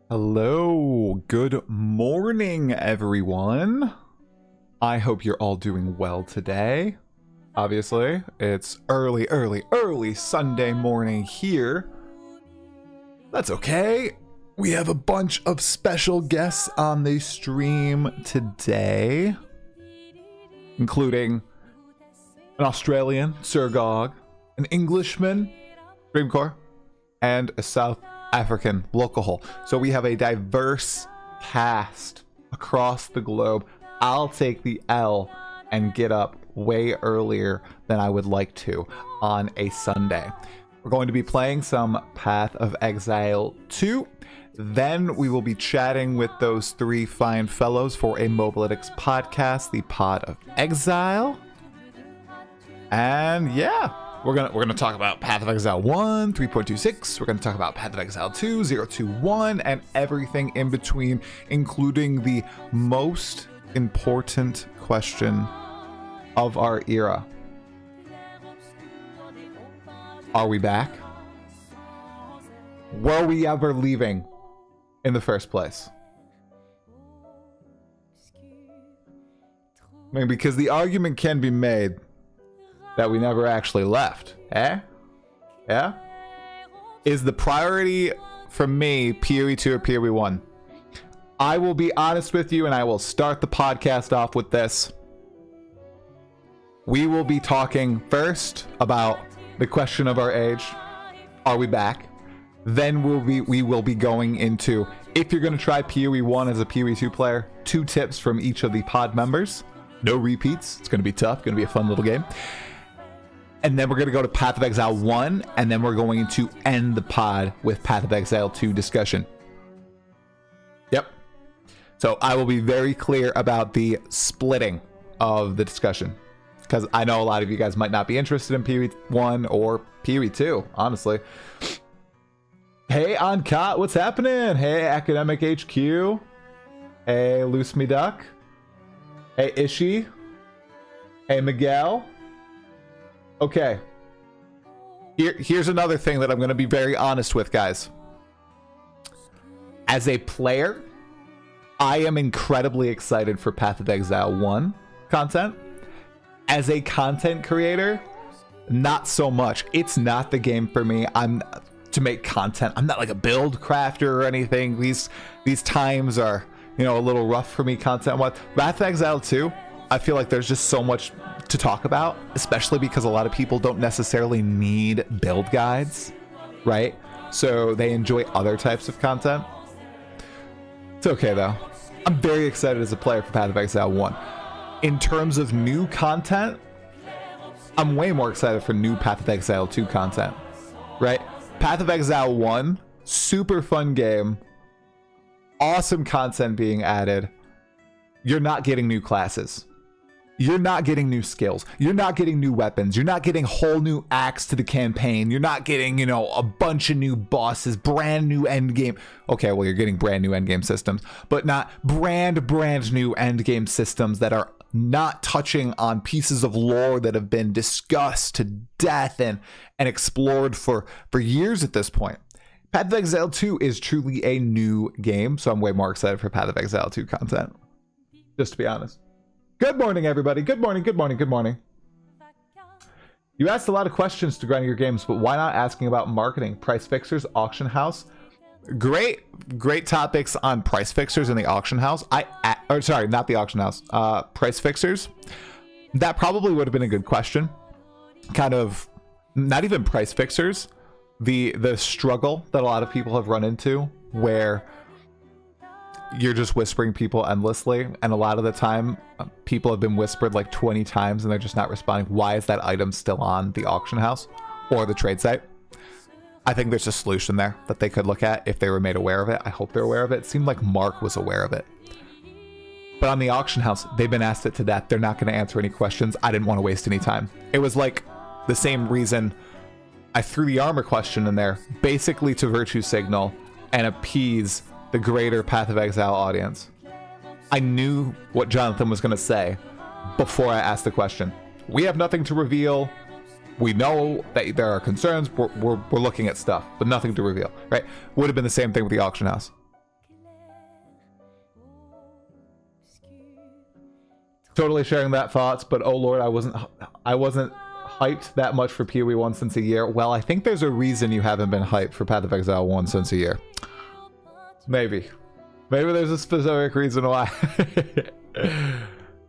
Hello, good morning, everyone. I hope you're all doing well today. Obviously, it's early Sunday morning here. That's okay. We have a bunch of special guests on the stream today, including an Australian, Sirgog, an Englishman, Dreamcore, and a South African, Lolcohol. So we have a diverse cast across the globe. I'll take the L and get up way earlier than I would like to on a Sunday. We're going to be playing some Path of Exile 2. Then we will be chatting with those three fine fellows for a Mobalytics podcast, the Pod of Exile. And yeah, we're gonna talk about Path of Exile 1, 3.26. We're gonna talk about Path of Exile 2, 0.21, and everything in between, including the most important question of our era. Are we back? Were we ever leaving in the first place? I mean, because the argument can be made that we never actually left. Yeah? Is the priority for me PoE 2 or PoE 1? I will be honest with you, and I will start the podcast off with this. We will be talking first about the question of our age. Are we back? Then we will be going into, if you're going to try PoE 1 as a PoE 2 player, 2 tips from each of the pod members. No repeats. It's going to be tough. Going to be a fun little game. And then we're going to go to Path of Exile 1, and then we're going to end the pod with Path of Exile 2 discussion. Yep. So I will be very clear about the splitting of the discussion, because I know a lot of you guys might not be interested in PoE 1 or PoE 2, honestly. Hey, UNCUT, what's happening? Hey, Academic HQ. Hey, Loose Me Duck. Hey, Ishi. Hey, Miguel. Okay, here's another thing that I'm going to be very honest with, guys. As a player, I am incredibly excited for Path of Exile 1 content. As a content creator, not so much. It's not the game for me. I'm to make content. I'm not like a build crafter or anything. These times are, a little rough for me content-wise. Path of Exile 2, I feel like there's just so much to talk about, especially because a lot of people don't necessarily need build guides, right? So they enjoy other types of content. It's okay though. I'm very excited as a player for Path of Exile 1. In terms of new content, I'm way more excited for new Path of Exile 2 content, right? Path of Exile 1, super fun game, awesome content being added. You're not getting new classes. You're not getting new skills. You're not getting new weapons. You're not getting whole new acts to the campaign. You're not getting, a bunch of new bosses, brand new endgame. Okay, well, you're getting brand new endgame systems, but not brand new endgame systems that are not touching on pieces of lore that have been discussed to death and explored for years at this point. Path of Exile 2 is truly a new game, so I'm way more excited for Path of Exile 2 content, just to be honest. Good morning, everybody. Good morning. You asked a lot of questions to grind your games, but why not asking about marketing, price fixers, auction house? Great topics on price fixers in the auction house. Sorry, not the auction house. Price fixers. That probably would have been a good question. Kind of, not even price fixers. The struggle that a lot of people have run into, where you're just whispering people endlessly, and a lot of the time people have been whispered like 20 times and they're just not responding. Why is that item still on the auction house or the trade site? I think there's a solution there that they could look at if they were made aware of it. I hope they're aware of it. It seemed like Mark was aware of it, but on the auction house, they've been asked it to death. They're not going to answer any questions. I didn't want to waste any time. It was like the same reason I threw the armor question in there, basically to virtue signal and appease the greater Path of Exile audience. I knew what Jonathan was going to say before I asked the question. We have nothing to reveal. We know that there are concerns. We're looking at stuff, but nothing to reveal, right? Would have been the same thing with the auction house. Totally sharing that thoughts, but oh lord, I wasn't hyped that much for PoE 1 since a year. Well, I think there's a reason you haven't been hyped for Path of Exile 1 since a year. Maybe there's a specific reason why.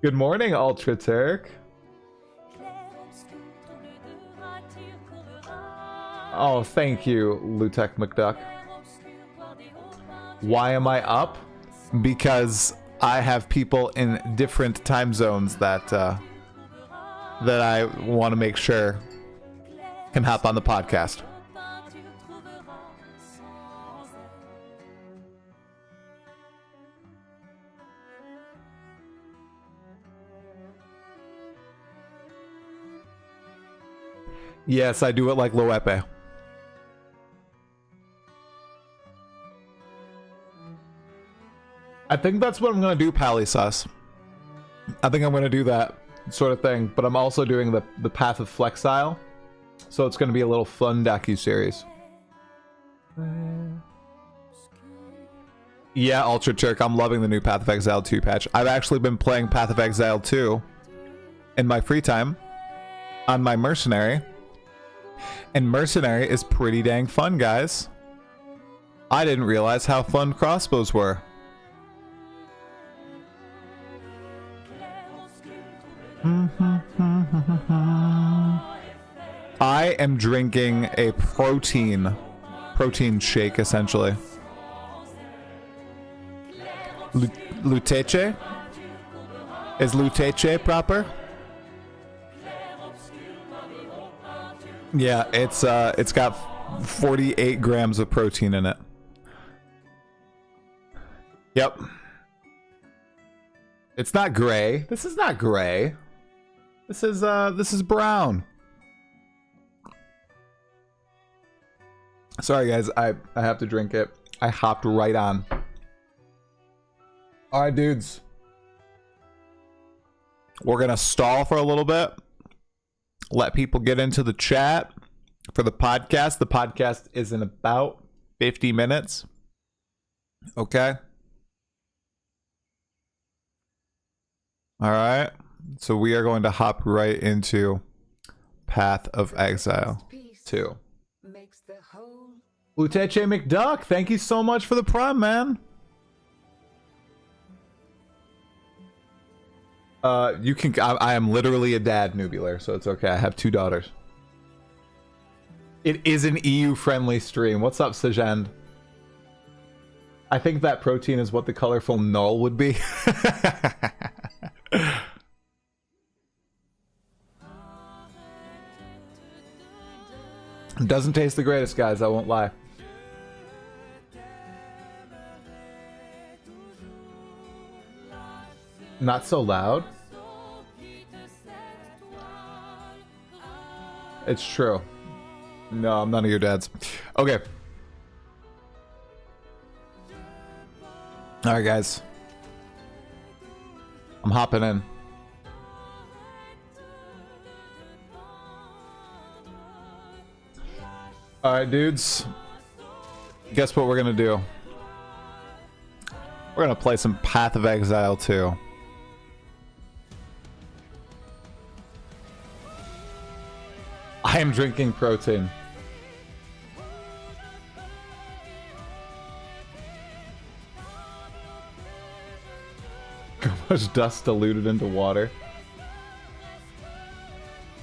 Good morning, Ultra Turk. Oh, thank you, Lutek McDuck. Why am I up? Because I have people in different time zones that I want to make sure can hop on the podcast. Yes, I do it like Loepe. I think that's what I'm going to do, Palisas. I think I'm going to do that sort of thing, but I'm also doing the Path of Exile, so it's going to be a little fun docu-series. Yeah, Ultra Turk, I'm loving the new Path of Exile 2 patch. I've actually been playing Path of Exile 2 in my free time on my Mercenary, and Mercenary is pretty dang fun, guys. I didn't realize how fun crossbows were. I am drinking a protein shake, essentially. Lutece? Is Lutece proper? Yeah, it's got 48 grams of protein in it. Yep. It's not gray. This is not gray. This is brown. Sorry guys, I have to drink it. I hopped right on. Alright dudes. We're gonna stall for a little bit. Let people get into the chat for the podcast. The podcast is in about 50 minutes. Okay. Alright. So we are going to hop right into Path of Exile 2. Uteche McDuck, thank you so much for the prime, man. You can. I am literally a dad, Nubular, so it's okay. I have 2 daughters. It is an EU-friendly stream. What's up, Sajend? I think that protein is what the colorful null would be. Doesn't taste the greatest, guys. I won't lie. Not so loud. It's true. No, I'm none of your dads. Okay. Alright, guys. I'm hopping in. Alright, dudes. Guess what we're gonna do? We're gonna play some Path of Exile 2. I am drinking protein. How much dust diluted into water?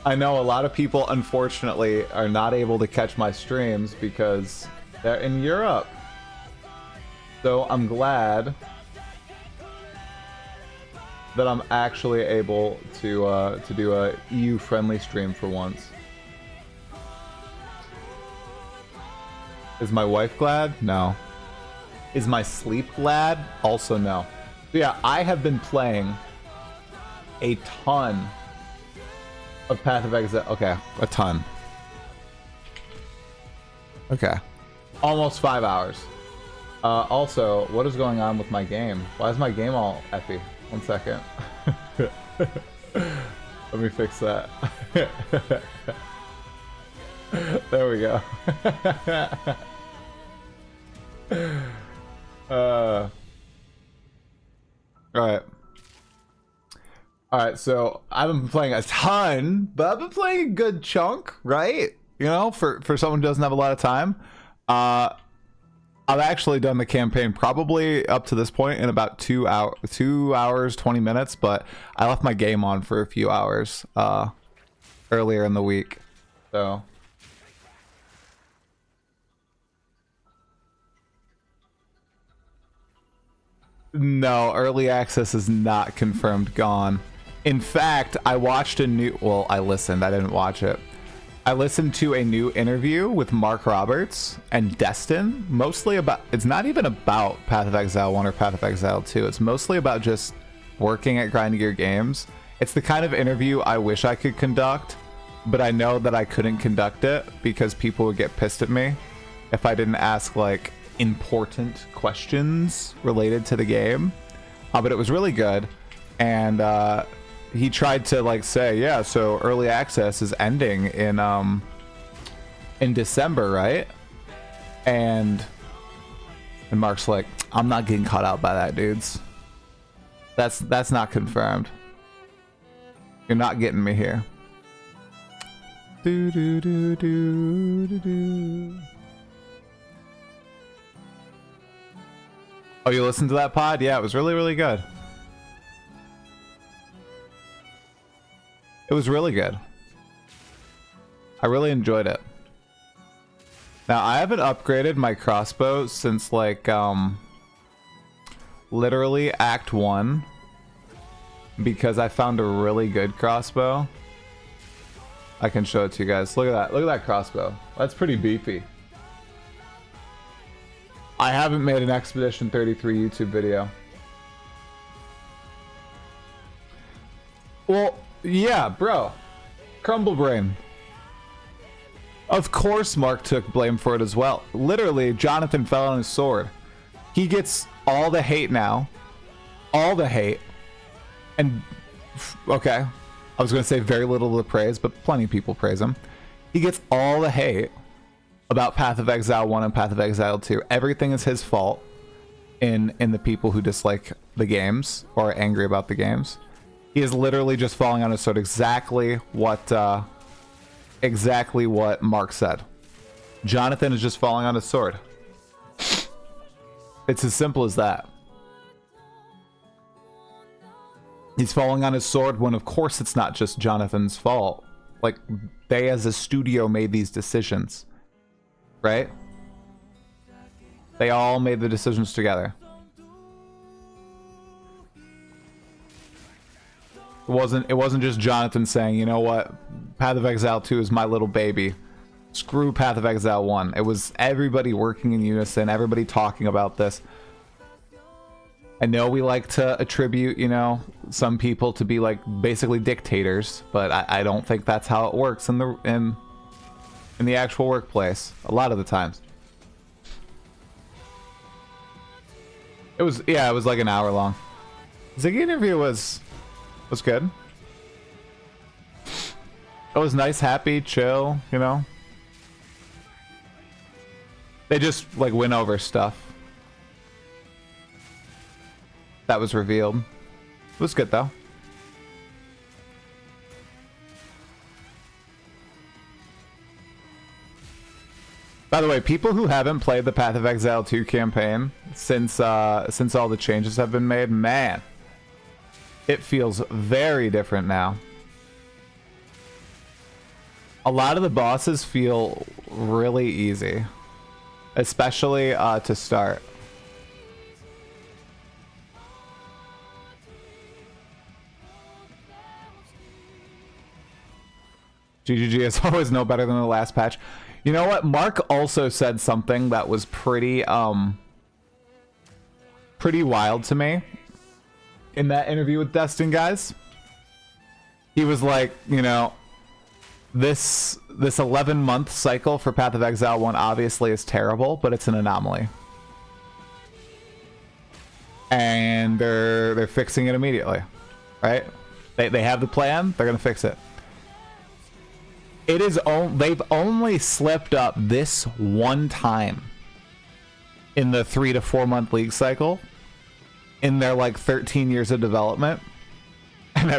I know a lot of people, unfortunately, are not able to catch my streams because they're in Europe. So I'm glad that I'm actually able to do a EU-friendly stream for once. Is my wife glad? No. Is my sleep glad? Also no. So yeah, I have been playing a ton of Path of Exile. Okay, a ton. Okay. Almost 5 hours. Also, what is going on with my game? Why is my game all eppy? 1 second. Let me fix that. There we go. Alright. All right, so I've been playing a ton, but I've been playing a good chunk, right? You know, for someone who doesn't have a lot of time. I've actually done the campaign probably up to this point in about 2 hours 20 minutes, but I left my game on for a few hours earlier in the week. So no, early access is not confirmed gone. In fact, I watched a new, well, I listened, I didn't watch it. I listened to a new interview with Mark Roberts and Destin, mostly about, it's not even about Path of Exile 1 or Path of Exile 2. It's mostly about just working at grinding your games. It's the kind of interview I wish I could conduct, but I know that I couldn't conduct it because people would get pissed at me if I didn't ask like important questions related to the game. But it was really good. And he tried to like say, yeah, so early access is ending in December, right? And Mark's like, I'm not getting caught out by that, dudes. That's not confirmed. You're not getting me here. Do do do do do do. Oh, you listened to that pod? Yeah, it was really, really good. It was really good. I really enjoyed it. Now, I haven't upgraded my crossbow since like literally Act 1 because I found a really good crossbow. I can show it to you guys. Look at that. Look at that crossbow. That's pretty beefy. I haven't made an Expedition 33 YouTube video. Well, yeah, bro. Crumble Brain. Of course Mark took blame for it as well. Literally, Jonathan fell on his sword. He gets all the hate now. All the hate. And, okay. I was going to say very little of the praise, but plenty of people praise him. He gets all the hate about Path of Exile 1 and Path of Exile 2. Everything is his fault in the people who dislike the games or are angry about the games. He is literally just falling on his sword. Exactly what Mark said. Jonathan is just falling on his sword. It's as simple as that. He's falling on his sword when, of course, it's not just Jonathan's fault. Like, they as a studio made these decisions. Right? They all made the decisions together. It wasn't just Jonathan saying, you know what, Path of Exile 2 is my little baby. Screw Path of Exile 1. It was everybody working in unison, everybody talking about this. I know we like to attribute, you know, some people to be like basically dictators, but I don't think that's how it works in the actual workplace a lot of the times. It was like an hour long. The interview was good. It was nice, happy, chill, you know. They just like went over stuff that was revealed. It was good though. By the way, people who haven't played the Path of Exile 2 campaign since all the changes have been made, man, it feels very different now. A lot of the bosses feel really easy, especially to start. GGG is always no better than the last patch. You know what? Mark also said something that was pretty wild to me in that interview with Destin, guys. He was like, you know, this 11-month cycle for Path of Exile 1 obviously is terrible, but it's an anomaly. And they're fixing it immediately, right? They have the plan, they're gonna fix it. They've only slipped up this one time in the 3 to 4 month league cycle in their like 13 years of development. And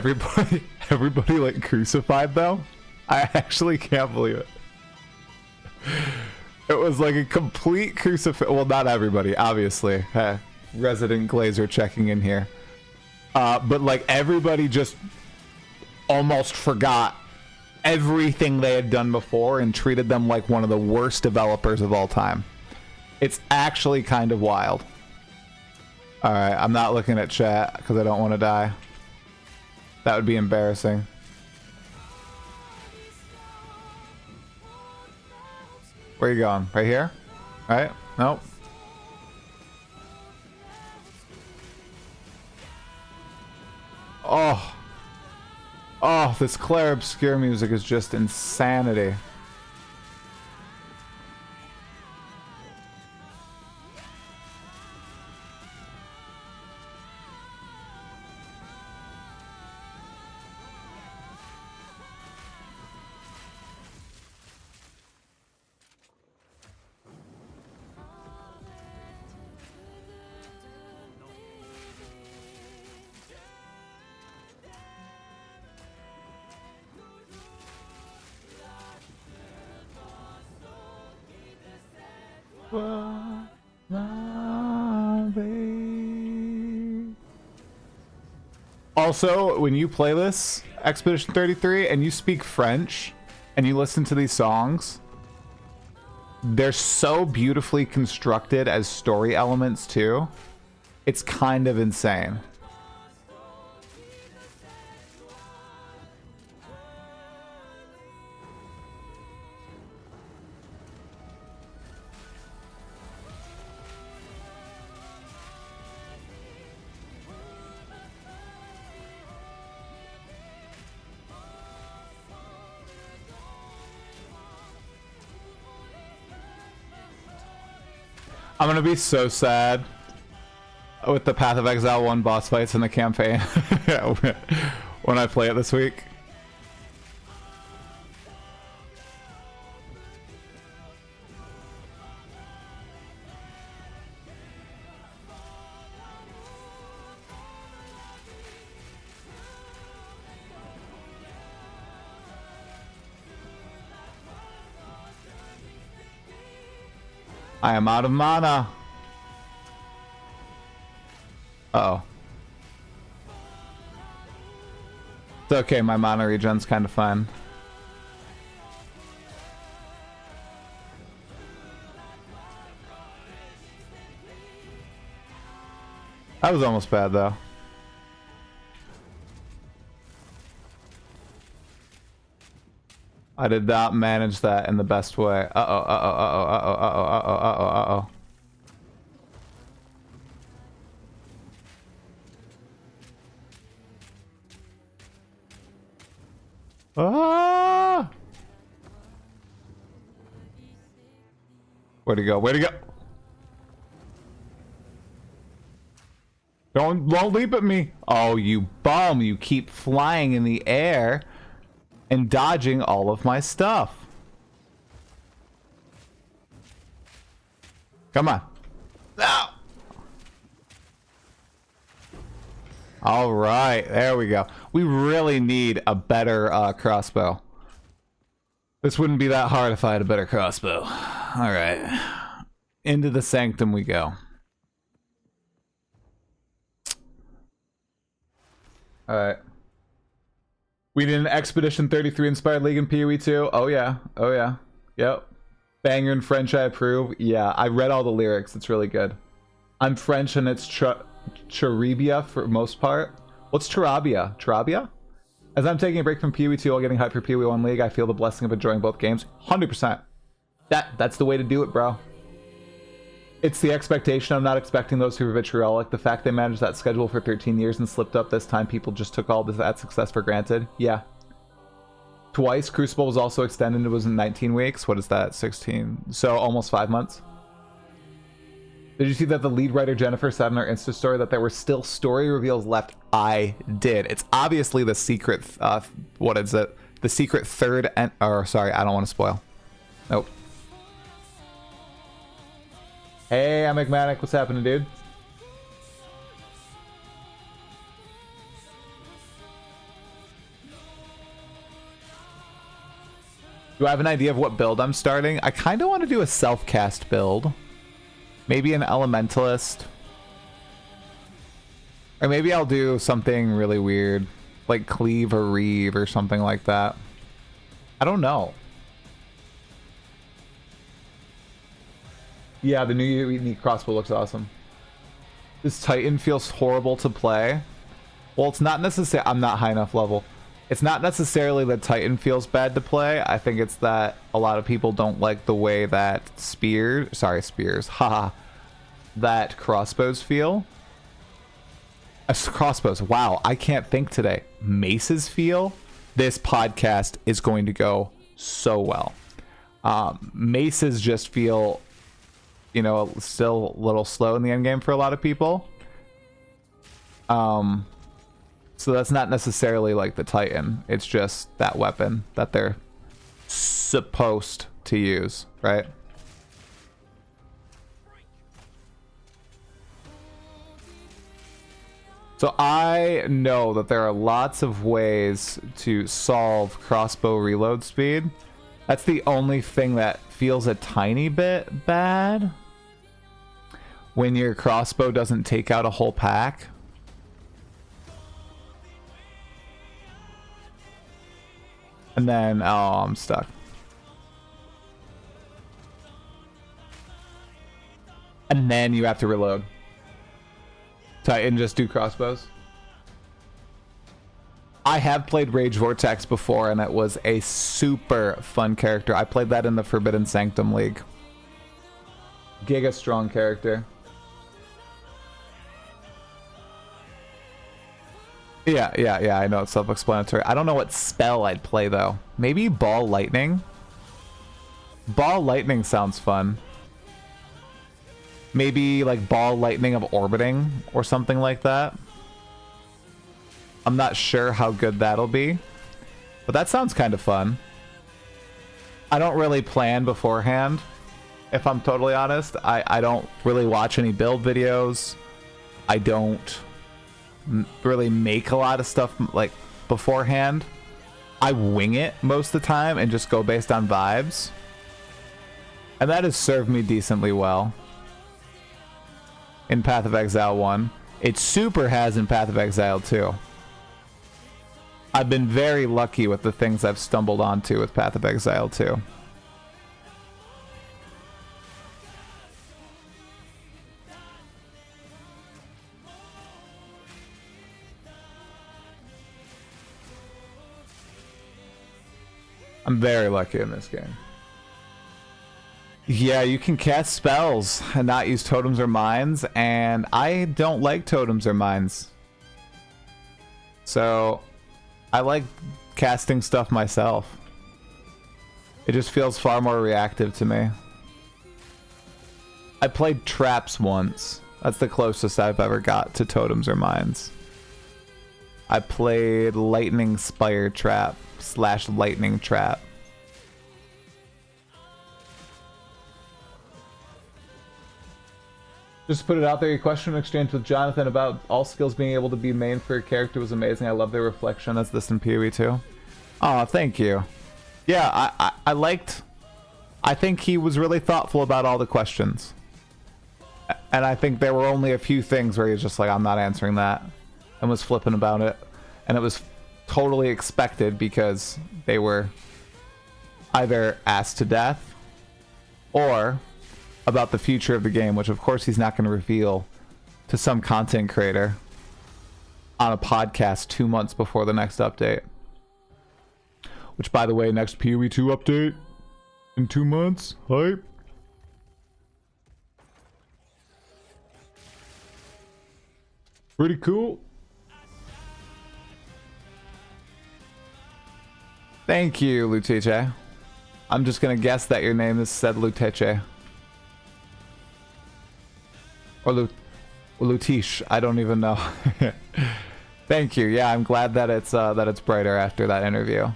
everybody like crucified though. I actually can't believe it. It was like a complete crucifix. Well, not everybody, obviously. Resident Glazer checking in here. But like everybody just almost forgot everything they had done before and treated them like one of the worst developers of all time. It's actually kind of wild. Alright, I'm not looking at chat because I don't want to die. That would be embarrassing. Where are you going? Right here? Right? Nope. Oh. Oh, this Claire Obscure music is just insanity. Also, when you play this Expedition 33 and you speak French and you listen to these songs, they're so beautifully constructed as story elements too. It's kind of insane. I'm gonna be so sad with the Path of Exile 1 boss fights in the campaign when I play it this week. I am out of mana. Uh-oh. It's okay, my mana regen's kind of fun. That was almost bad though. I did not manage that in the best way. Uh-oh, uh-oh, uh-oh, uh-oh, uh-oh, uh-oh, uh-oh, uh-oh. Ah! Where'd he go? Where'd he go? Don't leap at me. Oh, you bum. You keep flying in the air and dodging all of my stuff. Come on. No! All right, there we go. We really need a better crossbow. This wouldn't be that hard if I had a better crossbow. All right. Into the sanctum we go. All right. We did an Expedition 33 inspired league in PoE 2. Oh yeah. Oh yeah. Yep. Banger in French, I approve. Yeah, I read all the lyrics. It's really good. I'm French and it's Charibia for most part. What's Charabia? Charabia? As I'm taking a break from PoE 2 while getting hyped for PoE 1 League, I feel the blessing of enjoying both games. 100%. That's the way to do it, bro. It's the expectation. I'm not expecting those who are vitriolic. The fact they managed that schedule for 13 years and slipped up this time, people just took all that success for granted. Yeah. Twice. Crucible was also extended. It was in 19 weeks. What is that? 16. So almost 5 months. Did you see that the lead writer Jennifer said in her Insta story that there were still story reveals left? I did. It's obviously the secret, what is it? The secret third, or sorry, I don't want to spoil. Nope. Hey, I'm Enigmatic. What's happening, dude? Do I have an idea of what build I'm starting? I kind of want to do a self-cast build. Maybe an Elementalist. Or maybe I'll do something really weird. Like Cleave or Reave or something like that. I don't know. Yeah, the new unique crossbow looks awesome. This Titan feels horrible to play. Well, it's not necessarily... I'm not high enough level. It's not necessarily that Titan feels bad to play. I think it's that a lot of people don't like the way that spears, haha, that crossbows feel. Crossbows, wow, I can't think today. Maces feel. This podcast is going to go so well. Maces just feel, you know, still a little slow in the end game for a lot of people. So that's not necessarily like the Titan. It's just that weapon that they're supposed to use, right? So I know that there are lots of ways to solve crossbow reload speed. That's the only thing that feels a tiny bit bad. When your crossbow doesn't take out a whole pack. And then, oh, I'm stuck. And then you have to reload. Titan, just do crossbows. I have played Rage Vortex before, and it was a super fun character. I played that in the Forbidden Sanctum League. Giga strong character. Yeah, I know it's self-explanatory. I don't know what spell I'd play, though. Maybe Ball Lightning? Ball Lightning sounds fun. Maybe, like, Ball Lightning of Orbiting or something like that. I'm not sure how good that'll be. But that sounds kind of fun. I don't really plan beforehand, if I'm totally honest. I don't really watch any build videos. I don't really make a lot of stuff like beforehand. I wing it most of the time and just go based on vibes, and that has served me decently well in Path of Exile 1. It super has in Path of Exile 2. I've been very lucky with the things I've stumbled onto with Path of Exile 2. I'm very lucky in this game. Yeah, you can cast spells and not use totems or mines, and I don't like totems or mines. So, I like casting stuff myself. It just feels far more reactive to me. I played traps once. That's the closest I've ever got to totems or mines. I played Lightning Spire Trap / Lightning Trap. Just to put it out there, your question exchange with Jonathan about all skills being able to be main for a character was amazing. I love their reflection as this in PoE 2. Oh, thank you. Yeah, I liked... I think he was really thoughtful about all the questions. And I think there were only a few things where he was just like, I'm not answering that. And was flippant about it. And it was totally expected because they were either asked to death or about the future of the game, which of course he's not going to reveal to some content creator on a podcast 2 months before the next update. Which, by the way, next PoE 2 update in 2 months. Hype. Pretty cool. Thank you, Luteche. I'm just gonna guess that your name is said Luteche. Or Lutiche. I don't even know. Thank you. Yeah, I'm glad that it's brighter after that interview.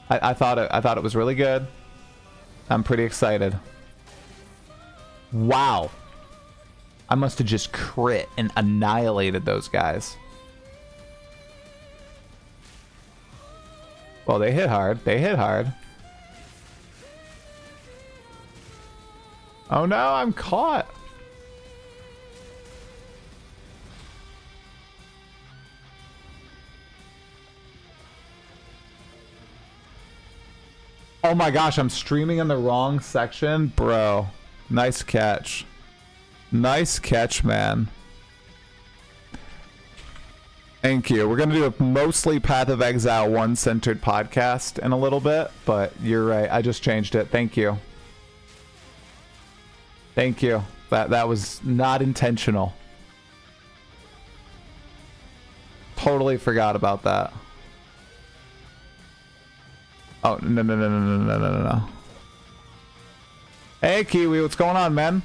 I thought it was really good. I'm pretty excited. Wow. I must have just crit and annihilated those guys. Well, they hit hard. They hit hard. Oh no, I'm caught. Oh my gosh, I'm streaming in the wrong section. Bro, nice catch. Nice catch, man. Thank you. We're going to do a mostly Path of Exile 1 centered podcast in a little bit, but you're right. I just changed it. Thank you. Thank you. That was not intentional. Totally forgot about that. Oh, no. Hey, Kiwi, what's going on, man?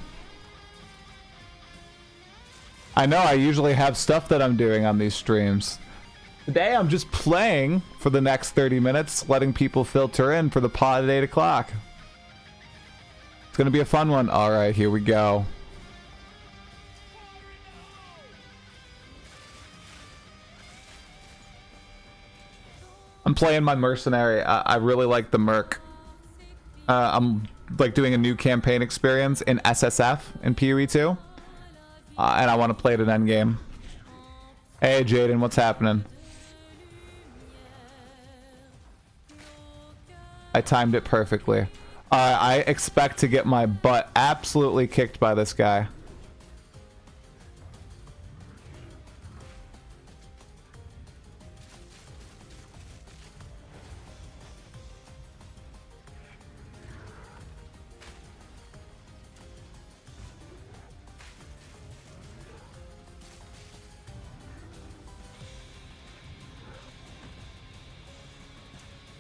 I know I usually have stuff that I'm doing on these streams. Today I'm just playing for the next 30 minutes, letting people filter in for the pod at 8 o'clock. It's gonna be a fun one. Alright, here we go. I'm playing my mercenary. I really like the merc. I'm like doing a new campaign experience in SSF in PoE 2. And I want to play it at endgame. Hey, Jaden, what's happening? I timed it perfectly. I expect to get my butt absolutely kicked by this guy.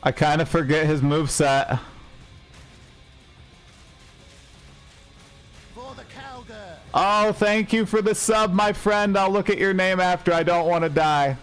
I kind of forget his moveset. Oh, thank you for the sub, my friend. I'll look at your name after. I don't want to die.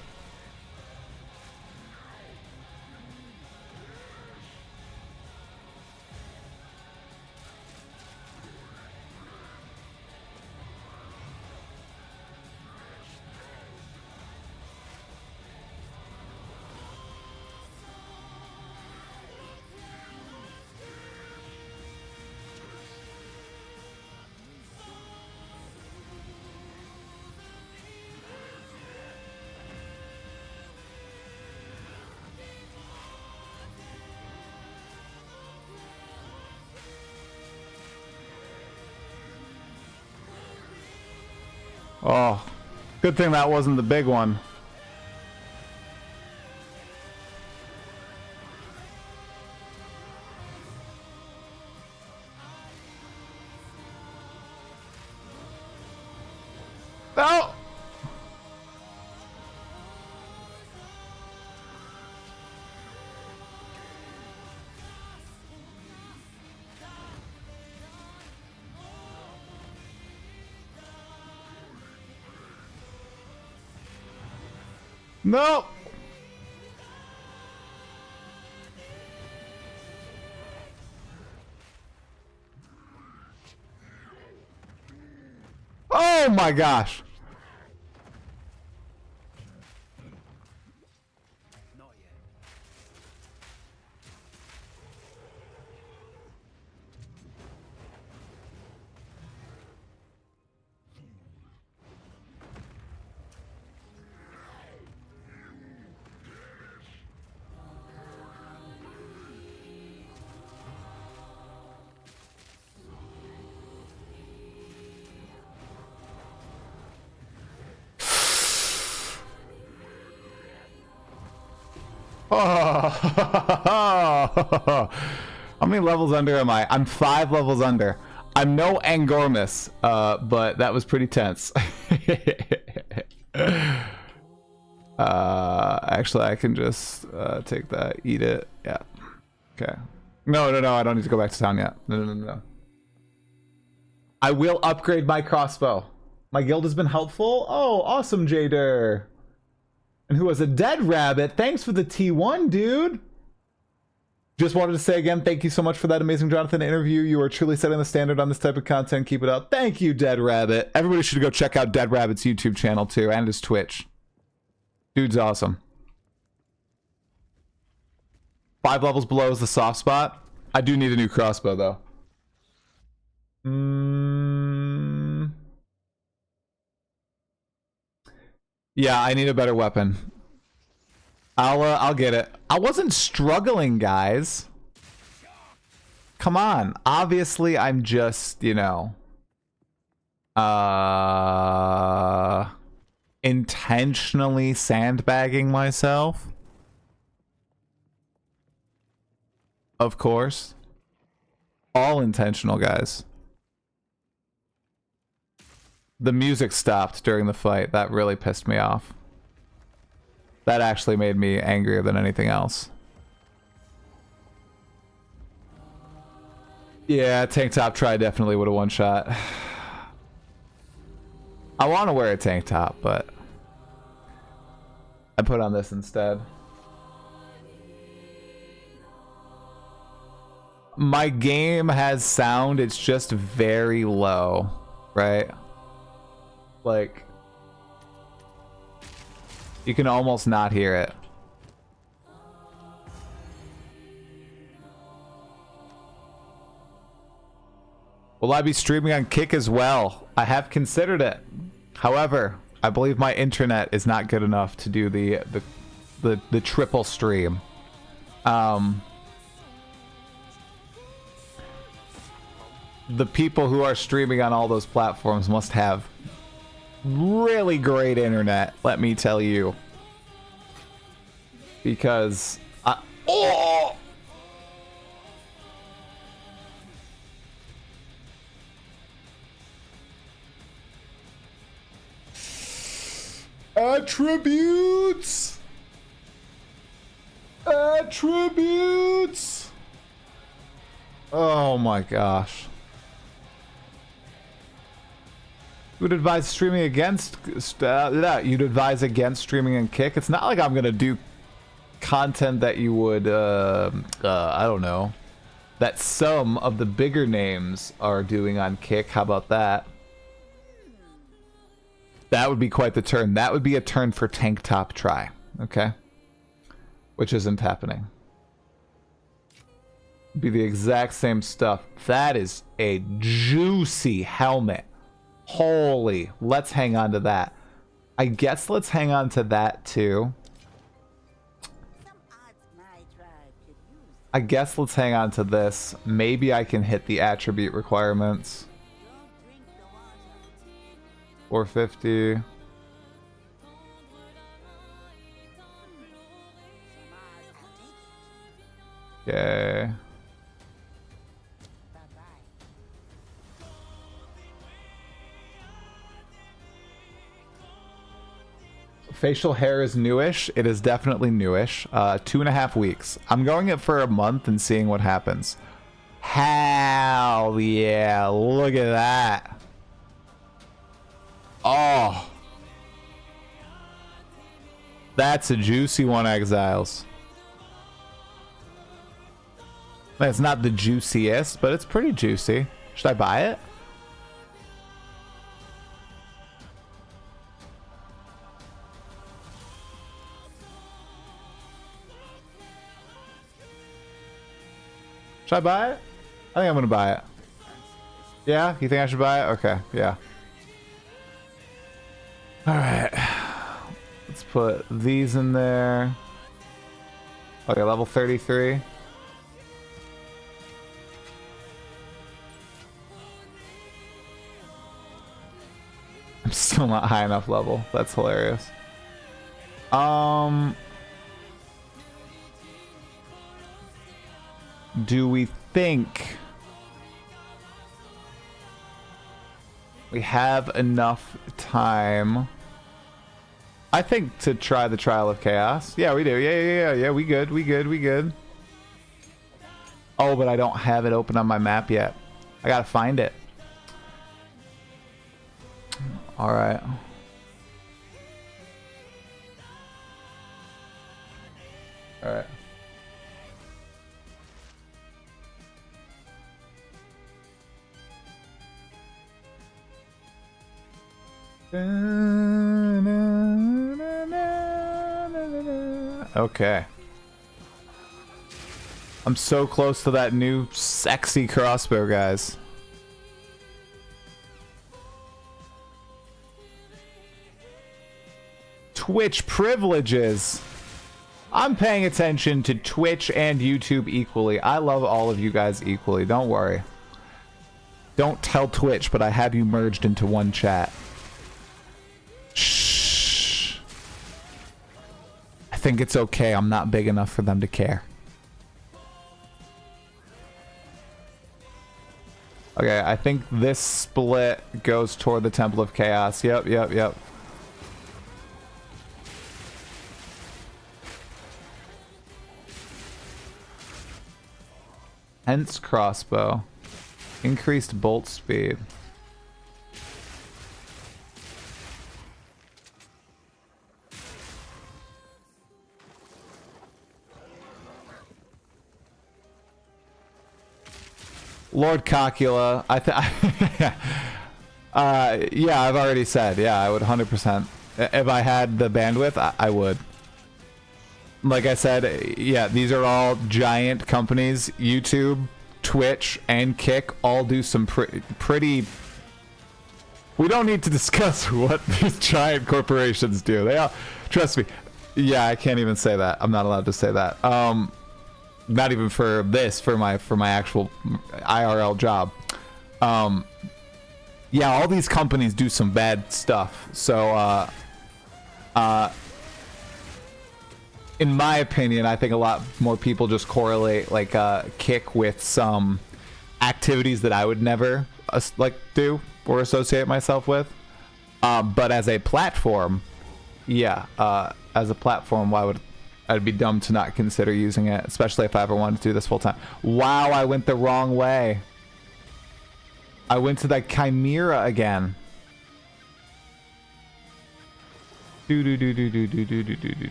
Oh, good thing that wasn't the big one. No! No! Oh my gosh! Oh. How many levels under am I? I'm 5 levels under. I'm no Angormus, but that was pretty tense. Actually, I can just take that, eat it. Yeah. Okay. No, I don't need to go back to town yet. No. I will upgrade my crossbow. My guild has been helpful. Oh, awesome, Jader. And who was a dead rabbit? Thanks for the T1, dude. Just wanted to say again, thank you so much for that amazing Jonathan interview. You are truly setting the standard on this type of content. Keep it up. Thank you, Dead Rabbit. Everybody should go check out Dead Rabbit's YouTube channel too, and his Twitch. Dude's awesome. 5 levels below is the soft spot. I do need a new crossbow though. Yeah, I need a better weapon. I'll get it. I wasn't struggling, guys. Come on. Obviously, I'm just, you know, intentionally sandbagging myself. Of course. All intentional, guys. The music stopped during the fight. That really pissed me off. That actually made me angrier than anything else. Yeah, tank top try definitely would have one shot. I want to wear a tank top, but I put on this instead. My game has sound, it's just very low, right? Like, you can almost not hear it. Will I be streaming on Kick as well? I have considered it. However, I believe my internet is not good enough to do the triple stream. The people who are streaming on all those platforms must have really great internet, let me tell you. Because oh! Attributes! Attributes! Oh my gosh. You would advise streaming against you'd advise against streaming and Kick. It's not like I'm gonna do content that you would I don't know, that some of the bigger names are doing on Kick. How about that? That would be quite the turn. That would be a turn for tank top try, okay? Which isn't happening. Be the exact same stuff. That is a juicy helmet. Holy, let's hang on to that. I guess let's hang on to that too. I guess let's hang on to this. Maybe I can hit the attribute requirements. 450. Okay. Facial hair is newish. It is definitely newish. 2.5 weeks. I'm going it for a month and seeing what happens. Hell yeah, look at that. Oh, that's a juicy one, Exiles. It's not the juiciest, but it's pretty juicy. Should I buy it? Should I buy it? I think I'm gonna buy it. Yeah? You think I should buy it? Okay, yeah. Alright. Let's put these in there. Okay, level 33. I'm still not high enough level. That's hilarious. Do we think we have enough time? I think to try the Trial of Chaos. Yeah, we do. Yeah. We good. Oh, but I don't have it open on my map yet. I gotta find it. All right. All right. Okay. I'm so close to that new sexy crossbow, guys. Twitch privileges. I'm paying attention to Twitch and YouTube equally. I love all of you guys equally. Don't worry. Don't tell Twitch, but I have you merged into one chat. Shh. I think it's okay. I'm not big enough for them to care. Okay, I think this split goes toward the Temple of Chaos. Yep. Hence crossbow. Increased bolt speed. Lord Cocula, yeah, I've already said, yeah, I would 100%. If I had the bandwidth, I would. Like I said, yeah, these are all giant companies. YouTube, Twitch, and Kick all do some pretty... We don't need to discuss what these giant corporations do. They all, trust me. Yeah, I can't even say that. I'm not allowed to say that. Not even for this, for my actual IRL job. Yeah, all these companies do some bad stuff. So, in my opinion, I think a lot more people just correlate like Kick with some activities that I would never like do or associate myself with. But as a platform, yeah, as a platform, why would I'd be dumb to not consider using it, especially if I ever wanted to do this full time. Wow, I went the wrong way. I went to the Chimera again. I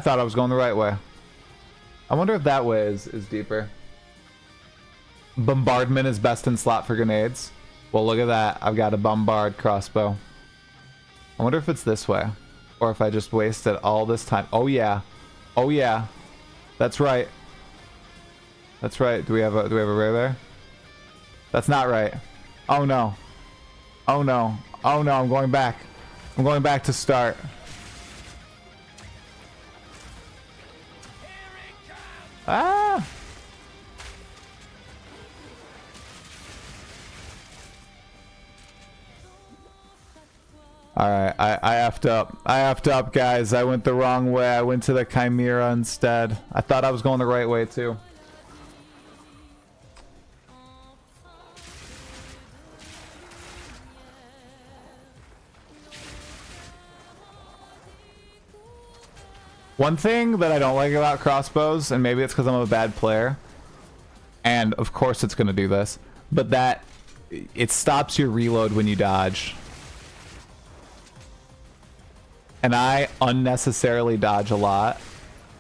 thought I was going the right way. I wonder if that way is deeper. Bombardment is best in slot for grenades. Well, look at that. I've got a bombard crossbow. I wonder if it's this way. Or if I just wasted all this time. Oh yeah. Oh yeah. That's right. That's right. Do we have a ray there? That's not right. Oh no. Oh no. Oh no, I'm going back. I'm going back to start. Ah! Alright, I effed up. I effed up, guys. I went the wrong way. I went to the Chimera instead. I thought I was going the right way, too. One thing that I don't like about crossbows, and maybe it's because I'm a bad player, and of course it's going to do this, but that it stops your reload when you dodge. And I unnecessarily dodge a lot.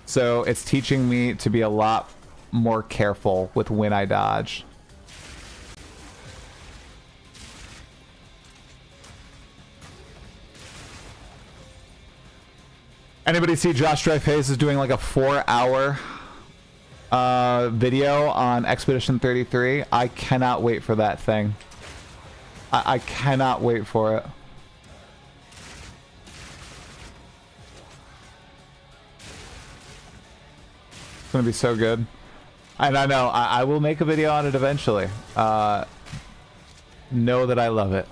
So it's teaching me to be a lot more careful with when I dodge. Anybody see Josh Dreyfus is doing like a 4-hour video on Expedition 33? I cannot wait for that thing. I cannot wait for it. It's gonna be so good. And I know I will make a video on it eventually. Know that I love it.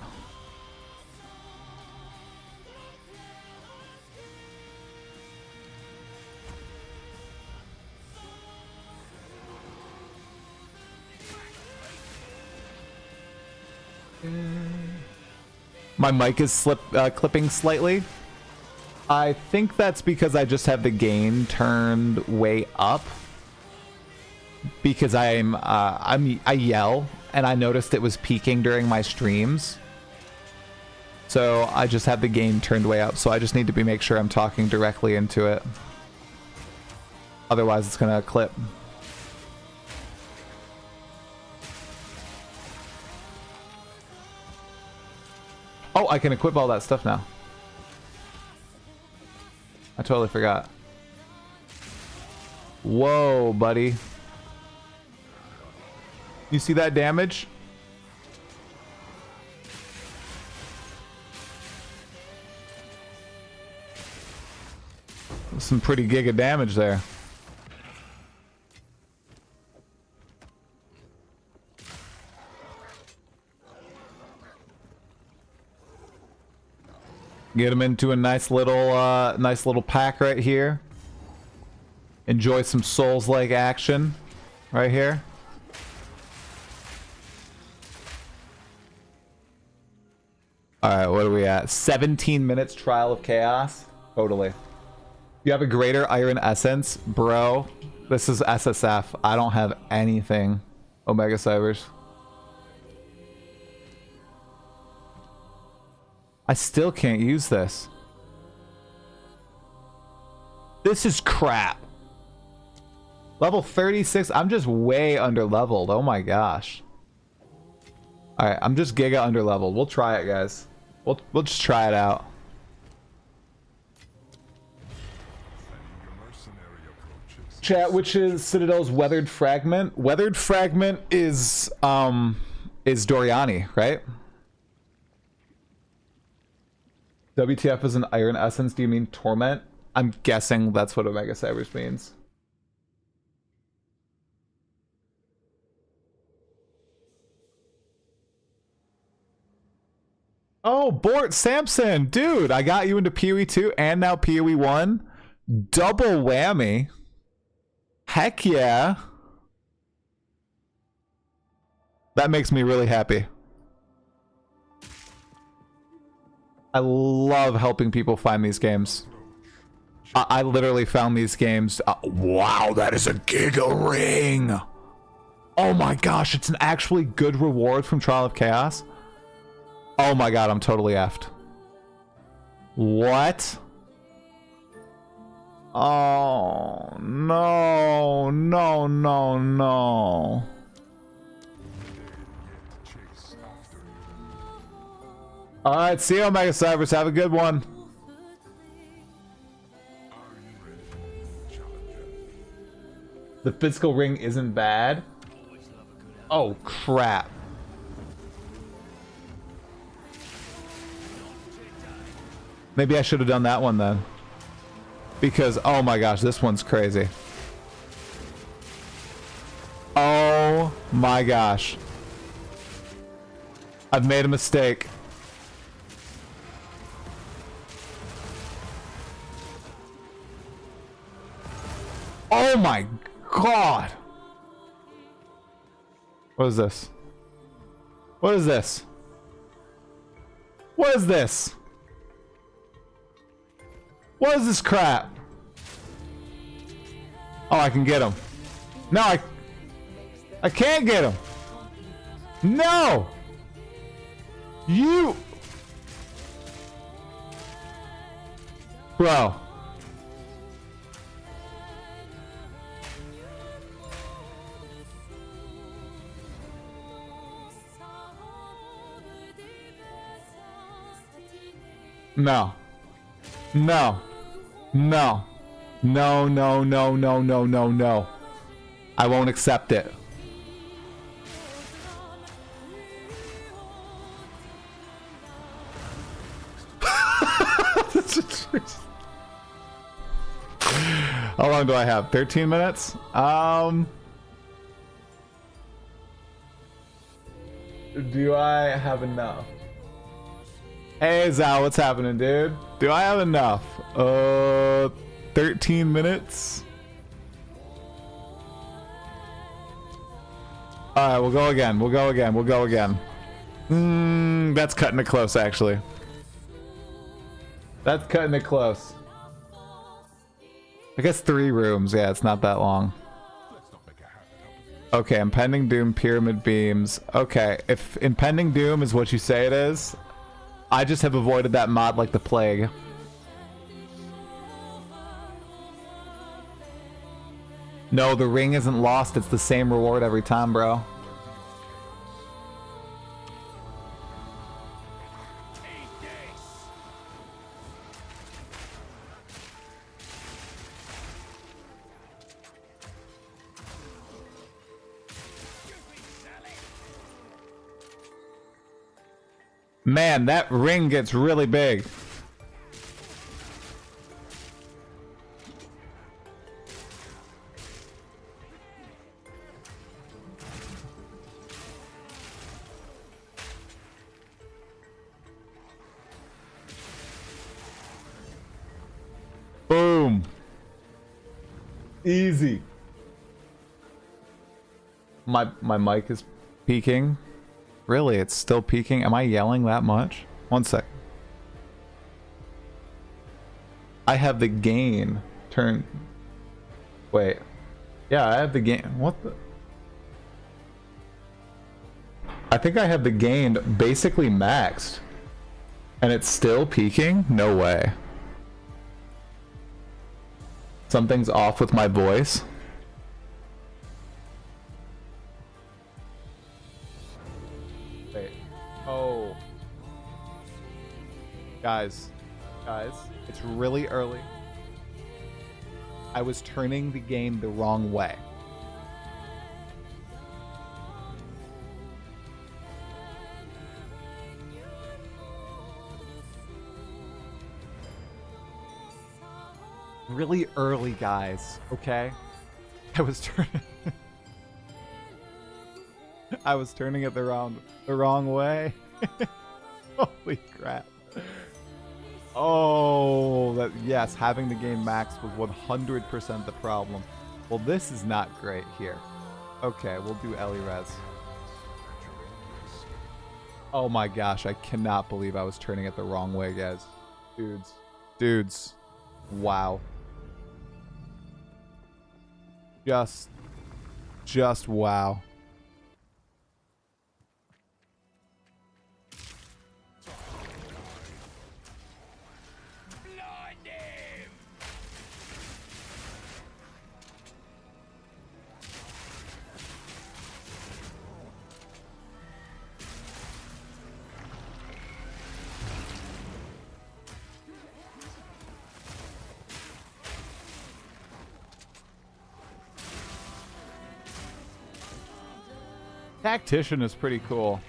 My mic is clipping slightly. I think that's because I just have the gain turned way up. Because I yell and I noticed it was peaking during my streams. So I just have the gain turned way up. So I just need to make sure I'm talking directly into it. Otherwise it's gonna clip. Oh, I can equip all that stuff now. I totally forgot. Whoa, buddy. You see that damage? some pretty giga damage there. Get him into a nice little pack right here. Enjoy some Souls-like action right here. All right, what are we at? 17 minutes Trial of Chaos. Totally. You have a greater Iron Essence, bro. This is SSF. I don't have anything. Omega Cybers. I still can't use this. This is crap. Level 36. I'm just way under leveled. Oh my gosh. All right, I'm just giga under leveled. We'll try it, guys. We'll just try it out. Chat, which is Citadel's Weathered Fragment? Weathered Fragment is Doriani, right? WTF is an Iron Essence. Do you mean Torment? I'm guessing that's what Omega Cybers means. Oh, Bort Sampson, dude, I got you into PoE 2 and now PoE 1. Double whammy. Heck yeah. That makes me really happy. I love helping people find these games. I literally found these games. Wow, that is a giga ring. Oh my gosh, it's an actually good reward from Trial of Chaos. Oh my god, I'm totally effed. What? Oh, no, no, no, no. Alright, see you, Omega Cybers. Have a good one. The physical ring isn't bad. Oh, crap. Maybe I should have done that one then. Because, oh my gosh, this one's crazy. Oh my gosh. I've made a mistake. Oh my god. What is this? What is this? What is this? What is this crap? Oh, I can get him. No, I can't get him. No! You... Bro. No. No. No. No, no, no, no, no, no, no. I won't accept it. How long do I have? 13 minutes? Do I have enough? Hey Zal, what's happening, dude? Do I have enough? 13 minutes? Alright, we'll go again. We'll go again. We'll go again. That's cutting it close, actually. That's cutting it close. I guess 3 rooms. Yeah, it's not that long. Okay, Impending Doom, Pyramid Beams. Okay, if Impending Doom is what you say it is, I just have avoided that mod like the plague. No, the ring isn't lost. It's the same reward every time, bro. Man, that ring gets really big. Easy. My mic is peaking. Really, it's still peaking. Am I yelling that much? One sec. I have the gain turned. Wait. Yeah, I have the gain. What the? I think I have the gain basically maxed. And it's still peaking? No way. Something's off with my voice. Wait. Oh. Guys, it's really early. I was turning the game the wrong way. Really early, guys, okay? I was turning it the wrong way. Holy crap. Oh, yes, having the game max was 100% the problem. Well, this is not great here. Okay, we'll do Ellie Res. Oh my gosh, I cannot believe I was turning it the wrong way, guys. Dudes. Wow. Just wow. Tactician is pretty cool.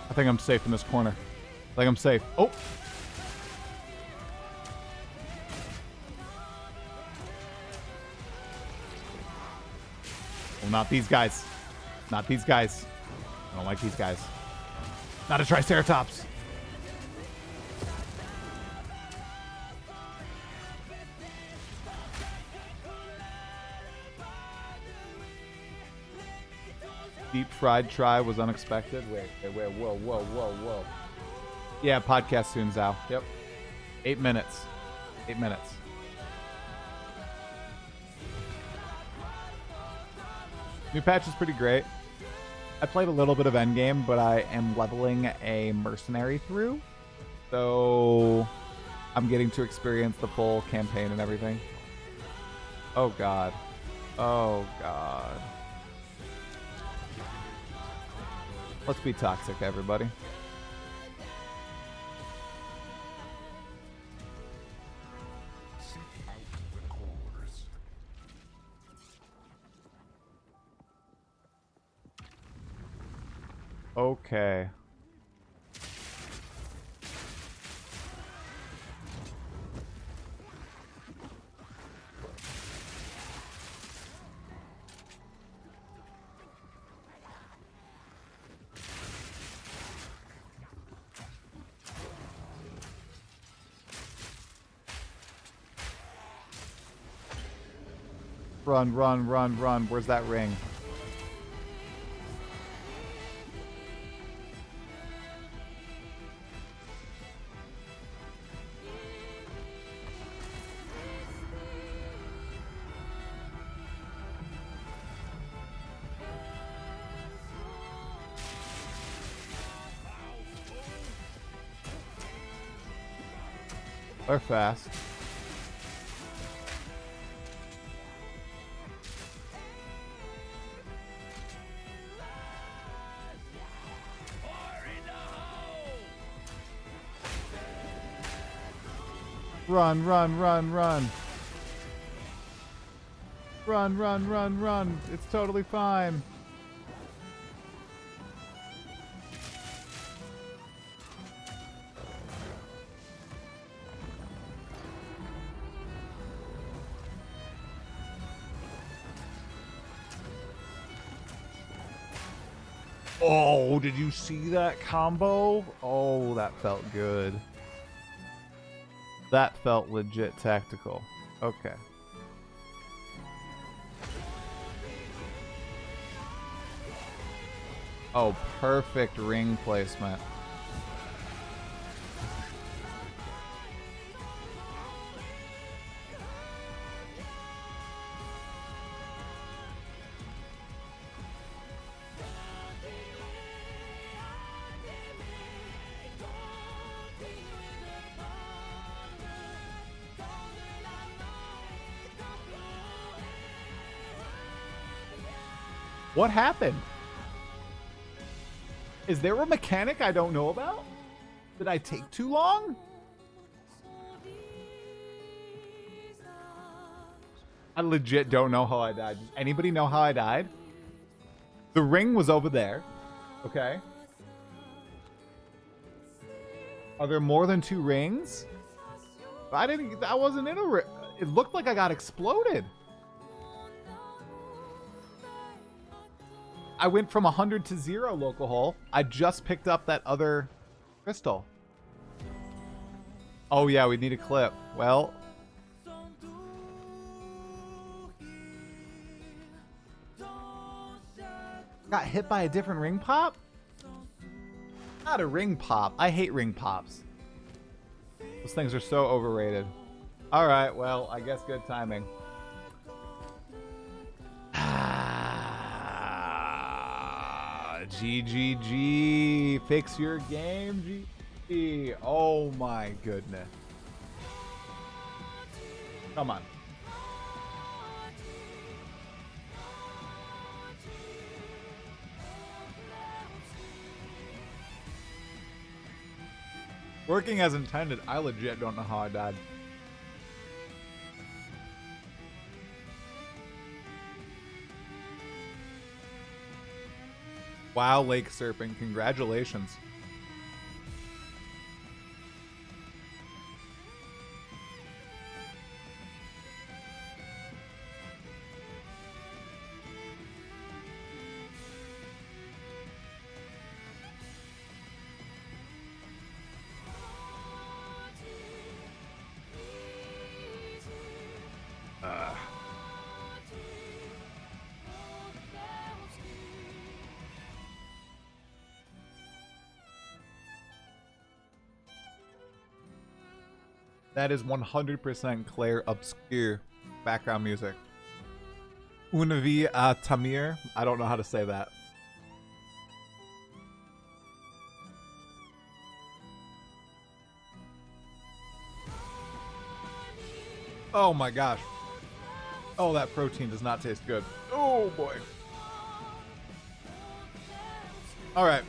I think I'm safe in this corner. I think I'm safe. Oh! Well, not these guys. Not these guys. I don't like these guys. Not a Triceratops. Deep fried try was unexpected. Wait, whoa. Yeah, podcast soon, Zao. Yep. 8 minutes. 8 minutes. New patch is pretty great. I played a little bit of endgame, but I am leveling a mercenary through. So I'm getting to experience the full campaign and everything. Oh, God. Oh, God. Let's be toxic, everybody. Okay. Run. Where's that ring? They're fast. Run, run, run, run. Run, run, run, run. It's totally fine. Oh, did you see that combo? Oh, that felt good. That felt legit tactical. Okay. Oh, perfect ring placement. What happened? Is there a mechanic I don't know about? Did I take too long? I legit don't know how I died. Does anybody know how I died? The ring was over there. Okay. Are there more than 2 rings? I wasn't in a ring. It looked like I got exploded. I went from 100 to 0, Lolcohol. I just picked up that other crystal. Oh yeah, we need a clip. Well, got hit by a different ring pop? Not a ring pop. I hate ring pops. Those things are so overrated. All right, well, I guess good timing. GGG. Fix your game, GG. Oh my goodness. Come on. Working as intended. I legit don't know how I died. Wow, Lake Serpent. Congratulations. That is 100% Claire obscure background music. Una vie a Tamir. I don't know how to say that. Oh my gosh. Oh, that protein does not taste good. Oh boy. All right.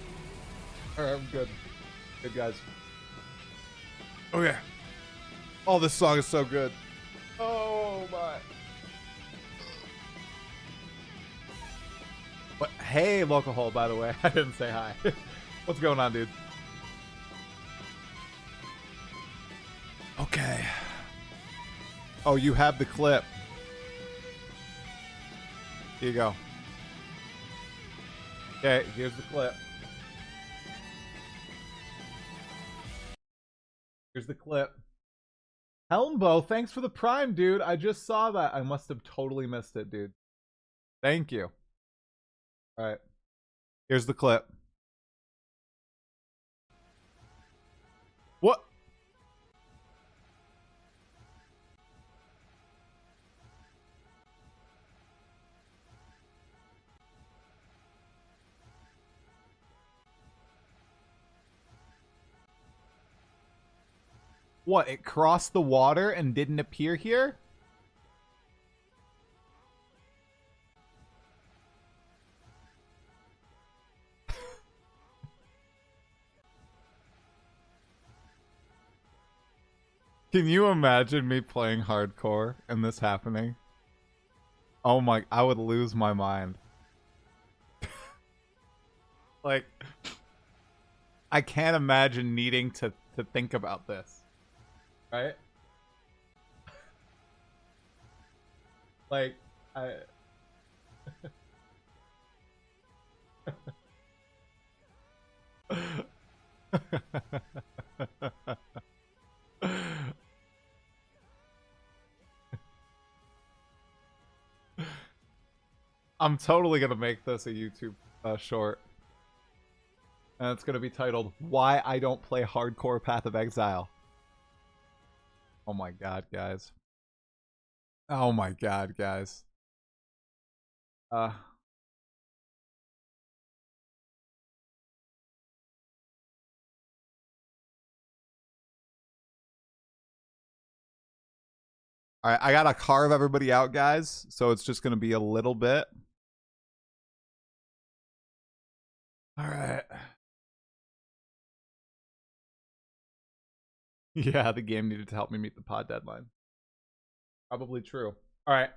All right, I'm good. Good guys. Okay. Oh, this song is so good. Oh my. But hey, Lolcohol, by the way, I didn't say hi. What's going on, dude? Okay. Oh, you have the clip. Here you go. Okay, here's the clip. Here's the clip. Helmbo, thanks for the prime, dude. I just saw that. I must have totally missed it, dude. Thank you. All right. Here's the clip. What? What? It crossed the water and didn't appear here? Can you imagine me playing hardcore and this happening? Oh my, I would lose my mind. Like, I can't imagine needing to think about this. Right? Like, I... I'm totally gonna make this a YouTube short. And it's gonna be titled, Why I Don't Play Hardcore Path of Exile. Oh my god, guys. Oh my god, guys. Alright, I gotta carve everybody out, guys. So it's just gonna be a little bit. Alright. Yeah, the game needed to help me meet the pod deadline. Probably true. Alright.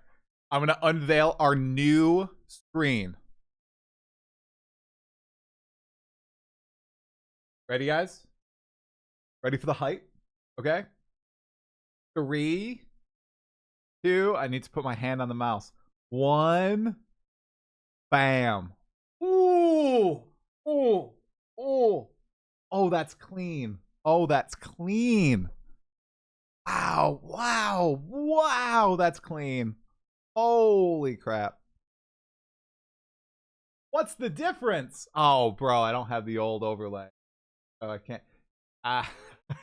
I'm gonna unveil our new screen. Ready, guys? Ready for the hype? Okay. 3, 2. I need to put my hand on the mouse. 1. Bam. Ooh. Ooh. Ooh. Oh, that's clean. Oh, that's clean. Wow. Wow. Wow. That's clean. Holy crap. What's the difference? Oh, bro, I don't have the old overlay. Oh, I can't. Ah,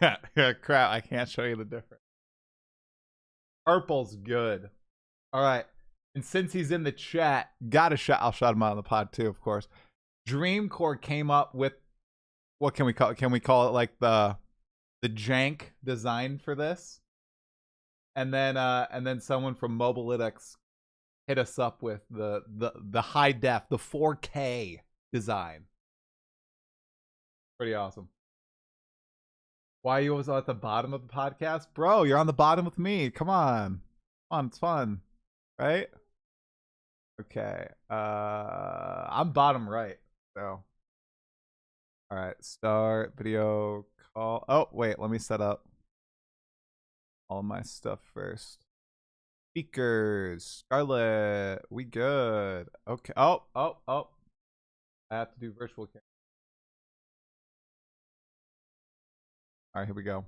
crap, I can't show you the difference. Purple's good. All right. And since he's in the chat, I'll shout him out on the pod too, of course. Dreamcore came up with, what can we call it? Can we call it like the jank design for this? And then someone from Mobalytics hit us up with the high def, the 4K design. Pretty awesome. Why are you always at the bottom of the podcast? Bro, you're on the bottom with me. Come on. Come on, it's fun. Right? Okay. I'm bottom right. So. Alright, start video call. Oh, wait, let me set up all my stuff first. Speakers. Scarlet. We good. Okay. Oh. I have to do virtual camera. Alright, here we go.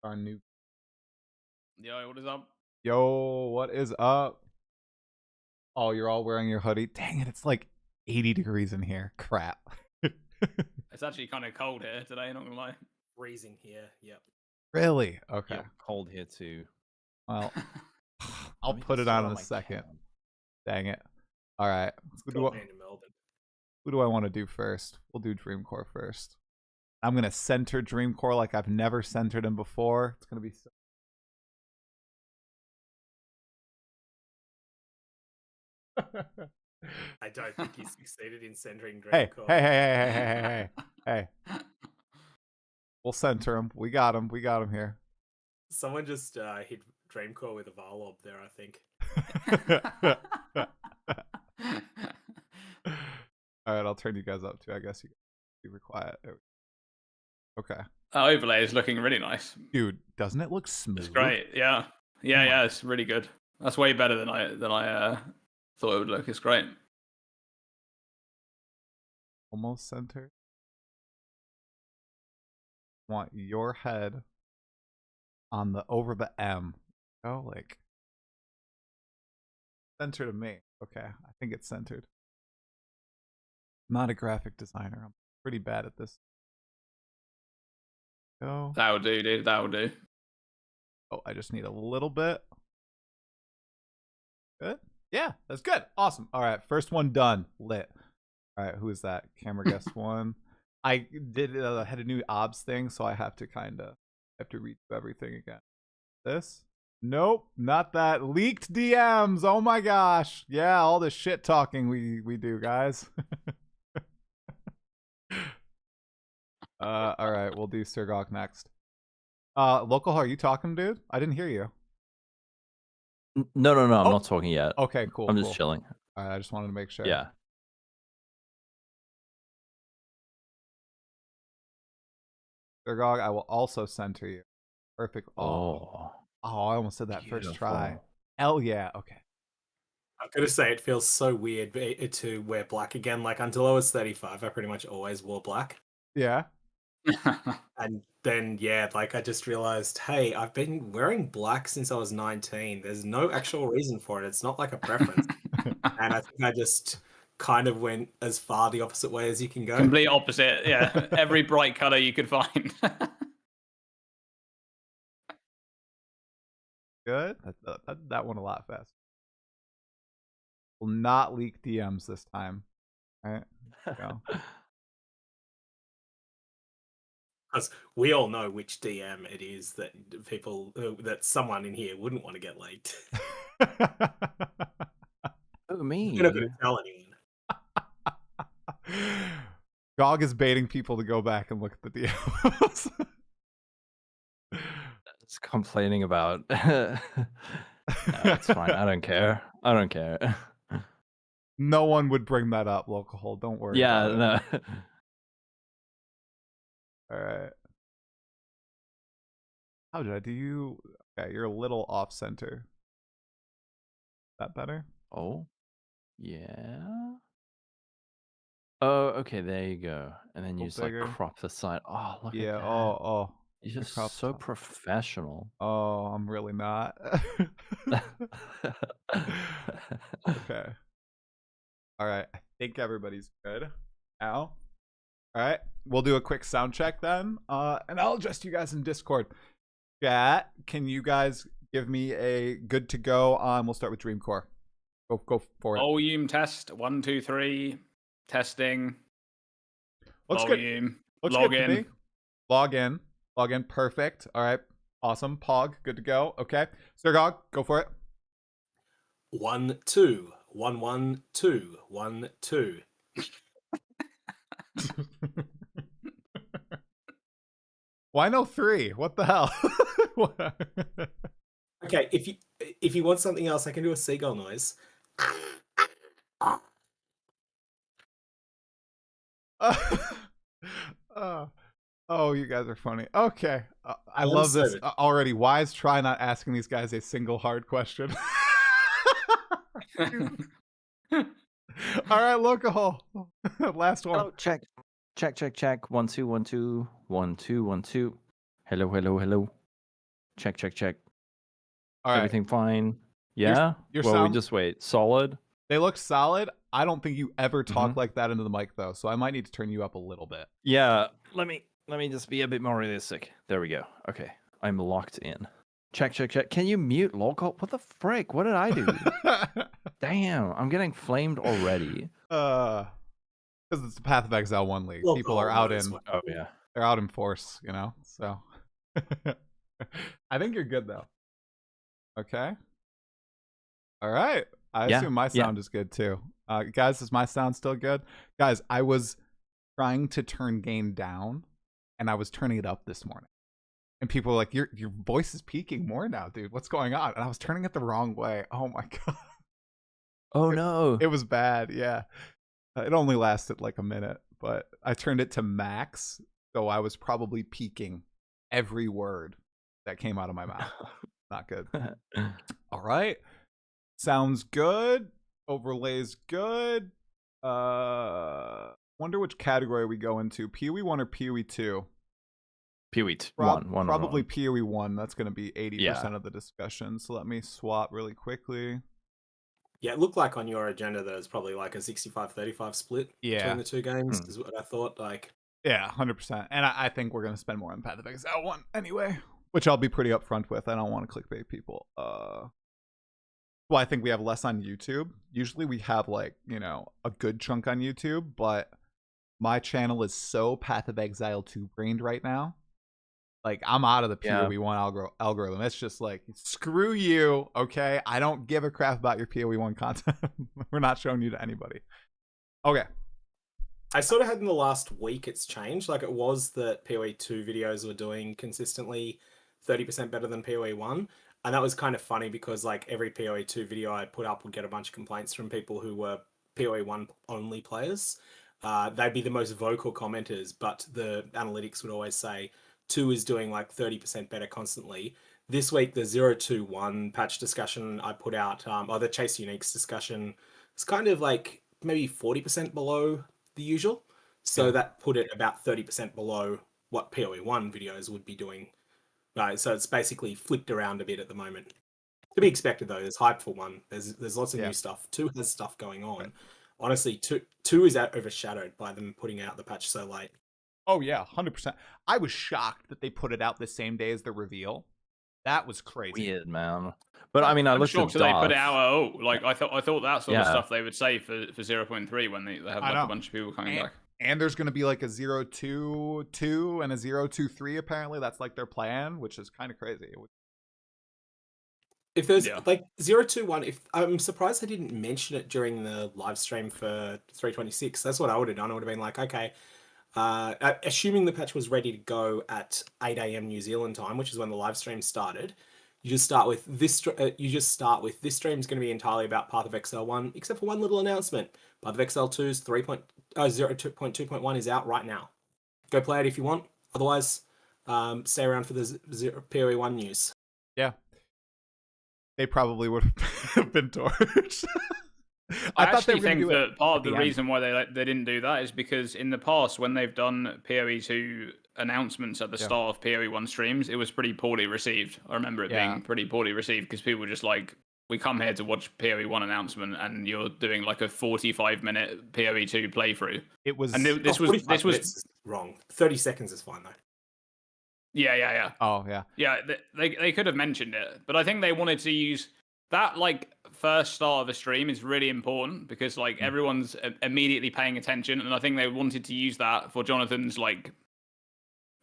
Our new. Yo, what is up? Yo, what is up? Oh, you're all wearing your hoodie? Dang it, it's like 80 degrees in here. Crap. It's actually kind of cold here today, not gonna lie. Freezing here, yep. Really? Okay. Yeah, cold here too. Well, I'll put it on in a second. Dang it. All right. Who do I want to do first? We'll do Dreamcore first. I'm going to center Dreamcore like I've never centered him before. It's going to be so... I don't think he succeeded in centering Dreamcore. Hey. We'll center him. We got him here. Someone just hit Dreamcore with a Varlob there, I think. Alright, I'll turn you guys up too. I guess you be quiet. Okay. That overlay is looking really nice. Dude, doesn't it look smooth? It's great, yeah. Yeah, it's really good. That's way better than I thought it would look. It's great. Almost centered. Want your head on the over the M. Oh, like center to me. Okay, I think it's centered. I'm not a graphic designer. I'm pretty bad at this. Go. That will do, dude. That will do. Oh, I just need a little bit. Good. Yeah, that's good. Awesome. All right, first one done. Lit. All right, who is that? Camera guest one. I did had a new obs thing, so I have to read everything again. This. Nope, not that. Leaked DMs. Oh my gosh. Yeah, all the shit talking we do, guys. All right, we'll do Sirgog next. Lolcohol, are you talking, dude? I didn't hear you. No, I'm Oh. not talking yet. Okay, cool. I'm just chilling. All right, I just wanted to make sure. Yeah. Sirgog, I will also center you. Perfect. Oh. Oh, I almost said that first try. Beautiful. Hell yeah. Okay. I'm gonna say it feels so weird to wear black again. Like until I was 35, I pretty much always wore black. Yeah. And then yeah, like I just realized, hey, I've been wearing black since I was 19. There's no actual reason for it. It's not like a preference. And I think I just kind of went as far the opposite way as you can go. Complete opposite. Yeah, every bright color you could find. Good. That went a lot faster. Will not leak DMs this time. All right. Go. Because we all know which DM it is that that someone in here wouldn't want to get leaked. Oh, me. You're not going to tell anyone. Gog is baiting people to go back and look at the DMs. It's complaining about. No, it's fine. I don't care. I don't care. No one would bring that up, Lolcohol. Don't worry. Yeah, about it. no. All right. How did I do you? Okay, you're a little off center. That better? Oh, yeah. Oh, okay. There you go. And then you just like bigger. crop the side. Oh, look Yeah. at that. Oh. You're just crop so top. professional. Oh, I'm really not. Okay. All right. I think everybody's good now. All right. We'll do a quick sound check then. And I'll adjust you guys in Discord. Chat, can you guys give me a good to go on? We'll start with Dreamcore. Go for it. Volume test 1, 2, 3. Testing. Looks Volume. good. Log Good to in. me. Log in. Perfect. All right. Awesome. Pog. Good to go. Okay. Sirgog, go for it. 1, 2, 1, 1, 2, 1, 2. Why no 3? What the hell? Okay, if you want something else, I can do a seagull noise. Oh, you guys are funny. Okay. I I'm love this savage. already. Wise try not asking these guys a single hard question. All right, Lolcohol. Last one. Oh, check. 1 2 1 2 1 2 1 2. Hello. Check. All right. Everything fine? Yeah. your well, sound- we just wait. Solid. They look solid. I don't think you ever talk like that into the mic though, so I might need to turn you up a little bit. Yeah. Let me just be a bit more realistic. There we go. Okay. I'm locked in. Check. Can you mute Lolcohol? What the frick? What did I do? Damn, I'm getting flamed already. Because it's the Path of Exile 1 league. Well, People are out in Oh yeah. they're out in force, you know. So I think you're good though. Okay. All right. I Yeah, assume my yeah. sound is good too. Guys, is my sound still good? Guys, I was trying to turn gain down and I was turning it up this morning. And people were like, your voice is peaking more now, dude. What's going on? And I was turning it the wrong way. Oh my god. Oh no. It was bad, yeah. It only lasted like a minute, but I turned it to max, so I was probably peaking every word that came out of my mouth. Not good. All right. Sounds good. Overlays good. Wonder which category we go into. PoE 1 or PoE 2? PoE 1. Probably PoE 1. That's going to be 80% of the discussion. So let me swap really quickly. Yeah, it looked like on your agenda there's probably like a 65-35 split between the two games, is what I thought. Like, yeah, 100%. And I think we're going to spend more on Path of Exile 1 anyway, which I'll be pretty upfront with. I don't want to clickbait people. Well, I think we have less on YouTube. Usually we have like, you know, a good chunk on YouTube, but my channel is so Path of Exile 2 brained right now. Like, I'm out of the Yeah. PoE 1 algorithm. It's just like, screw you, okay? I don't give a crap about your PoE 1 content. We're not showing you to anybody. Okay. I sort of had in the last week it's changed. Like, it was that PoE 2 videos were doing consistently 30% better than PoE 1. And that was kind of funny because, like, every PoE 2 video I put up would get a bunch of complaints from people who were PoE 1 only players. They'd be the most vocal commenters, but the analytics would always say 2 is doing like 30% better constantly. This week, the 0.21 patch discussion I put out, or the Chase Uniques discussion, it's kind of like maybe 40% below the usual. So that put it about 30% below what PoE 1 videos would be doing. Right, so it's basically flipped around a bit at the moment. To be expected though, there's hype for 1. There's lots of new stuff. 2 has stuff going on. Right. Honestly, two is overshadowed by them putting out the patch so late. Oh yeah, 100%. I was shocked that they put it out the same day as the reveal. That was crazy. Weird, man. But I mean, I I'm looked shocked at that they put it dots. out. Like I thought that sort of stuff they would say for 0.3 when they have like a bunch of people coming back. And there's going to be like a 0.22 and a 0.23 apparently. That's like their plan, which is kind of crazy. If there's like 0.21, if I'm surprised they didn't mention it during the live stream for 3.26. That's what I would have done. I would have been like, okay, assuming the patch was ready to go at 8 a.m. New Zealand time, which is when the live stream started, you just start with this. This stream is going to be entirely about Path of Exile 1, except for one little announcement. Path of Exile 2's 0.2.1 is out right now. Go play it if you want. Otherwise, stay around for the PoE 1 news. Yeah. They probably would have been torched. I actually think that part of the reason why they didn't do that is because in the past, when they've done PoE 2 announcements at the start of PoE 1 streams, it was pretty poorly received. I remember it being pretty poorly received because people were just like, we come here to watch PoE 1 announcement and you're doing like a 45-minute PoE 2 playthrough. It was... And this was wrong. 30 seconds is fine though. Yeah. Oh, yeah. Yeah, they could have mentioned it, but I think they wanted to use that, like, first start of a stream is really important because, like, everyone's immediately paying attention, and I think they wanted to use that for Jonathan's, like,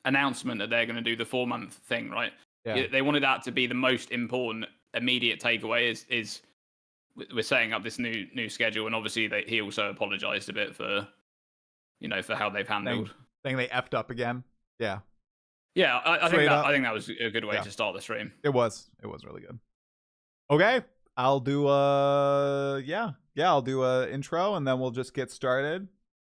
announcement that they're going to do the 4-month thing, right? Yeah. They wanted that to be the most important immediate takeaway is we're setting up this new schedule, and obviously he also apologized a bit for, for how they've handled. Saying they effed up again. Yeah. Yeah, I think that was a good way to start the stream. It was really good. Okay, I'll do I'll do a intro and then we'll just get started.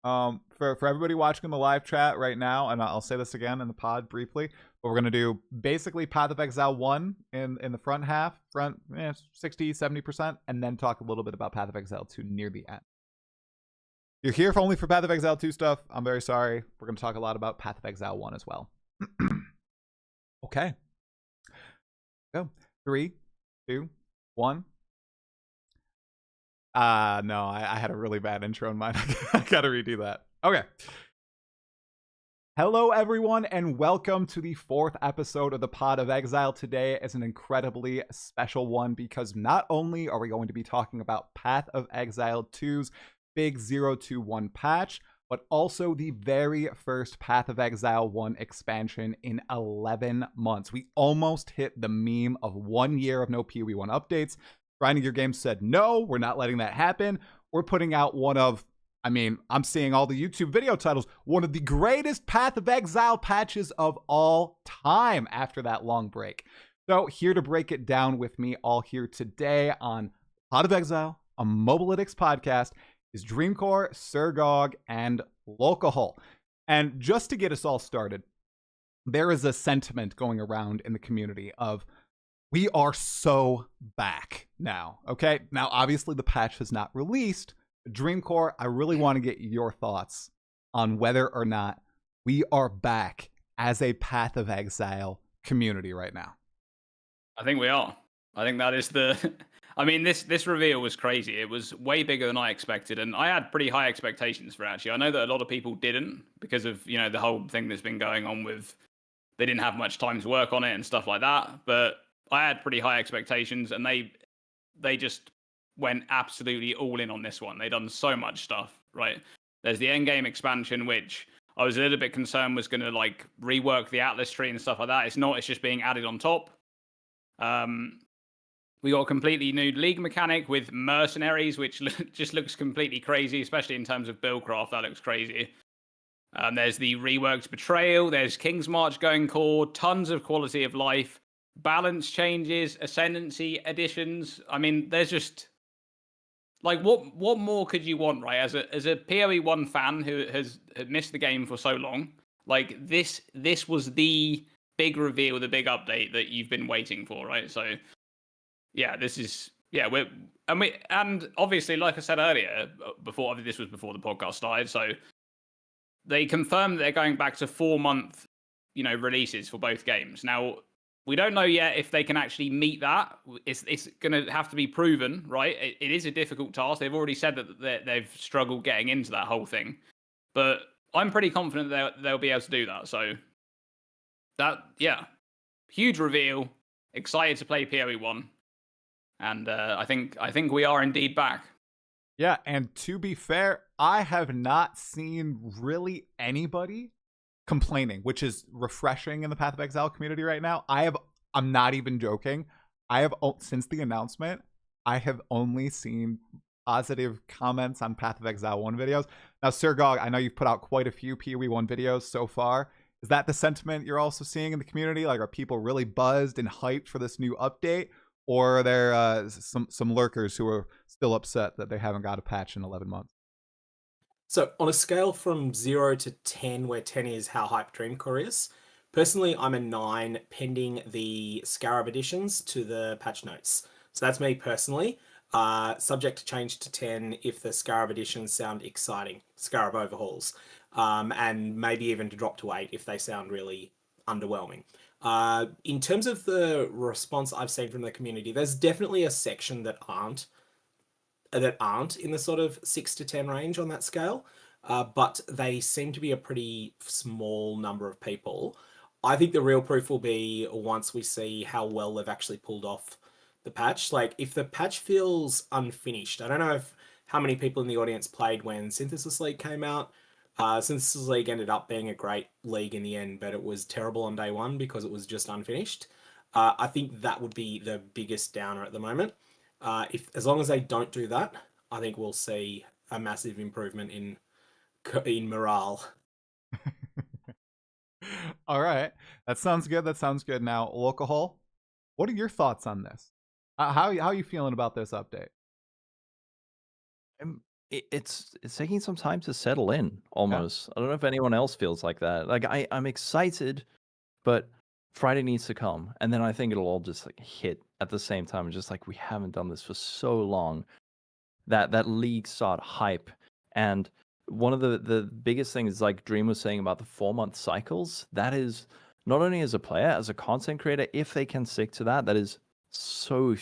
For everybody watching in the live chat right now, and I'll say this again in the pod briefly, but we're gonna do basically Path of Exile 1 in the front 60-70%, and then talk a little bit about Path of Exile 2 near the end. You're here only for Path of Exile 2 stuff. I'm very sorry. We're gonna talk a lot about Path of Exile 1 as well. Okay. Go. 3, 2, 1. No, I had a really bad intro in mind. I gotta redo that. Okay. Hello, everyone, and welcome to the 4th episode of the Pod of Exile. Today is an incredibly special one because not only are we going to be talking about Path of Exile 2's big 0.21 patch, but also the very first Path of Exile 1 expansion in 11 months. We almost hit the meme of 1 year of no PoE 1 updates. Grinding Your Game said, no, we're not letting that happen. We're putting out I'm seeing all the YouTube video titles, one of the greatest Path of Exile patches of all time after that long break. So here to break it down with me all here today on Pod of Exile, a Mobalytics podcast, is Dreamcore, Sirgog, and Lolcohol. And just to get us all started, there is a sentiment going around in the community of, we are so back now, okay? Now, obviously, the patch has not released. Dreamcore, I really want to get your thoughts on whether or not we are back as a Path of Exile community right now. I think we are. I think that is this reveal was crazy. It was way bigger than I expected, and I had pretty high expectations for it, actually. I know that a lot of people didn't because of, the whole thing that's been going on with they didn't have much time to work on it and stuff like that, but I had pretty high expectations, and they just went absolutely all in on this one. They done so much stuff, right? There's the endgame expansion, which I was a little bit concerned was going to like rework the Atlas tree and stuff like that. It's not. It's just being added on top. We got a completely new league mechanic with mercenaries, which just looks completely crazy, especially in terms of buildcraft. That looks crazy. There's the reworked betrayal. There's King's March going core. Tons of quality of life, balance changes, ascendancy additions. I mean, there's just like what more could you want, right? As a PoE 1 fan who has missed the game for so long, like this was the big reveal, the big update that you've been waiting for, right? So yeah, this is and obviously, like I said earlier, this was before the podcast started, so they confirmed they're going back to 4-month, releases for both games. Now, we don't know yet if they can actually meet that. It's going to have to be proven, right? It is a difficult task. They've already said that they've struggled getting into that whole thing, but I'm pretty confident they'll be able to do that. So that, yeah, huge reveal. Excited to play PoE 1. And I think we are indeed back. Yeah, and to be fair, I have not seen really anybody complaining, which is refreshing in the Path of Exile community right now. I'm not even joking. Since the announcement, I have only seen positive comments on Path of Exile 1 videos. Now, Sirgog, I know you've put out quite a few PoE 1 videos so far. Is that the sentiment you're also seeing in the community? Like, are people really buzzed and hyped for this new update? Or are there some lurkers who are still upset that they haven't got a patch in 11 months? So on a scale from 0 to 10, where 10 is how hyped Dreamcore is, personally, I'm a 9 pending the Scarab additions to the patch notes. So that's me personally. Subject to change to 10 if the Scarab additions sound exciting, Scarab overhauls. And maybe even to drop to 8 if they sound really underwhelming. In terms of the response I've seen from the community, there's definitely a section that aren't in the sort of 6 to 10 range on that scale, but they seem to be a pretty small number of people. I think the real proof will be once we see how well they've actually pulled off the patch. Like, if the patch feels unfinished, I don't know how many people in the audience played when Synthesis League came out. Synthesis League ended up being a great league in the end, but it was terrible on day one because it was just unfinished. I think that would be the biggest downer at the moment. As long as they don't do that, I think we'll see a massive improvement in morale. All right, that sounds good. Now, Lolcohol, what are your thoughts on this? How are you feeling about this update? It's taking some time to settle in, almost. Yeah. I don't know if anyone else feels like that. Like, I'm excited, but Friday needs to come, and then I think it'll all just like hit at the same time. Just like, we haven't done this for so long. That league start hype, and one of the biggest things, like Dream was saying about the 4-month cycles, that is not only as a player, as a content creator, if they can stick to that is so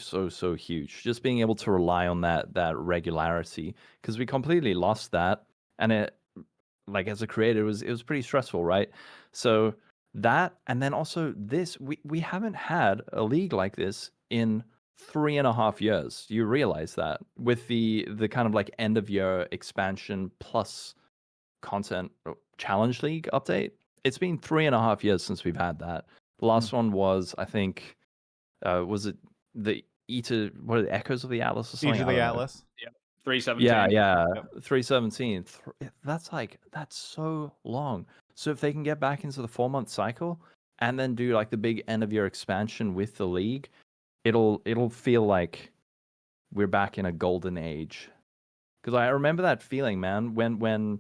huge. Just being able to rely on that regularity, because we completely lost that, and it, like, as a creator, it was pretty stressful, right? So that, and then also this, we haven't had a league like this in 3.5 years. You realize that with the kind of like end of year expansion plus content challenge league update, it's been 3.5 years since we've had that. The last one was, I think, was it the Echoes of the Atlas or something? Siege of the Atlas. Yeah, 317. Yeah, yep. 317. That's so long. So if they can get back into the 4-month cycle and then do like the big end of year expansion with the league, it'll feel like we're back in a golden age. Because I remember that feeling, man, when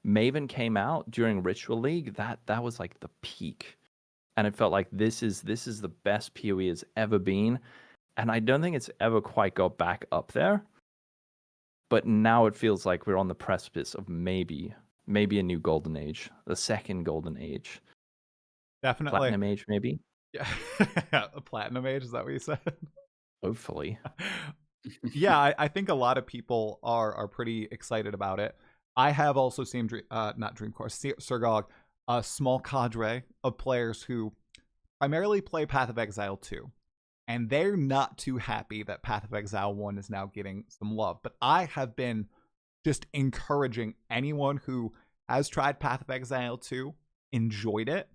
Maven came out during Ritual League, that was like the peak. And it felt like this is the best PoE has ever been. And I don't think it's ever quite got back up there. But now it feels like we're on the precipice of maybe a new golden age, the second golden age. Definitely. Platinum age, maybe? Yeah. A platinum age, is that what you said? Hopefully. Yeah, I think a lot of people are pretty excited about it. I have also seen, not Dreamcore, Sirgog, a small cadre of players who primarily play Path of Exile 2. And they're not too happy that Path of Exile 1 is now getting some love. But I have been just encouraging anyone who has tried Path of Exile 2, enjoyed it,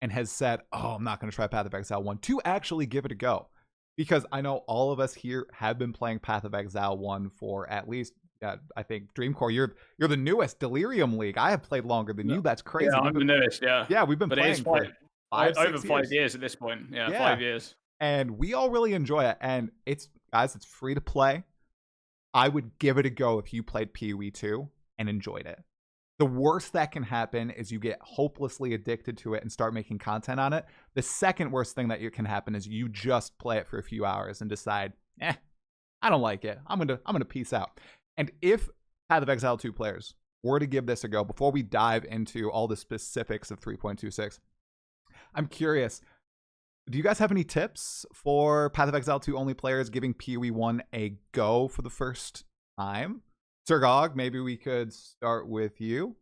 and has said, oh, I'm not going to try Path of Exile 1, to actually give it a go. Because I know all of us here have been playing Path of Exile 1 for at least, I think, Dreamcore, you're the newest. Delirium League, I have played longer than you. That's crazy. Yeah, I'm the newest, yeah. Yeah, we've been playing for over 5 years at this point. Yeah, 5 years. And we all really enjoy it. And it's free to play. I would give it a go if you played PoE 2 and enjoyed it. The worst that can happen is you get hopelessly addicted to it and start making content on it. The second worst thing that can happen is you just play it for a few hours and decide, I don't like it. I'm gonna peace out. And if Path of Exile 2 players were to give this a go, before we dive into all the specifics of 3.26, I'm curious, do you guys have any tips for Path of Exile 2 only players giving PoE 1 a go for the first time? Sirgog, maybe we could start with you.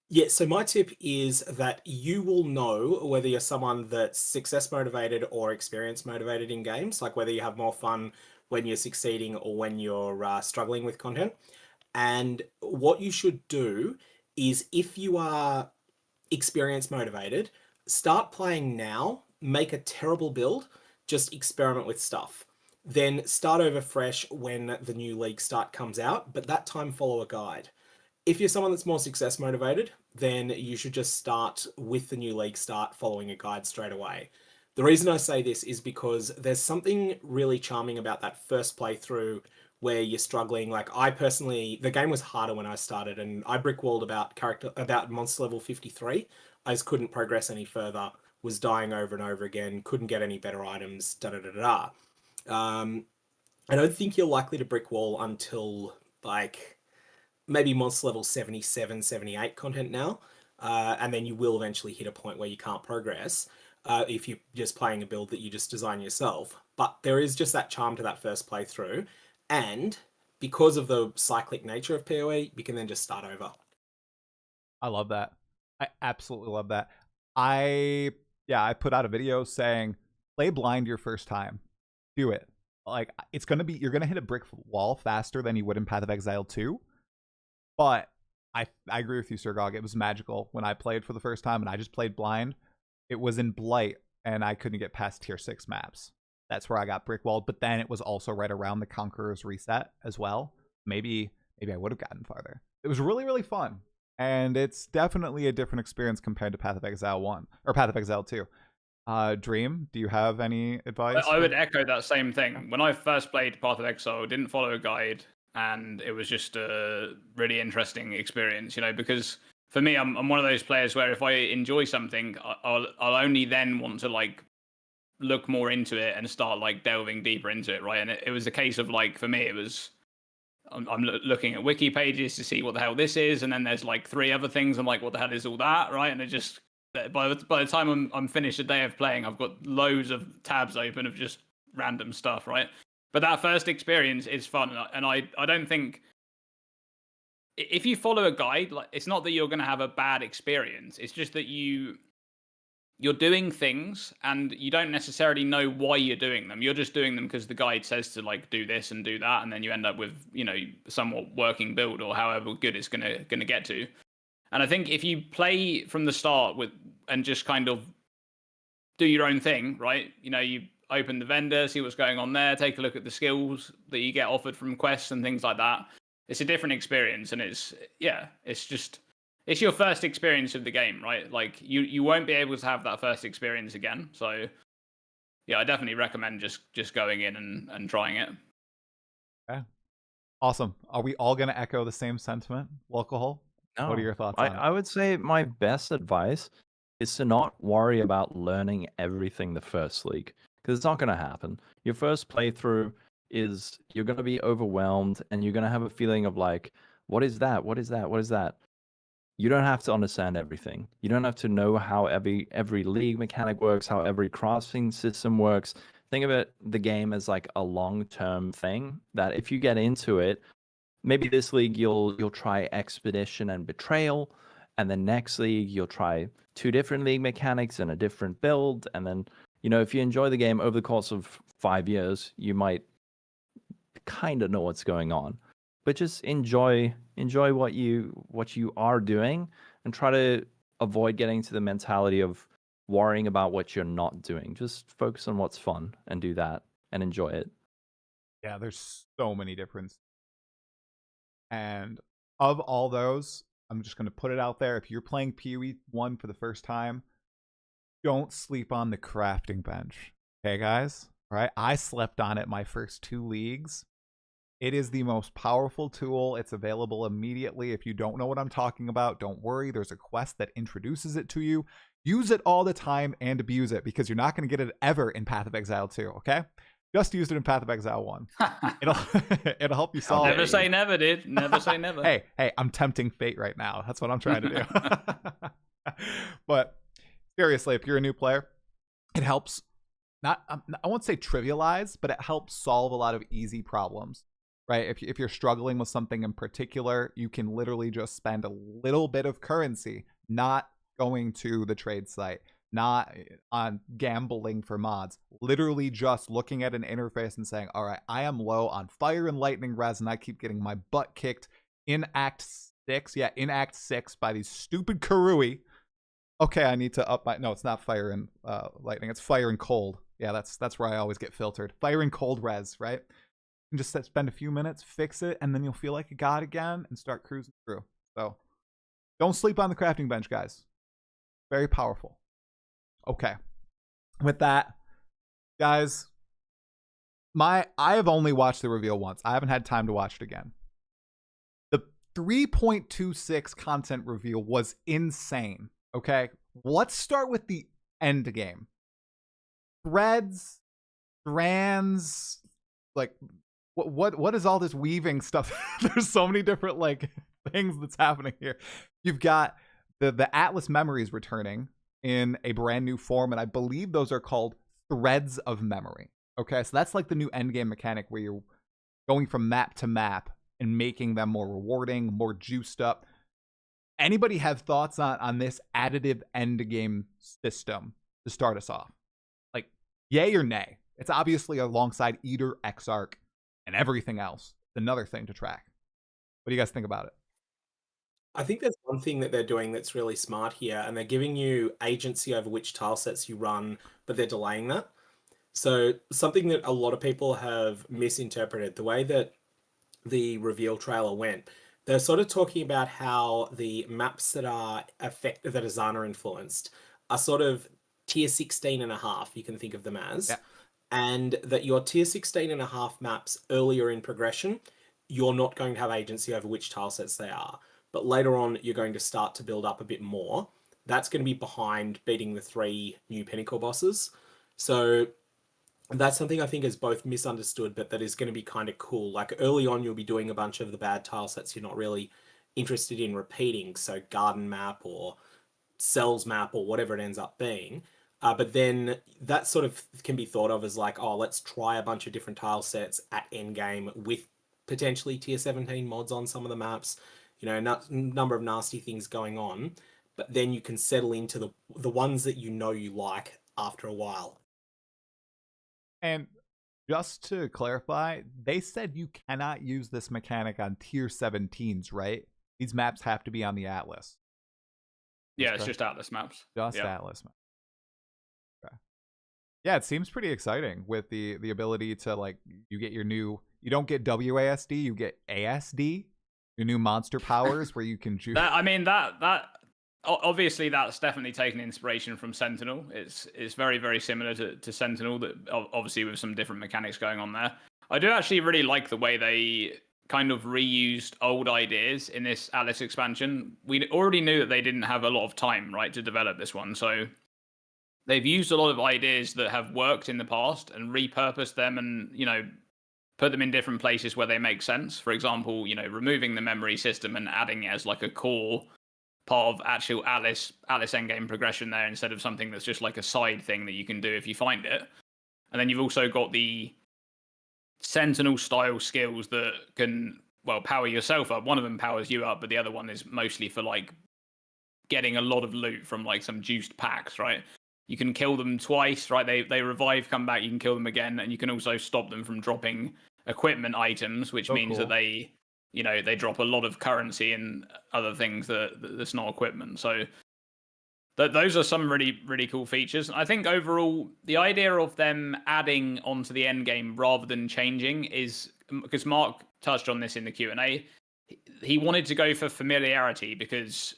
Yeah, so my tip is that you will know whether you're someone that's success motivated or experience motivated in games, like whether you have more fun when you're succeeding or when you're struggling with content. And what you should do is, if you are experience motivated, start playing now, make a terrible build, just experiment with stuff. Then start over fresh when the new League Start comes out, but that time follow a guide. If you're someone that's more success motivated, then you should just start with the new League Start following a guide straight away. The reason I say this is because there's something really charming about that first playthrough where you're struggling. Like, I personally, the game was harder when I started, and I brickwalled about monster level 53. I just couldn't progress any further, was dying over and over again, couldn't get any better items, I don't think you're likely to brick wall until like maybe monster level 77, 78 content now. And then you will eventually hit a point where you can't progress if you're just playing a build that you just design yourself. But there is just that charm to that first playthrough. And because of the cyclic nature of PoE, you can then just start over. I love that. I absolutely love that. I put out a video saying, play blind your first time. Do it. Like, you're gonna hit a brick wall faster than you would in Path of Exile 2. But I agree with you, Sirgog. It was magical when I played for the first time, and I just played blind. It was in Blight, and I couldn't get past tier 6 maps. That's where I got brick walled. But then it was also right around the Conqueror's reset as well. Maybe I would have gotten farther. It was really, really fun. And it's definitely a different experience compared to Path of Exile 1 or Path of Exile 2. Dream, do you have any advice? I would echo that same thing. When I first played Path of Exile, I didn't follow a guide, and it was just a really interesting experience, because for me, I'm one of those players where if I enjoy something, I'll only then want to like look more into it and start like delving deeper into it, right? And it was a case of like, for me, it was I'm looking at wiki pages to see what the hell this is, and then there's like 3 other things. I'm like, what the hell is all that, right? And it just by the time I'm finished a day of playing, I've got loads of tabs open of just random stuff, right? But that first experience is fun, and I don't think if you follow a guide, like, it's not that you're going to have a bad experience. It's just that you're doing things and you don't necessarily know why you're doing them. You're just doing them because the guide says to like do this and do that, and then you end up with somewhat working build or however good it's gonna get to. And I think if you play from the start and just kind of do your own thing, right? You open the vendor, see what's going on there, take a look at the skills that you get offered from quests and things like that. It's a different experience, and it's your first experience of the game, right? Like you won't be able to have that first experience again. So yeah, I definitely recommend just going in and trying it. Okay. Awesome. Are we all going to echo the same sentiment? Lolcohol? No. What are your thoughts on it? I would say my best advice is to not worry about learning everything the first league, because it's not going to happen. Your first playthrough is you're going to be overwhelmed, and you're going to have a feeling of like, what is that? What is that? What is that? You don't have to understand everything. You don't have to know how every league mechanic works, how every crafting system works. Think of the game as like a long-term thing that if you get into it, maybe this league you'll try Expedition and Betrayal, and then next league you'll try 2 different league mechanics and a different build, and then if you enjoy the game over the course of 5 years, you might kind of know what's going on. but just enjoy what you are doing, and try to avoid getting to the mentality of worrying about what you're not doing. Just focus on what's fun and do that and enjoy it. Yeah, there's so many differences. And of all those, I'm just going to put it out there. If you're playing PoE 1 for the first time, don't sleep on the crafting bench. Okay, guys? All right? I slept on it my first 2 leagues. It is the most powerful tool. It's available immediately. If you don't know what I'm talking about, don't worry. There's a quest that introduces it to you. Use it all the time and abuse it, because you're not going to get it ever in Path of Exile 2, okay? Just use it in Path of Exile 1. It'll help you solve Never say never, dude. Never say never. Hey, I'm tempting fate right now. That's what I'm trying to do. But seriously, if you're a new player, it helps I won't say trivialize, but it helps solve a lot of easy problems, right? If you're struggling with something in particular, you can literally just spend a little bit of currency, not going to the trade site, not on gambling for mods, literally just looking at an interface and saying, all right, I am low on fire and lightning res, and I keep getting my butt kicked in Act 6. Yeah, in Act 6 by these stupid Karui. Okay, I need to up my... No, it's not fire and lightning. It's fire and cold. Yeah, that's where I always get filtered. Fire and cold res, right? And just spend a few minutes, fix it, and then you'll feel like a god again and start cruising through. So don't sleep on the crafting bench, guys. Very powerful. Okay. With that, guys, I have only watched the reveal once. I haven't had time to watch it again. The 3.26 content reveal was insane. Okay, let's start with the end game. Threads, strands, like what is all this weaving stuff? There's so many different like things that's happening here. You've got the Atlas memories returning in a brand new form, and I believe those are called threads of memory. Okay, so that's like the new end game mechanic where you're going from map to map and making them more rewarding, more juiced up. Anybody have thoughts on this additive end game system to start us off? Like, yay or nay? It's obviously alongside Eater, Exarch, and everything else. It's another thing to track. What do you guys think about it? I think there's one thing that they're doing that's really smart here, and they're giving you agency over which tile sets you run, but they're delaying that. So something that a lot of people have misinterpreted, the way that the reveal trailer went, they're sort of talking about how the maps that are Zana influenced are sort of tier 16 and a half, you can think of them as, and that your tier 16 and a half maps earlier in progression, you're not going to have agency over which tile sets they are. But later on, you're going to start to build up a bit more. That's going to be behind beating the 3 new Pinnacle bosses. So that's something I think is both misunderstood, but that is going to be kind of cool. Like early on, you'll be doing a bunch of the bad tile sets you're not really interested in repeating. So garden map or cells map or whatever it ends up being. But then that sort of can be thought of as like, oh, let's try a bunch of different tile sets at endgame with potentially tier 17 mods on some of the maps. You know, number of nasty things going on, but then you can settle into the ones that you know you like after a while. And just to clarify, they said you cannot use this mechanic on tier 17s, right? These maps have to be on the Atlas. Yeah, it's just Atlas maps. Just Atlas maps. Okay. Yeah, it seems pretty exciting with the ability to, like, you get your new, you don't get WASD, you get ASD. Your new monster powers where you can juice. That obviously that's definitely taken inspiration from Sentinel. It's very, very similar to Sentinel, that obviously with some different mechanics going on there. I do actually really like the way they kind of reused old ideas in this Atlas expansion. We already knew that they didn't have a lot of time, right, to develop this one. So they've used a lot of ideas that have worked in the past and repurposed them and, you know, put them in different places where they make sense. For example, you know, removing the memory system and adding it as like a core part of actual Atlas endgame progression there, instead of something that's just like a side thing that you can do if you find it. And then you've also got the Sentinel style skills that can, well, power yourself up. One of them powers you up, but the other one is mostly for like getting a lot of loot from like some juiced packs, right? You can kill them twice, right? They revive, come back, you can kill them again, and you can also stop them from dropping equipment items, which means that they they drop a lot of currency and other things that's not equipment. So those are some really, really cool features. I think overall, the idea of them adding onto the end game rather than changing is, because Mark touched on this in the Q&A, he wanted to go for familiarity because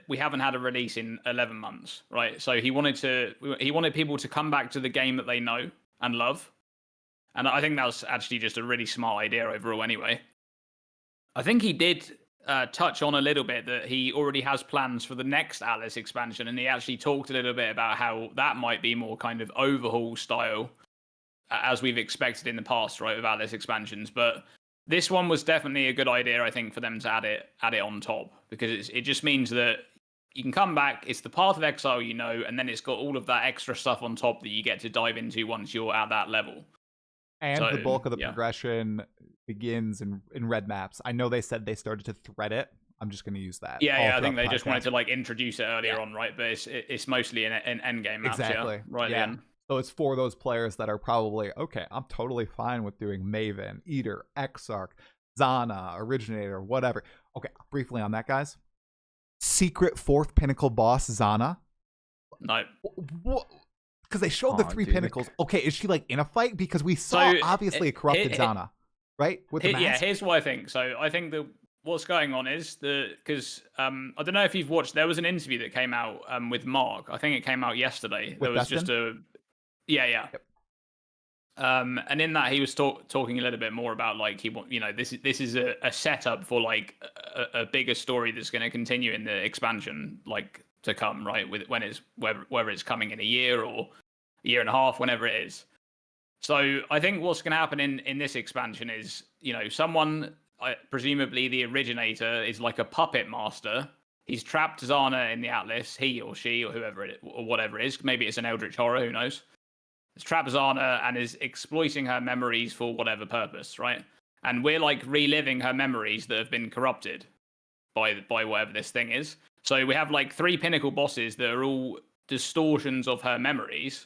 we haven't had a release in 11 months, right? So he wanted people to come back to the game that they know and love. And I think that was actually just a really smart idea overall anyway. I think he did touch on a little bit that he already has plans for the next Atlas expansion, and he actually talked a little bit about how that might be more kind of overhaul style, as we've expected in the past, right, with Atlas expansions. But this one was definitely a good idea, I think, for them to add it on top, because it just means that you can come back, it's the Path of Exile, and then it's got all of that extra stuff on top that you get to dive into once you're at that level. And the bulk of the progression begins in red maps. I know they said they started to thread it. I'm just going to use that. Yeah, I think they just wanted to introduce it earlier on, right? But it's mostly an end game maps, exactly. Right. Yeah. At the end. So it's for those players that are probably, okay, I'm totally fine with doing Maven, Eater, Exarch, Zana, Originator, whatever. Okay, briefly on that, guys. Secret 4th Pinnacle boss, Zana. No. What? Because they showed the 3 pinnacles. Okay, is she in a fight? Because we saw obviously a corrupted Zana, right? With the mask. Yeah, here's what I think. So I think that what's going on is because I don't know if you've watched. There was an interview that came out with Mark. I think it came out yesterday. There was just a yeah. Yep. And in that he was talking a little bit more about this is a setup for a bigger story that's going to continue in the expansion to come, right? With whether it's coming in a year or a year and a half, whenever it is. So I think what's going to happen in this expansion is, someone, presumably the originator, is like a puppet master. He's trapped Zana in the Atlas, he or she or whoever it or whatever it is. Maybe it's an Eldritch Horror, who knows? It's trapped Zana and is exploiting her memories for whatever purpose, right? And we're reliving her memories that have been corrupted by whatever this thing is. So we have 3 pinnacle bosses that are all distortions of her memories.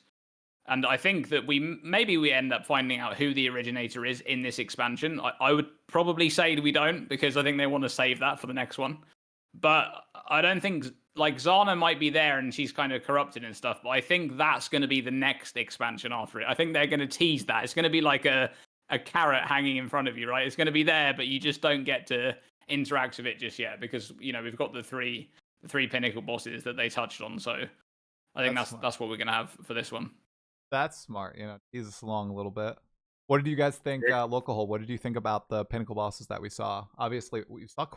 And I think that we end up finding out who the originator is in this expansion. I would probably say we don't, because I think they want to save that for the next one. But I don't think, Zana might be there and she's kind of corrupted and stuff, but I think that's going to be the next expansion after it. I think they're going to tease that. It's going to be like a carrot hanging in front of you, right? It's going to be there, but you just don't get to interact with it just yet, because, we've got the three pinnacle bosses that they touched on. So I think that's what we're going to have for this one. That's smart, tease us along a little bit. What did you guys think, Lolcohol? What did you think about the pinnacle bosses that we saw? Obviously, we saw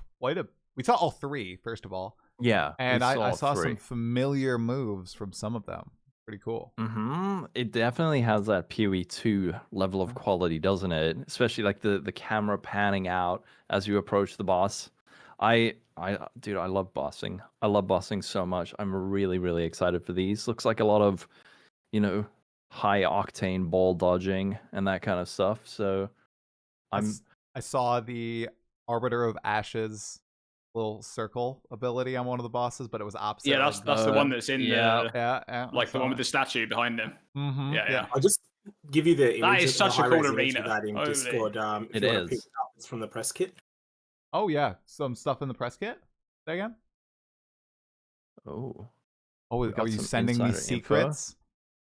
all 3, first of all. Yeah. And I saw some familiar moves from some of them. Pretty cool. Mm-hmm. It definitely has that PoE 2 level of quality, doesn't it? Especially the camera panning out as you approach the boss. Dude, I love bossing. I love bossing so much. I'm really, really excited for these. Looks like a lot of, high octane ball dodging and that kind of stuff. So I saw the Arbiter of Ashes little circle ability on one of the bosses, but it was opposite. Yeah, that's the one that's in the one with the statue behind him. Mm-hmm. Yeah. I'll just give you the image. That is such a cool arena. That in Discord. It is. It's from the press kit. Oh yeah, some stuff in the press kit. Say again. Oh, are you sending me secrets?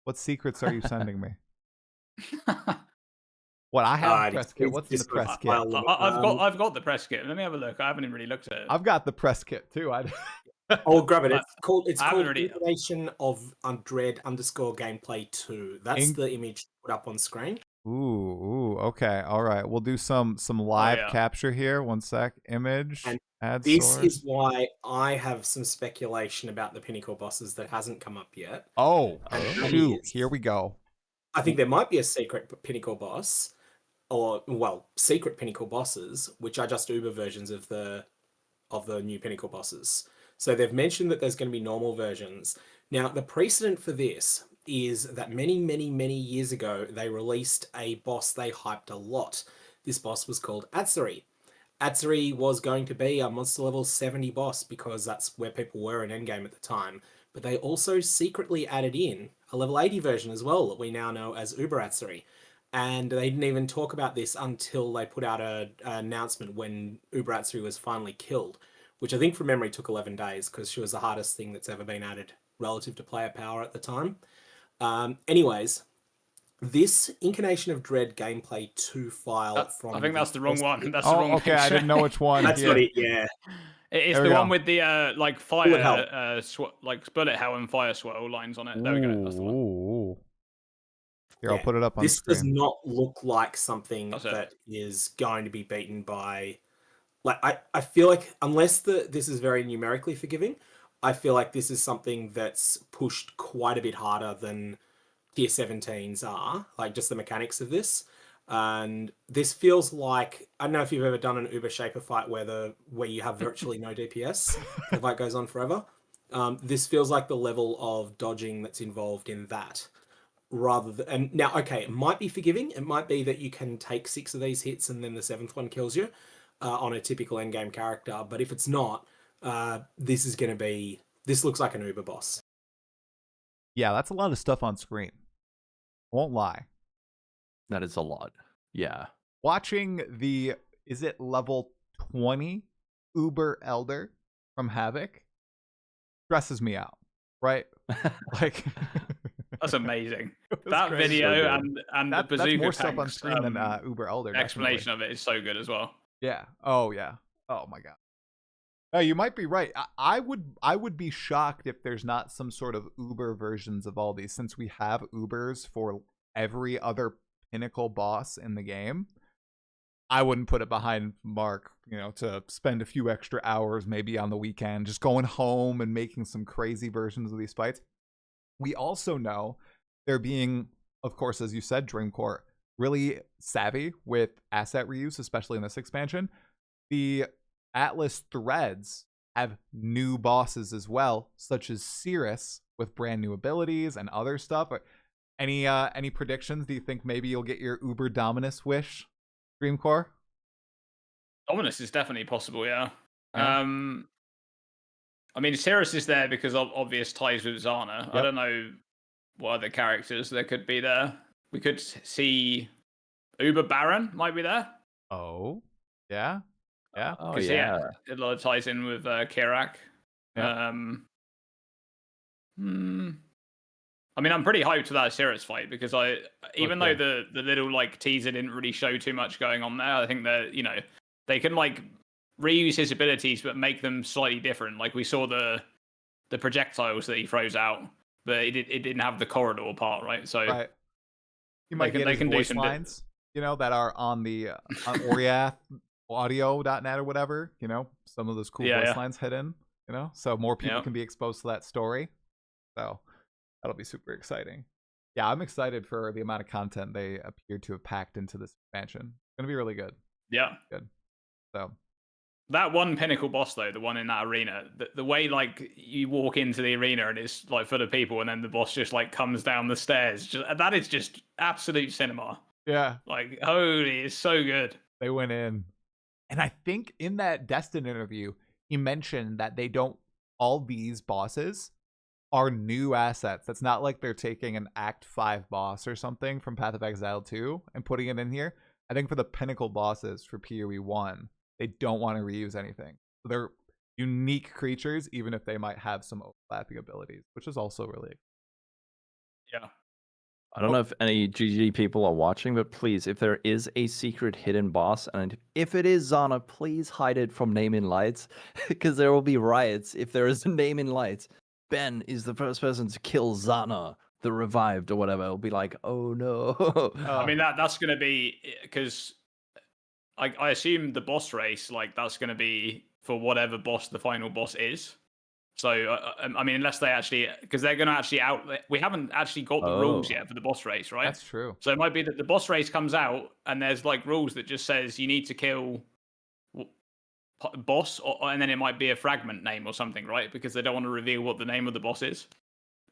What secrets are you sending me? What I have the press kit. What's in the press kit? I've got the press kit. Let me have a look. I haven't even really looked at it. I've got the press kit too. Oh, grab it. It's called Information of Dread _gameplay 2. That's the image put up on screen. Ooh, okay, all right. We'll do some live capture here. 1 sec. Image. And add this source. is why I have some speculation about the pinnacle bosses that hasn't come up yet. Oh, shoot! Here we go. I think there might be a secret pinnacle boss, or secret pinnacle bosses, which are just Uber versions of the new pinnacle bosses. So they've mentioned that there's going to be normal versions. Now, the precedent for this is that many, many, many years ago, they released a boss they hyped a lot. This boss was called Atzari. Atzari was going to be a monster level 70 boss because that's where people were in endgame at the time. But they also secretly added in a level 80 version as well that we now know as Uber Atzari. And they didn't even talk about this until they put out an announcement when Uberatsu was finally killed, which I think from memory took 11 days because she was the hardest thing that's ever been added relative to player power at the time. Anyways, this Incarnation of Dread gameplay 2 file from... I think that's the wrong one. That's the wrong okay. picture. I didn't know which one. That's not it, yeah. It's the one with the like fire, like bullet hell and fire swirl lines on it. There we go. That's the one. Ooh. Here, I'll put it up on this screen. Does not look like something that is going to be beaten by... Like, I feel like, unless this is very numerically forgiving, I feel like this is something that's pushed quite a bit harder than tier 17s are, like just the mechanics of this. And this feels like, I don't know if you've ever done an Uber Shaper fight where you have virtually no DPS, the fight goes on forever. This feels like the level of dodging that's involved in that. Rather than, and now, okay, it might be forgiving. It might be that you can take 6 of these hits and then the 7th one kills you on a typical endgame character. But if it's not, this looks like an Uber boss. Yeah, that's a lot of stuff on screen. Won't lie. That is a lot. Yeah. Watching is it level 20 Uber Elder from Havoc stresses me out, right? Like, that's amazing. That crazy. video and the bazooka that's more tanks, stuff on screen than Uber Elder. Explanation of it is so good as well. Yeah. Oh yeah. Oh my god. Oh, you might be right. I would be shocked if there's not some sort of Uber versions of all these, since we have Ubers for every other pinnacle boss in the game. I wouldn't put it behind Mark, to spend a few extra hours maybe on the weekend just going home and making some crazy versions of these fights. We also know they're being, of course, as you said, Dreamcore, really savvy with asset reuse, especially in this expansion. The Atlas threads have new bosses as well, such as Cirrus with brand new abilities and other stuff. Any predictions? Do you think maybe you'll get your Uber Dominus wish, Dreamcore? Dominus is definitely possible, yeah. I mean, Cirrus is there because of obvious ties with Zana. Yep. I don't know what other characters there could be there. We could see Uber Baron might be there. Oh, yeah. Yeah. Oh, yeah. A lot of ties in with Kirak. Yeah. I mean, I'm pretty hyped for that Cirrus fight because even though the little like teaser didn't really show too much going on there, I think that they can like reuse his abilities but make them slightly different. Like we saw the projectiles that he throws out, but it didn't have the corridor part, right? So right. You might get his voice lines, that are on the on Oriath audio.net or whatever. Some of those cool voice lines hidden. So more people can be exposed to that story. So that'll be super exciting. Yeah, I'm excited for the amount of content they appear to have packed into this expansion. It's gonna be really good. Yeah, good. So that one pinnacle boss though, the one in that arena, the way like you walk into the arena and it's like full of people, and then the boss just like comes down the stairs. That is just absolute cinema. Yeah, like holy, it's so good. They went in, and I think in that Destin interview, he mentioned that all these bosses are new assets. That's not like they're taking an Act 5 boss or something from Path of Exile 2 and putting it in here. I think for the pinnacle bosses for PoE 1, they don't want to reuse anything. So they're unique creatures, even if they might have some overlapping abilities, which is also really... Yeah. I don't know if any GG people are watching, but please, if there is a secret hidden boss, and if it is Zana, please hide it from Name in Lights, because there will be riots if there is a Name in Lights. Ben is the first person to kill Zana, the revived or whatever. It'll be like, oh no. I mean, that's going to be, because I assume the boss race, like that's going to be for whatever boss the final boss is. So, I mean, unless they actually, because they're going to actually we haven't actually got the rules yet for the boss race, right? That's true. So it might be that the boss race comes out and there's like rules that just says you need to kill boss, and then it might be a fragment name or something, right? Because they don't want to reveal what the name of the boss is.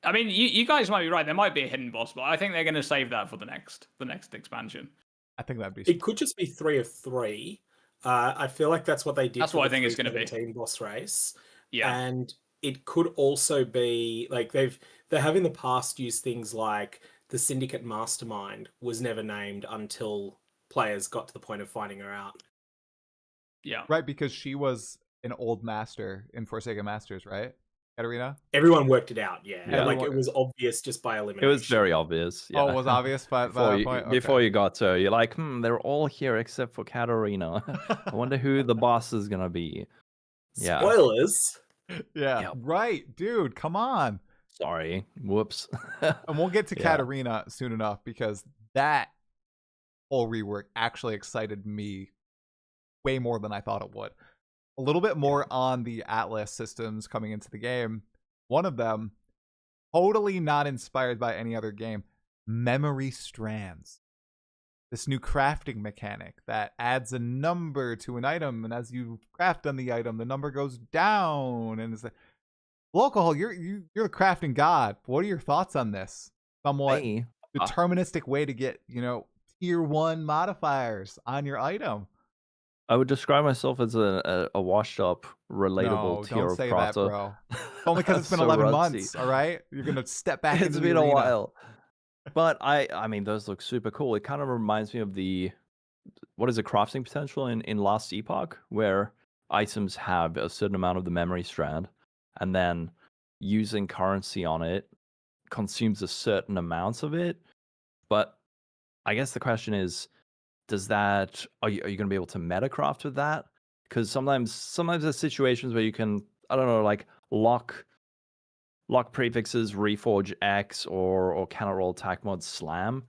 I mean, you guys might be right. There might be a hidden boss, but I think they're going to save that for the next expansion. I think that'd be... It could just be 3 of 3. I feel like that's what they did. That's what I think it's going to be. Team boss race. Yeah. And it could also be like they have in the past used things like the Syndicate Mastermind was never named until players got to the point of finding her out. Yeah. Right, because she was an old master in Forsaken Masters, right? Katarina? Everyone worked it out, yeah. Yeah. Like, it was obvious just by It elimination. was very obvious. Yeah. Oh, it was obvious by that point? Before Okay. you got to, you're like, they're all here except for Katarina. I wonder who the boss is gonna be. Yeah. Spoilers. Yeah, Yep. right, dude, come on. Sorry. Whoops. And we'll get to Yeah. Katarina soon enough, because that whole rework actually excited me way more than I thought it would. A little bit more on the Atlas systems coming into the game. One of them, totally not inspired by any other game, Memory Strands. This new crafting mechanic that adds a number to an item, and as you craft on the item, the number goes down. And it's like, Lolcohol, you're the crafting god. What are your thoughts on this somewhat Hey, deterministic way to get, tier 1 modifiers on your item? I would describe myself as a washed up, relatable No, tier don't of say that, crafter. bro. Only because it's been So 11 rutsy. months, all right? You're going to step back It's into been the a arena. while. But I mean, those look super cool. It kind of reminds me of what is the crafting potential in Last Epoch, where items have a certain amount of the memory strand, and then using currency on it consumes a certain amount of it. But I guess the question is, are you going to be able to metacraft with that? Because sometimes there's situations where you can, I don't know, like lock prefixes reforge X or cannot roll attack mod slam.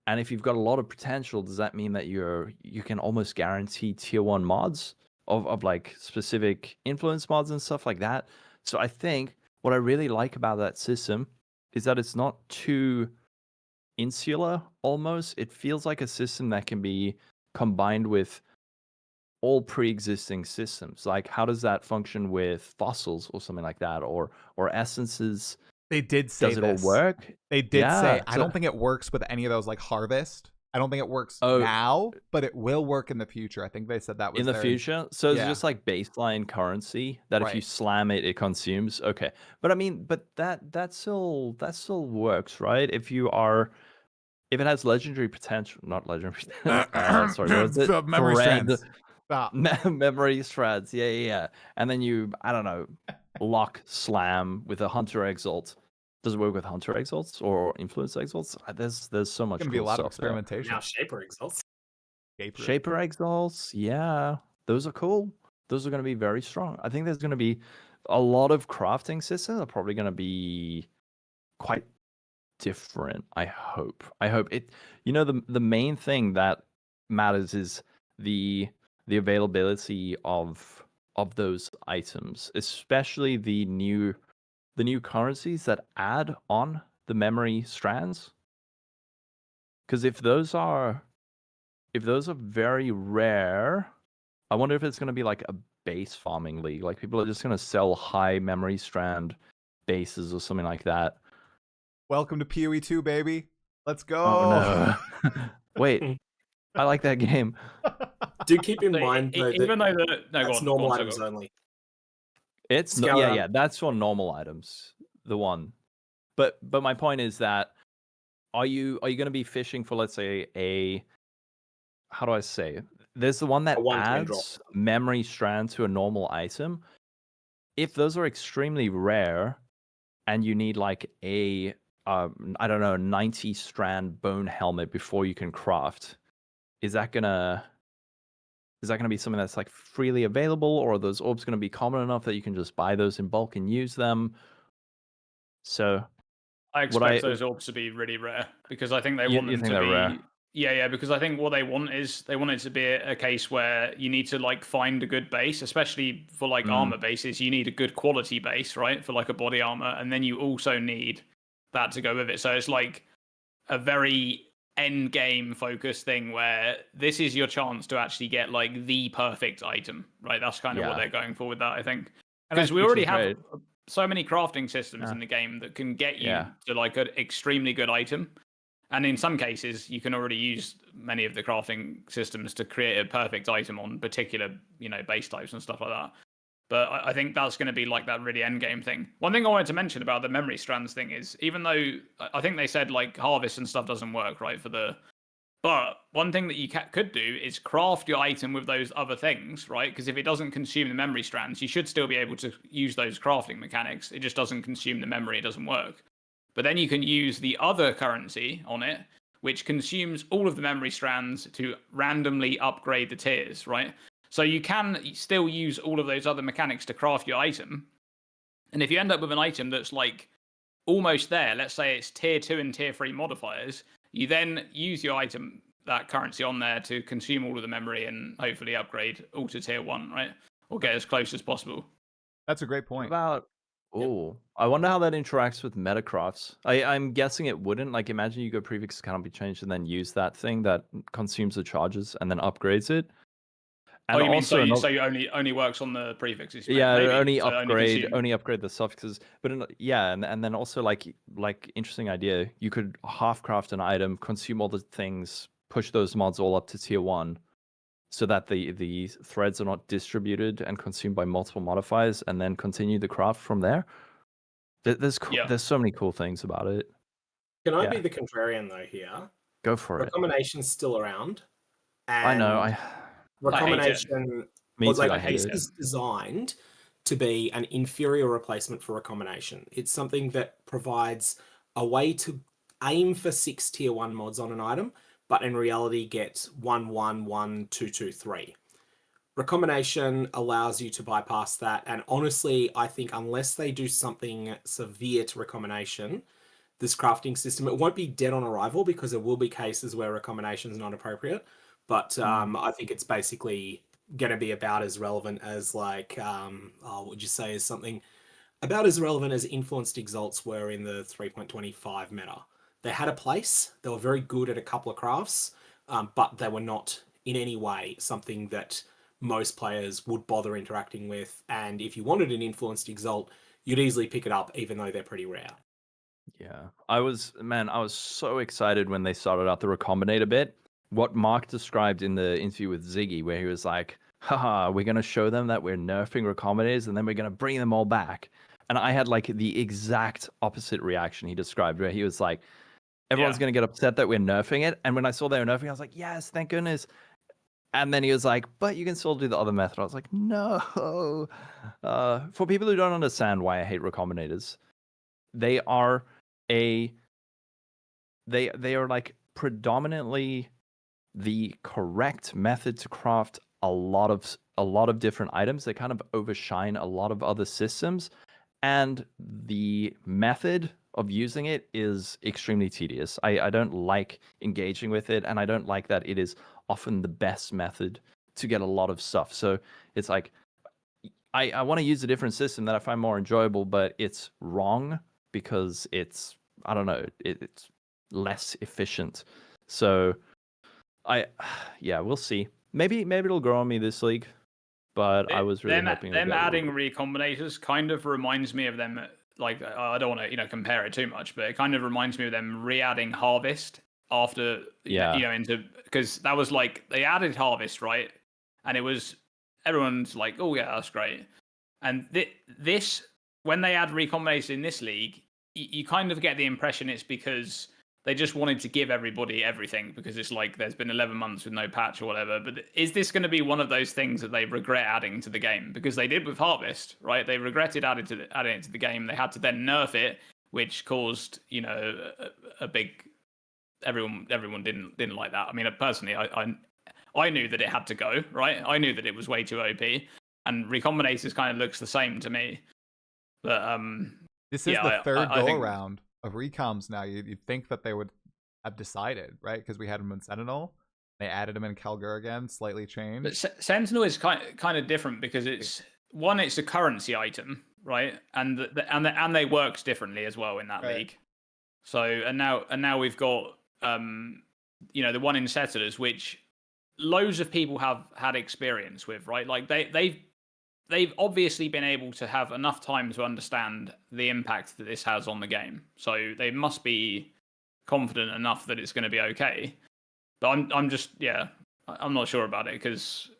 And if you've got a lot of potential, does that mean that you can almost guarantee tier 1 mods of like specific influence mods and stuff like that? So I think what I really like about that system is that it's not too insular almost. It feels like a system that can be combined with all pre-existing systems. Like, how does that function with fossils or something like that, or essences? They did say Does it this. all work? They did say, I so- don't think it works with any of those, like Harvest. I don't think it works Oh. now, but it will work in the future. I think they said that was in the their- future. So it's yeah. just like baseline currency that if you Right. slam it, it consumes. Okay, but I mean, that still works, right? If it has legendary potential, not legendary. Sorry, what was it? The memory strands. Stop. Memory strands. Yeah. And then you, I don't know, lock slam with a Hunter Exalt. Does it work with Hunter Exalts or Influence Exalts? There's so much. It's going to be a cool lot of stuff there. experimentation. Now Shaper Exalts. Shaper Exalts, yeah, those are cool. Those are going to be very strong. I think there's going to be a lot of crafting systems are probably going to be quite different. I hope it. The main thing that matters is the availability of those items, especially the new currencies that add on the memory strands. Because if those are very rare, I wonder if it's going to be like a base farming league. Like people are just going to sell high memory strand bases or something like that. Welcome to PoE 2, baby. Let's go. Oh no! Wait, I like that game. Do keep in So mind though even that though no, go that's on, normal go on, items go on. only. It's Scout out. that's for normal items. The one, but my point is that are you going to be fishing for, let's say, how do I say? There's the one that A one-time adds memory strand to a normal item. If those are extremely rare, and you need like a 90 strand bone helmet before you can craft, is that gonna be something that's like freely available, or are those orbs gonna be common enough that you can just buy those in bulk and use them? So I expect those orbs to be really rare because I think they want them to be rare? Yeah, because I think what they want is they want it to be a case where you need to like find a good base, especially for like armor bases. You need a good quality base, right, for like a body armor, and then you also need that to go with it. So it's like a very end game focused thing where this is your chance to actually get like the perfect item, right? That's kind of what they're going for with that, I think, because we already have so many crafting systems in the game that can get you to like an extremely good item. And in some cases, you can already use many of the crafting systems to create a perfect item on particular, base types and stuff like that. But I think that's going to be like that really end game thing. One thing I wanted to mention about the memory strands thing is, even though I think they said like harvest and stuff doesn't work, right? But one thing that you could do is craft your item with those other things, right? Because if it doesn't consume the memory strands, you should still be able to use those crafting mechanics. It just doesn't consume the memory. It doesn't work. But then you can use the other currency on it, which consumes all of the memory strands to randomly upgrade the tiers, right? So you can still use all of those other mechanics to craft your item. And if you end up with an item that's like almost there, let's say it's tier 2 and tier 3 modifiers, you then use your item, that currency on there, to consume all of the memory and hopefully upgrade all to tier 1, right? Or get as close as possible. That's a great point. I wonder how that interacts with metacrafts. I'm guessing it wouldn't. Like, imagine you go prefix cannot be changed and then use that thing that consumes the charges and then upgrades it. And you mean so you only works on the prefixes? Yeah, maybe, only so upgrade the suffixes. But and then also like interesting idea. You could half craft an item, consume all the things, push those mods all up to tier 1, so that the threads are not distributed and consumed by multiple modifiers, and then continue the craft from there. There's so many cool things about it. Can I be the contrarian though here? Go for it. Recombination's still around. I know. Recombination is designed to be an inferior replacement for recombination. It's something that provides a way to aim for 6 tier 1 mods on an item, but in reality get 1, 1, 1, 2, 2, 3. Recombination allows you to bypass that, and honestly, I think unless they do something severe to recombination, this crafting system, it won't be dead on arrival, because there will be cases where recombination is not appropriate. But I think it's basically going to be about as relevant as like, what would you say is something about as relevant as influenced exalts were in the 3.25 meta. They had a place. They were very good at a couple of crafts, but they were not in any way something that most players would bother interacting with. And if you wanted an influenced exalt, you'd easily pick it up, even though they're pretty rare. Yeah, I was so excited when they started out the recombinator bit. What Mark described in the interview with Ziggy, where he was like, haha, we're going to show them that we're nerfing recombinators and then we're going to bring them all back. And I had like the exact opposite reaction he described, where he was like, everyone's going to get upset that we're nerfing it. And when I saw they were nerfing, I was like, yes, thank goodness. And then he was like, but you can still do the other method. I was like, no. For people who don't understand why I hate recombinators, they are like predominantly the correct method to craft a lot of different items. They kind of overshine a lot of other systems, and the method of using it is extremely tedious. I don't like engaging with it, and I don't like that it is often the best method to get a lot of stuff. So it's like I want to use a different system that I find more enjoyable, but it's wrong because it's, I don't know, it's less efficient. So we'll see. Maybe it'll grow on me this league, but I was really hoping them adding recombinators kind of reminds me of them. Like, I don't want to compare it too much, but it kind of reminds me of them re-adding harvest after into, because that was like they added harvest, right? And it was, everyone's like, oh yeah, that's great. And this when they add recombinators in this league, you kind of get the impression it's because they just wanted to give everybody everything, because it's like there's been 11 months with no patch or whatever. But is this going to be one of those things that they regret adding to the game? Because they did with Harvest, right? They regretted adding it to the game. They had to then nerf it, which caused a big. Everyone didn't like that. I mean, personally, I knew that it had to go, right? I knew that it was way too OP, and recombinators kind of looks the same to me. But this is the third go around of recoms now. You'd think that they would have decided, right? Because we had them in Sentinel, they added them in Kalgur again, slightly changed. But Sentinel is kind of different because it's a currency item, right? And they worked differently as well in that league. So and now we've got the one in Settlers, which loads of people have had experience with, right? Like they've obviously been able to have enough time to understand the impact that this has on the game. So they must be confident enough that it's going to be okay. But I'm not sure about it, because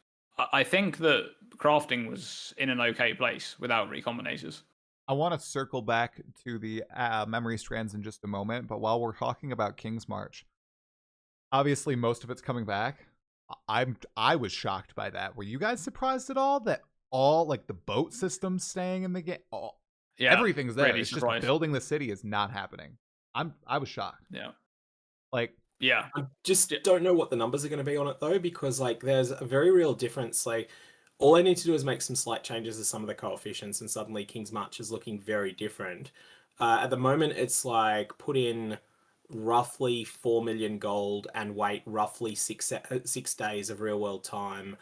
I think that crafting was in an okay place without recombinators. I want to circle back to the memory strands in just a moment, but while we're talking about King's March, obviously most of it's coming back. I was shocked by that. Were you guys surprised at all that all like the boat systems staying in the game? Yeah, everything's there. really It's surprised. just building the city is not happening. I was shocked. Yeah. Like, yeah, I just don't know what the numbers are going to be on it though, because like there's a very real difference. Like all I need to do is make some slight changes to some of the coefficients, and suddenly King's March is looking very different. At the moment, it's like put in roughly 4 million gold and wait roughly 6 days of real world time.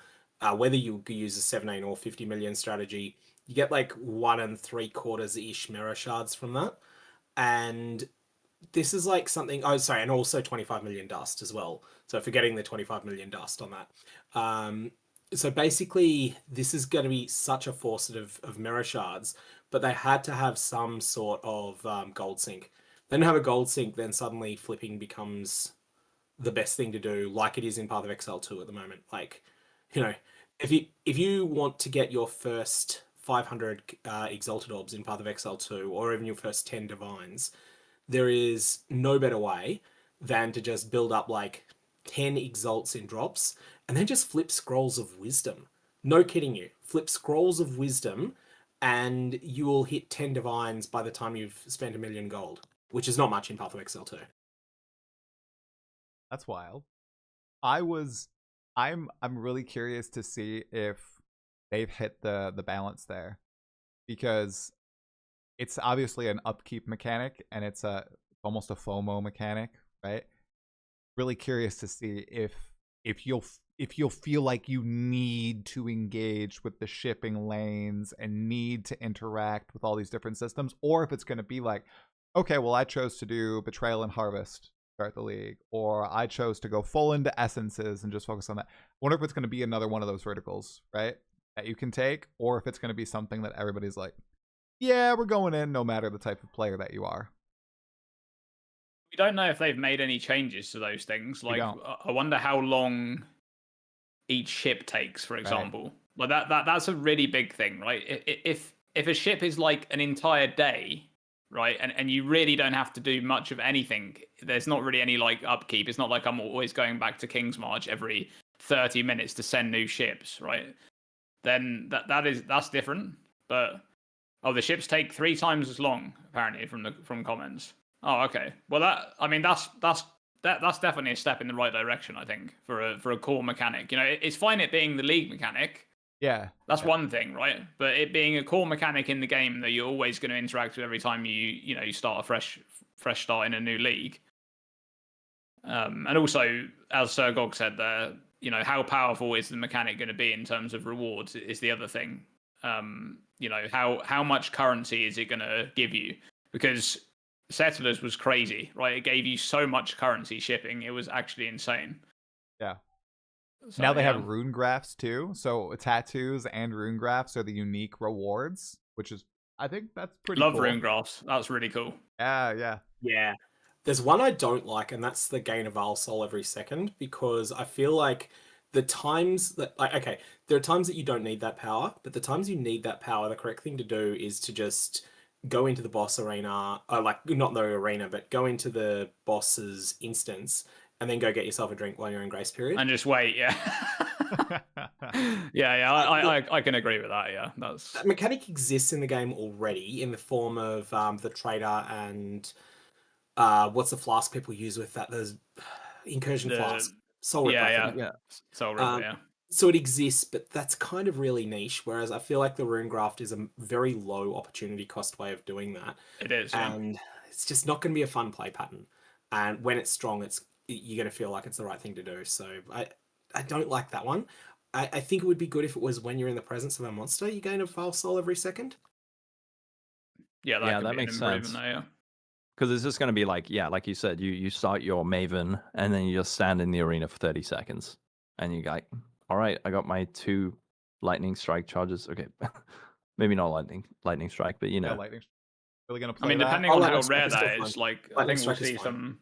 Whether you use a 17 or 50 million strategy, you get like 1 3/4 ish mirror shards from that, and this is like something. Oh, sorry, and also 25 million dust as well. So forgetting the 25 million dust on that. So basically, this is going to be such a faucet of mirror shards, but they had to have some sort of gold sink. Then have a gold sink, then suddenly flipping becomes the best thing to do, like it is in Path of Exile 2 at the moment. Like, you know, if you want to get your first 500 Exalted Orbs in Path of Exile 2, or even your first 10 Divines, there is no better way than to just build up like 10 Exalts in drops, and then just flip Scrolls of Wisdom. No kidding you. Flip Scrolls of Wisdom, and you will hit 10 Divines by the time you've spent 1 million gold, which is not much in Path of Exile 2. that's wild. I'm really curious to see if they've hit the balance there, because it's obviously an upkeep mechanic and it's almost a FOMO mechanic, right? Really curious to see if you'll feel like you need to engage with the shipping lanes and need to interact with all these different systems, or if it's going to be like, okay, well, I chose to do Betrayal and Harvest start the league, or I chose to go full into Essences and just focus on that. I wonder if it's going to be another one of those verticals, right, that you can take, or if it's going to be something that everybody's like, yeah, we're going in no matter the type of player that you are. We don't know if they've made any changes to those things. Like, I wonder how long each ship takes, for example. Right. Like that's a really big thing, right? If a ship is like an entire day, right, and you really don't have to do much of anything, there's not really any like upkeep. It's not like I'm always going back to King's March every 30 minutes to send new ships, right? Then that's different. But the ships take 3 times as long apparently from comments. Oh, okay. Well, that's definitely a step in the right direction, I think, for a core mechanic. You know, it's fine it being the league mechanic. Yeah. That's one thing, right? But it being a core mechanic in the game that you're always going to interact with every time you start a fresh start in a new league. And also, as Sirgog said there, you know, how powerful is the mechanic going to be in terms of rewards is the other thing. You know, how much currency is it going to give you? Because Settlers was crazy, right? It gave you so much currency shipping. It was actually insane. Yeah. So, now they have rune graphs too. So tattoos and rune graphs are the unique rewards, which is, I think that's pretty cool. Love rune graphs. That's really cool. Yeah. There's one I don't like, and that's the gain of Vile Soul every second, because I feel like the times that, like, okay, there are times that you don't need that power, but the times you need that power, the correct thing to do is to just go into the boss arena, like not the arena, but go into the boss's instance and then go get yourself a drink while you're in grace period. And just wait, yeah. I can agree with that, yeah. That mechanic exists in the game already in the form of the trader and what's the flask people use with that? There's incursion flask. Soul Rip. Yeah. Soul Rip, yeah. So it exists, but that's kind of really niche, whereas I feel like the rune graft is a very low opportunity cost way of doing that. It is, and it's just not going to be a fun play pattern. And when it's strong, you're going to feel like it's the right thing to do. So I don't like that one. I think it would be good if it was when you're in the presence of a monster, you gain a Vile Soul every second. Yeah, that makes sense. Because it's just going to be like, like you said, you start your Maven, and then you just stand in the arena for 30 seconds. And you're like, all right, I got my 2 lightning strike charges. Okay, maybe not lightning strike, but you know. Yeah, lightning. Really gonna play depending on how rare that is, like I think we'll see some.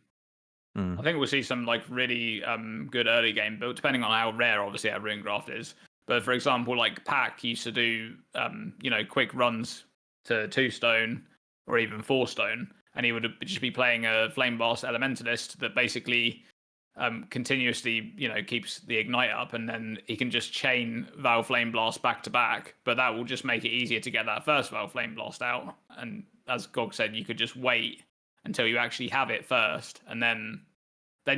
I think we'll see some like really good early game build, depending on how rare, obviously, our rune graft is. But for example, like Pack used to do, quick runs to 2 stone or even 4 stone, and he would just be playing a Flame Blast Elementalist that basically continuously, keeps the ignite up, and then he can just chain Val Flame Blast back to back. But that will just make it easier to get that first Val Flame Blast out. And as Gog said, you could just wait until you actually have it first, and then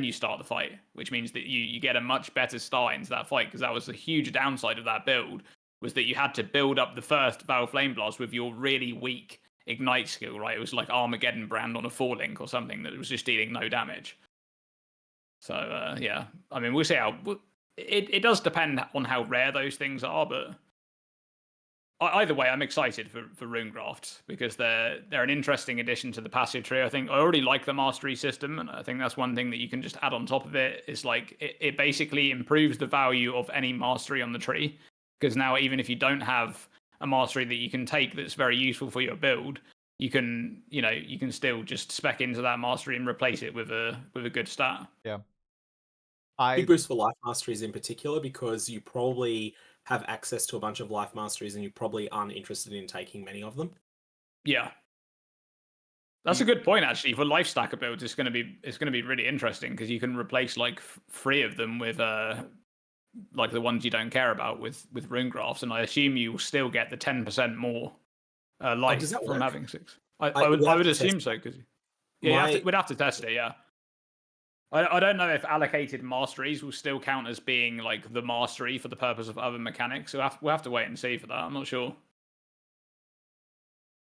you start the fight, which means that you get a much better start into that fight, because that was the huge downside of that build, was that you had to build up the first Val Flame Blast with your really weak ignite skill, right? It was like Armageddon Brand on a 4-link or something that was just dealing no damage. So, yeah, I mean, we'll see how... It does depend on how rare those things are, but either way, I'm excited for Runegrafts, because they're an interesting addition to the passive tree. I think I already like the mastery system, and I think that's one thing that you can just add on top of it. Is like it basically improves the value of any mastery on the tree, because now even if you don't have a mastery that you can take that's very useful for your build, you can still just spec into that mastery and replace it with a good stat. Yeah. Big boost for life masteries in particular, because you probably have access to a bunch of life masteries and you probably aren't interested in taking many of them. Yeah. That's a good point, actually. For life stacker builds, it's going to be really interesting, because you can replace like 3 of them with like the ones you don't care about with Runegrafts, and I assume you will still get the 10% more life from having 6. I would assume so, because we'd have to test it. Yeah. I don't know if allocated masteries will still count as being like the mastery for the purpose of other mechanics. So we'll have to wait and see for that. I'm not sure.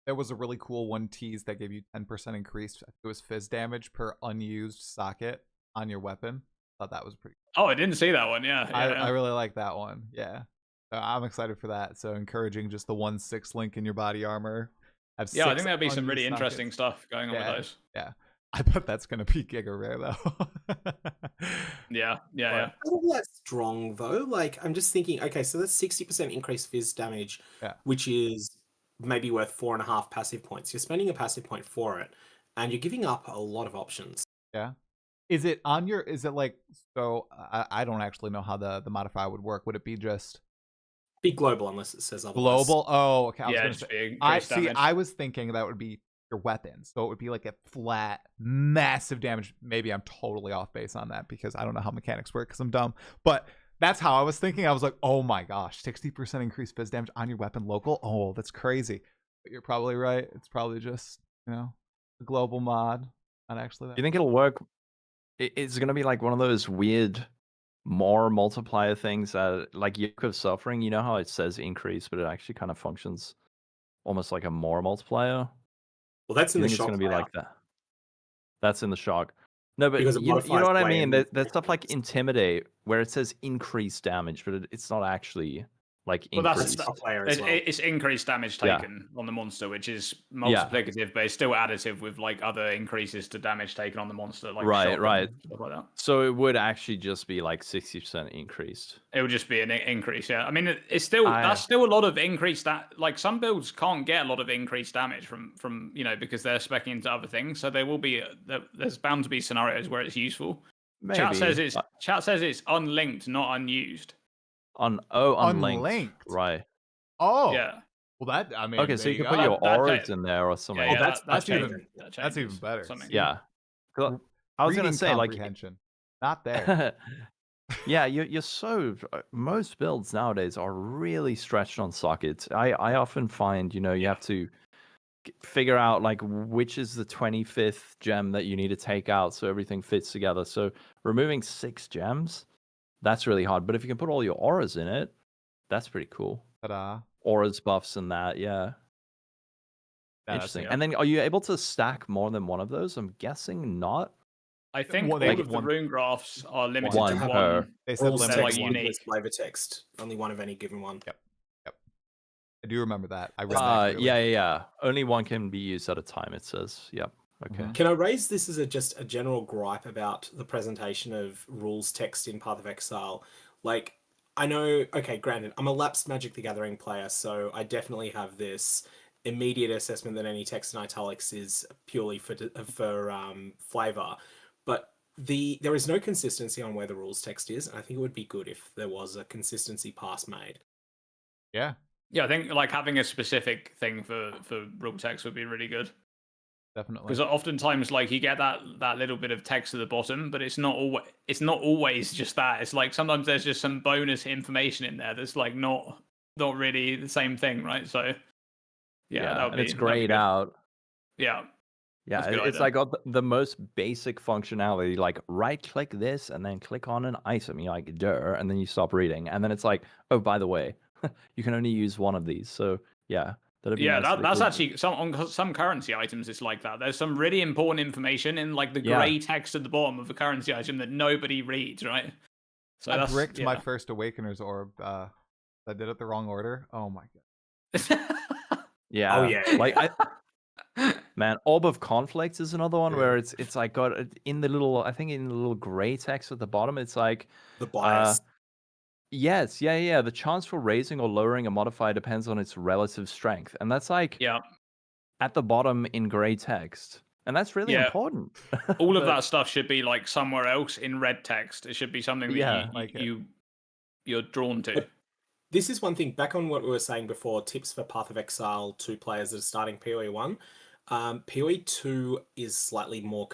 There was a really cool one tease that gave you 10% increase. It was fizz damage per unused socket on your weapon. Thought that was pretty cool. Oh, I didn't see that one. Yeah. I really like that one. Yeah. I'm excited for that. So encouraging just the 1/6 link in your body armor. I think there'll be some really interesting stuff going on with those. Yeah. I bet that's going to be giga rare, though. Yeah. I don't think that's strong, though. Like, I'm just thinking, okay, so that's 60% increased fizz damage, which is maybe worth 4.5 passive points. You're spending a passive point for it, and you're giving up a lot of options. Yeah. Is it on your... Is it like... So, I don't actually know how the modifier would work. Would it be just... Be global, unless it says otherwise. Global? Oh, okay. I was thinking that would be your weapon, so it would be like a flat massive damage. Maybe I'm totally off base on that, because I don't know how mechanics work, because I'm dumb, but that's how I was thinking. I was like, oh my gosh, 60% increased fizz damage on your weapon local. Oh, that's crazy. But you're probably right. It's probably just a global mod, not actually that. You think it'll work? It's gonna be like one of those weird more multiplier things that, like Yoke of Suffering, you know how it says increase, but it actually kind of functions almost like a more multiplier. Well, that's in the shock. It's going to be like that. That's in the shock. No, but you know what I mean? There's stuff like Intimidate, where it says increased damage, but it's not actually like increased. It's increased damage taken on the monster, which is multiplicative, but it's still additive with like other increases to damage taken on the monster. Like right. Stuff like that. So it would actually just be like 60% increased. It would just be an increase, yeah. I mean, it's still that's still a lot of increased. Like some builds can't get a lot of increased damage from because they're specking into other things. So there will be there's bound to be scenarios where it's useful. Maybe. Chat says it's unlinked, not unused. Unlinked. Right. Oh. Yeah. Well, that, I mean, okay, so you can put your auras in there or something. Yeah, that's even better. Yeah. I was going to say, like, not there. Yeah, you're so... Most builds nowadays are really stretched on sockets. I often find, you have to figure out, like, which is the 25th gem that you need to take out so everything fits together. So removing 6 gems... That's really hard, but if you can put all your auras in it, that's pretty cool. Ta-da. Auras, buffs, and that, yeah. Interesting. And then, are you able to stack more than one of those? I'm guessing not. I think all of the Runegrafts are limited to one. They said limited like unique flavor text. Only one of any given one. Yep. I do remember that. I read that. Yeah. Only one can be used at a time, it says. Yep. Okay. Can I raise this as just a general gripe about the presentation of rules text in Path of Exile? Like, I know, okay, granted, I'm a lapsed Magic the Gathering player, so I definitely have this immediate assessment that any text in italics is purely for flavor. But there is no consistency on where the rules text is, and I think it would be good if there was a consistency pass made. Yeah, Yeah, I think like having a specific thing for rule text would be really good. definitely. Because oftentimes, like you get that little bit of text at the bottom, but it's not always just that. It's like sometimes there's just some bonus information in there that's like not really the same thing, right? So yeah, that would be. It's grayed out. Yeah. Yeah, That's a good it's idea. like got the most basic functionality. Like right click this and then click on an item. You're like, duh, and then you stop reading, and then it's like, oh, by the way, you can only use one of these. So yeah, that'd be Yeah, nice. that's actually on some currency items. It's like that. There's some really important information in like the grey text at the bottom of the currency item that nobody reads, right? So I bricked my first Awakener's orb. I did it the wrong order. Oh my god. Yeah. Oh yeah. Like man, Orb of Conflict is another one where it's like got in the little gray text at the bottom. It's like The bias. yes, yeah. The chance for raising or lowering a modifier depends on its relative strength, and that's like at the bottom in gray text, and that's really important. All of that stuff should be like somewhere else in red text. It should be something that you're drawn to. This is one thing, back on what we were saying before, tips for Path of Exile 2 players that are starting PoE 1. PoE 2 is slightly more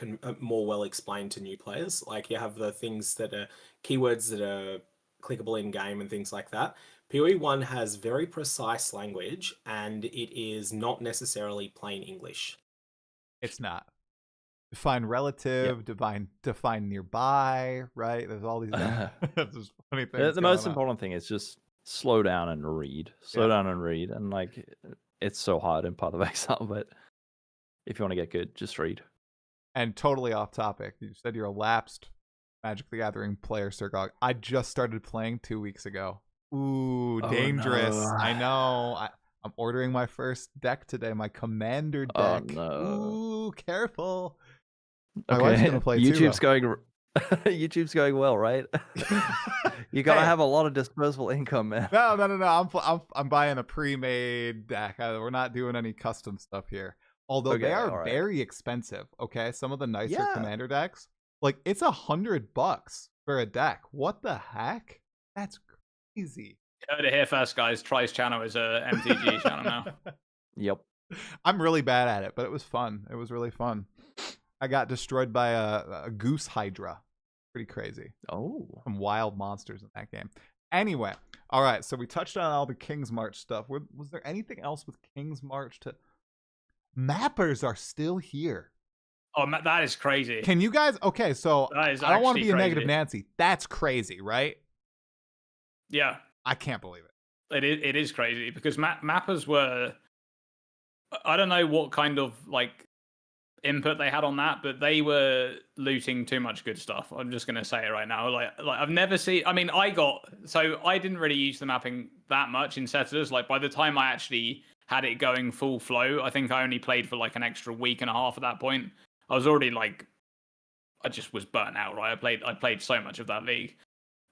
well explained to new players. Like you have the things that are keywords that are clickable in game and things like that. PoE 1 has very precise language, and it is not necessarily plain English. It's not. Define relative, define nearby, right? There's all these there's funny things. The most important thing is just slow down and read. And like it's so hard in Path of Exile, but if you want to get good, just read. And totally off topic, you said you're a lapsed Magic the Gathering player, Sirgog. I just started playing 2 weeks ago. Ooh, dangerous. No. I know. I'm ordering my first deck today, my commander deck. Oh, no. Ooh, careful. Okay, My wife's gonna play YouTube's too, YouTube's going well, right? You gotta have a lot of disposable income, man. No. I'm buying a pre-made deck. We're not doing any custom stuff here. Although they are very expensive. Okay, some of the nicer commander decks, like it's $100 for a deck. What the heck? That's crazy. You heard it here first, guys. Try's channel is a MTG channel now. Yep. I'm really bad at it, but it was fun. It was really fun. I got destroyed by a goose hydra. Pretty crazy. Oh. Some wild monsters in that game. Anyway, all right, so we touched on all the King's March stuff. Was there anything else with King's March to... Mappers are still here. Oh, that is crazy. Can you guys... Okay, so I don't want to be a negative Nancy. That's crazy, right? Yeah. I can't believe it. It is crazy because mappers were... I don't know what kind of like input they had on that, but they were looting too much good stuff. I'm just gonna say it right now. Like I've never seen. I mean, I didn't really use the mapping that much in Settlers. Like by the time I actually had it going full flow, I think I only played for like an extra week and a half at that point. I was already like, I just was burnt out. Right, I played so much of that league,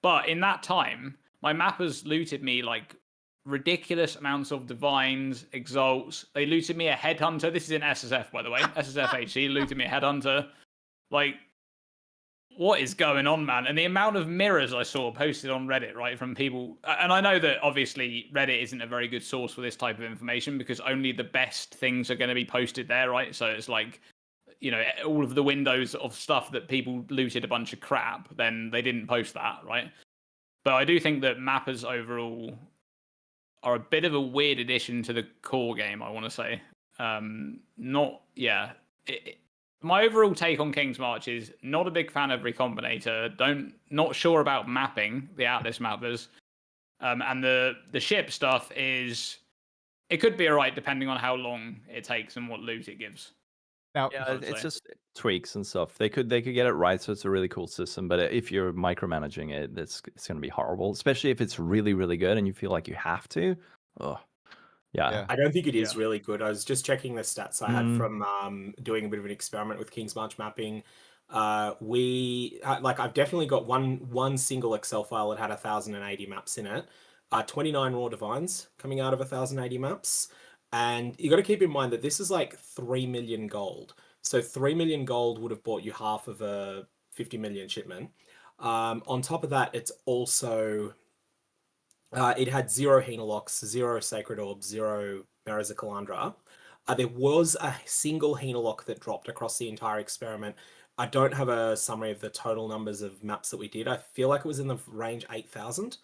but in that time, my mappers looted me like ridiculous amounts of divines, exalts. They looted me a headhunter. This is in SSF, by the way. SSF HC looted me a headhunter. Like, what is going on, man? And the amount of mirrors I saw posted on Reddit, right, from people. And I know that obviously Reddit isn't a very good source for this type of information because only the best things are going to be posted there, right? So it's like, you know, all of the windows of stuff that people looted a bunch of crap, then they didn't post that, right? But I do think that mappers overall are a bit of a weird addition to the core game, I want to say. My overall take on King's March is not a big fan of Recombinator. Not sure about mapping the Atlas mappers. And the ship stuff is, it could be alright depending on how long it takes and what loot it gives. Now, it's just tweaks and stuff. They could get it right, so it's a really cool system. But if you're micromanaging it, it's going to be horrible. Especially if it's really, really good and you feel like you have to. Oh, yeah. I don't think it is really good. I was just checking the stats I had from doing a bit of an experiment with King's March mapping. I've definitely got one single Excel file that had 1,080 maps in it. 29 raw divines coming out of 1,080 maps. And you got to keep in mind that this is like 3 million gold. So 3 million gold would have bought you half of a 50 million shipment. On top of that, it's also it had 0 Henalox, 0 Sacred Orbs, 0 Mirrors of Kalandra. There was a single Henalock that dropped across the entire experiment. I don't have a summary of the total numbers of maps that we did. I feel like it was in the range 8,000.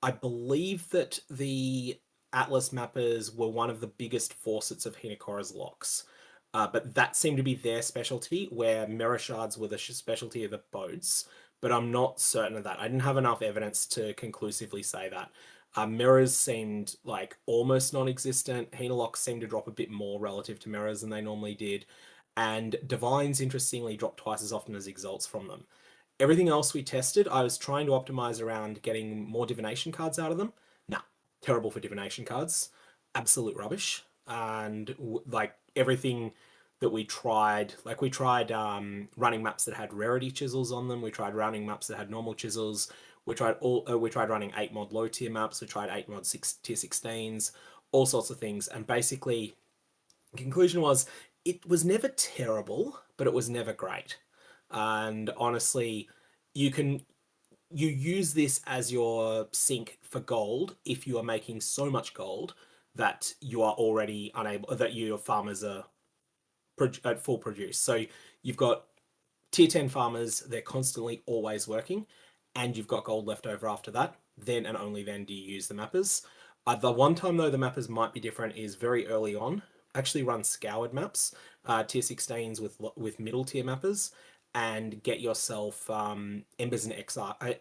I believe that the Atlas mappers were one of the biggest faucets of Hinakora's locks. But that seemed to be their specialty, where mirror shards were the specialty of the boats. But I'm not certain of that. I didn't have enough evidence to conclusively say that. Mirrors seemed like almost non-existent. Henalocks seemed to drop a bit more relative to mirrors than they normally did. And Divines, interestingly, dropped twice as often as Exalts from them. Everything else we tested, I was trying to optimize around getting more divination cards out of them. Nah, terrible for divination cards. Absolute rubbish. And like everything that we tried, like we tried running maps that had rarity chisels on them. We tried running maps that had normal chisels. We tried running 8 mod low tier maps. We tried 8 mod tier 16s, all sorts of things. And basically, the conclusion was it was never terrible, but it was never great. And honestly, you use this as your sink for gold if you are making so much gold that you are already unable, that your farmers are at full produce. So you've got tier 10 farmers, they're constantly always working, and you've got gold left over after that. Then and only then do you use the mappers. The one time though the mappers might be different is very early on. Actually run scoured maps, tier 16s with middle tier mappers, and get yourself Embers and Exarch,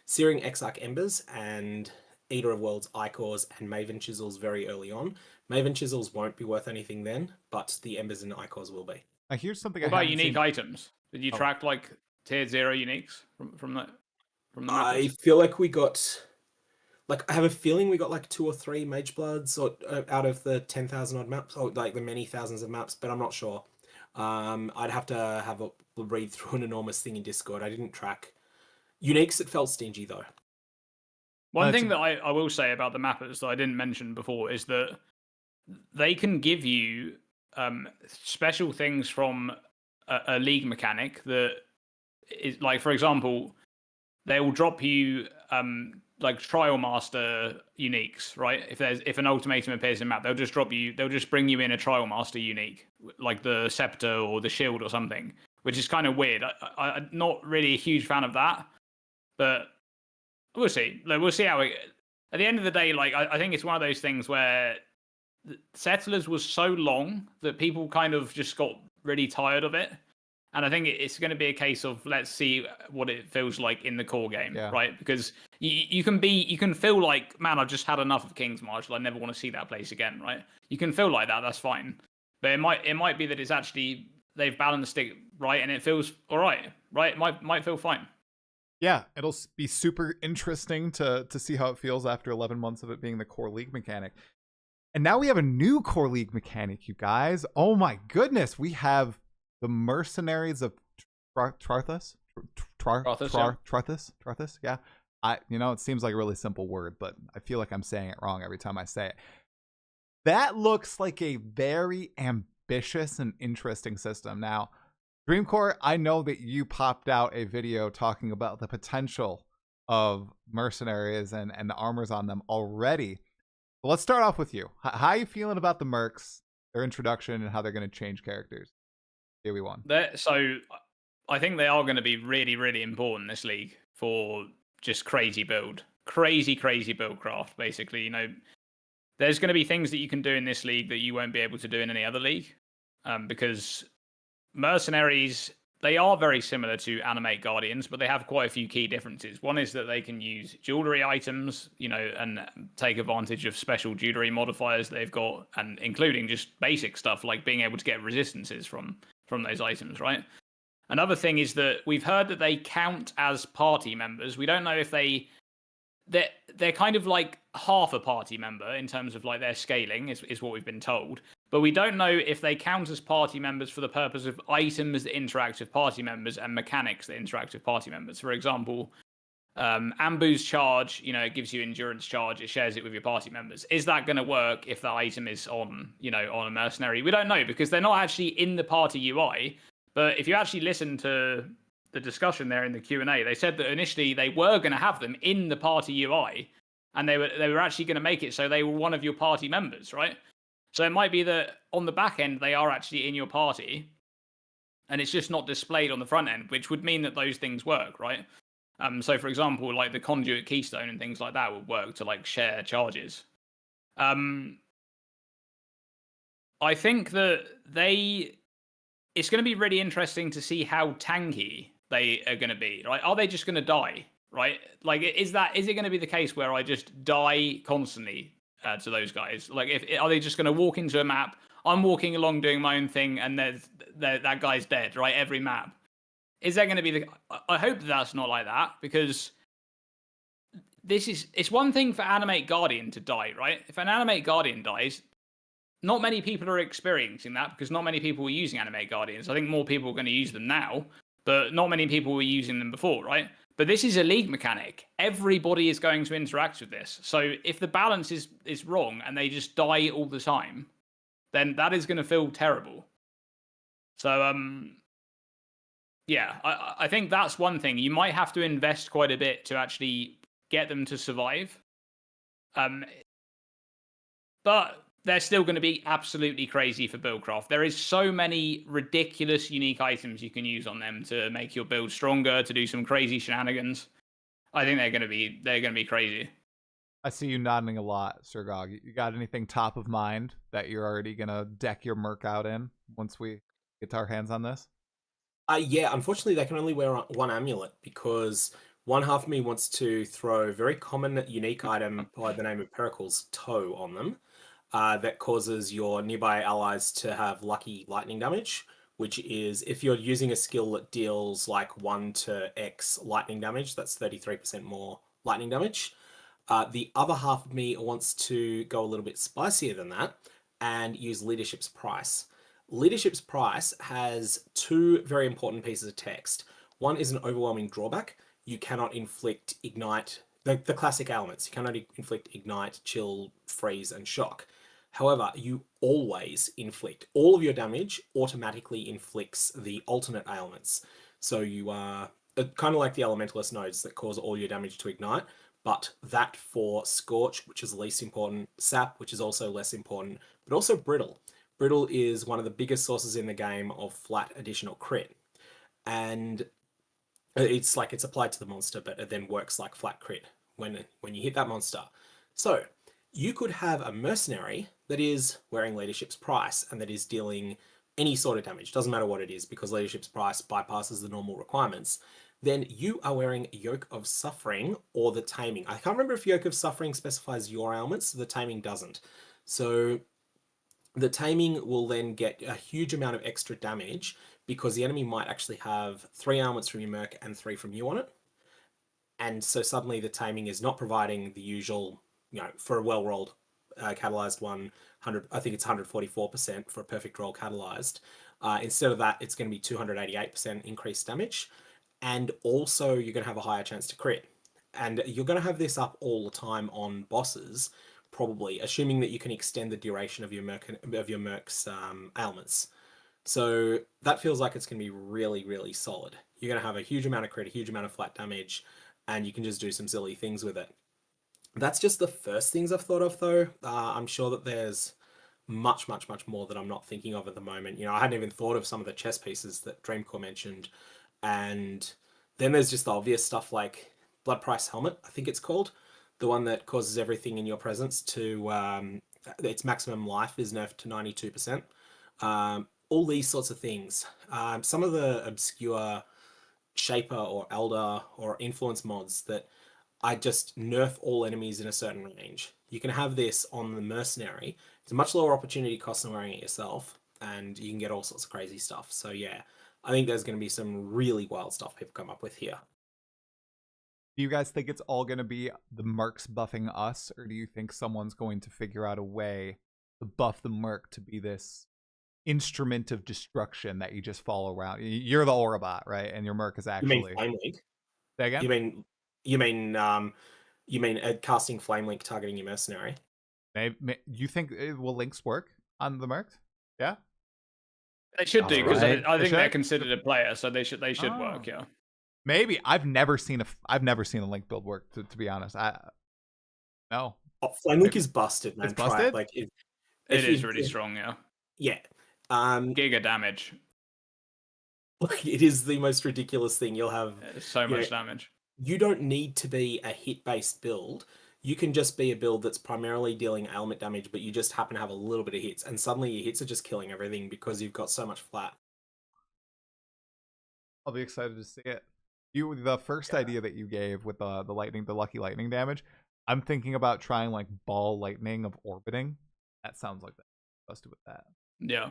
Searing Exarch Embers and Eater of Worlds Icors and Maven Chisels very early on. Maven Chisels won't be worth anything then, but the Embers and Icors will be. Here's something. What about unique items? Did you track like tier 0 uniques from the mappers? I feel like we got, like, I have a feeling we got like 2 or 3 Mage Bloods or, out of the 10,000 odd maps, or like the many thousands of maps, but I'm not sure. I'd have to have a read through an enormous thing in Discord. I didn't track uniques. It felt stingy though. One thing that I will say about the mappers that I didn't mention before is that they can give you special things from a league mechanic that is, like, for example, they will drop you like Trial Master uniques, right? If an ultimatum appears in map, they'll just bring you in a Trial Master unique, like the Scepter or the Shield or something, which is kind of weird. I'm not really a huge fan of that, but we'll see. Like, we'll see how it. At the end of the day, like I think it's one of those things where Settlers was so long that people kind of just got really tired of it. And I think it's going to be a case of let's see what it feels like in the core game, right? Because you can feel like, man, I've just had enough of King's Marshal. I never want to see that place again, right? You can feel like that. That's fine. But it might be that it's actually they've balanced it right and it feels all right, right? It might feel fine. Yeah, it'll be super interesting to see how it feels after 11 months of it being the core league mechanic. And now we have a new core league mechanic, you guys. Oh my goodness, we have the Mercenaries of Tarthus. Tarthus, yeah. It seems like a really simple word, but I feel like I'm saying it wrong every time I say it. That looks like a very ambitious and interesting system. Now, Dreamcore, I know that you popped out a video talking about the potential of Mercenaries and the armors on them already. But let's start off with you. How are you feeling about the Mercs, their introduction, and how they're going to change characters? Here we won. So I think they are going to be really, really important in this league for just crazy build craft, basically. There's going to be things that you can do in this league that you won't be able to do in any other league, because Mercenaries, they are very similar to Animate Guardians, but they have quite a few key differences. One is that they can use jewelry items, and take advantage of special jewelry modifiers they've got, and including just basic stuff like being able to get resistances from those items, right? Another thing is that we've heard that they count as party members. We don't know if they're kind of like half a party member in terms of like their scaling is what we've been told. But we don't know if they count as party members for the purpose of items that interact with party members and mechanics that interact with party members. For example, Ambu's charge, it gives you endurance charge. It shares it with your party members. Is that going to work if that item is on a mercenary? We don't know, because they're not actually in the party UI, But if you actually listen to the discussion there in the Q&A, they said that initially they were going to have them in the party UI, and they were actually going to make it so they were one of your party members, right? So it might be that on the back end they are actually in your party, and it's just not displayed on the front end, which would mean that those things work, right? So for example, like the conduit keystone and things like that would work to like share charges. I think that it's going to be really interesting to see how tanky they are going to be, right? Are they just going to die, right? Like, is it going to be the case where I just die constantly to those guys? Like, are they just going to walk into a map? I'm walking along doing my own thing, and that guy's dead, right? Every map. Is there going to be I hope that's not like that, because it's one thing for Animate Guardian to die, right? If an Animate Guardian dies, not many people are experiencing that because not many people were using Animate Guardians. I think more people are going to use them now, but not many people were using them before, right? But this is a league mechanic. Everybody is going to interact with this. So if the balance is wrong and they just die all the time, then that is going to feel terrible. So, yeah, I think that's one thing. You might have to invest quite a bit to actually get them to survive. But they're still going to be absolutely crazy for Buildcraft. There is so many ridiculous unique items you can use on them to make your build stronger, to do some crazy shenanigans. I think they're going to be crazy. I see you nodding a lot, Sirgog. You got anything top of mind that you're already gonna deck your merc out in once we get our hands on this? Yeah, unfortunately they can only wear one amulet because one half of me wants to throw a very common unique item by the name of Pericle's Toe on them. That causes your nearby allies to have lucky lightning damage, which is if you're using a skill that deals like 1 to X lightning damage, that's 33% more lightning damage. The other half of me wants to go a little bit spicier than that and use Leadership's Price. Leadership's Price has two very important pieces of text. One is an overwhelming drawback. You cannot inflict Ignite, the classic elements. You cannot inflict Ignite, Chill, Freeze, and Shock. However, you always inflict. All of your damage automatically inflicts the alternate ailments. So you are kind of like the Elementalist nodes that cause all your damage to ignite, but that for Scorch, which is least important, Sap, which is also less important, but also Brittle. Brittle is one of the biggest sources in the game of flat additional crit. And it's like it's applied to the monster, but it then works like flat crit when you hit that monster. So you could have a mercenary that is wearing Leadership's Price and that is dealing any sort of damage. Doesn't matter what it is because Leadership's Price bypasses the normal requirements. Then you are wearing Yoke of Suffering or the Taming. I can't remember if Yoke of Suffering specifies your ailments. The Taming doesn't. So the Taming will then get a huge amount of extra damage because the enemy might actually have 3 ailments from your Merc and 3 from you on it. And so suddenly the Taming is not providing the usual, for a well-rolled catalyzed one, I think it's 144% for a perfect roll catalyzed. Instead of that, it's going to be 288% increased damage. And also you're going to have a higher chance to crit. And you're going to have this up all the time on bosses, probably, assuming that you can extend the duration of your Merc's ailments. So that feels like it's going to be really, really solid. You're going to have a huge amount of crit, a huge amount of flat damage, and you can just do some silly things with it. That's just the first things I've thought of, though. I'm sure that there's much, much, much more that I'm not thinking of at the moment. I hadn't even thought of some of the chess pieces that Dreamcore mentioned. And then there's just the obvious stuff like Blood Price Helmet, I think it's called. The one that causes everything in your presence to, its maximum life is nerfed to 92%. All these sorts of things. Some of the obscure Shaper or Elder or Influence mods that I just nerf all enemies in a certain range. You can have this on the Mercenary. It's a much lower opportunity cost than wearing it yourself, and you can get all sorts of crazy stuff. So yeah, I think there's going to be some really wild stuff people come up with here. Do you guys think it's all going to be the mercs buffing us, or do you think someone's going to figure out a way to buff the merc to be this instrument of destruction that you just follow around? You're the Orabot, right? And your merc is actually... You mean Flame Link? Say again? You mean casting Flame Link targeting your mercenary? You think will links work on the merc? Yeah? They should do because Right. I They think they're should? considered a player, so they should work. Yeah. Maybe. I've never seen a Link build work. To be honest, no. Flame Link is busted, man. It's Try busted? it. Like It if is you- really strong. Yeah. Yeah. Giga damage. It is the most ridiculous thing. You'll have It's so Yeah. much damage. you don't need to be a hit-based build. You can just be a build that's primarily dealing ailment damage, but you just happen to have a little bit of hits, and suddenly your hits are just killing everything because you've got so much flat. I'll be excited to see it. The first idea that you gave with the lucky lightning damage, I'm thinking about trying like ball lightning of orbiting. That sounds like that. Busted with that. Yeah.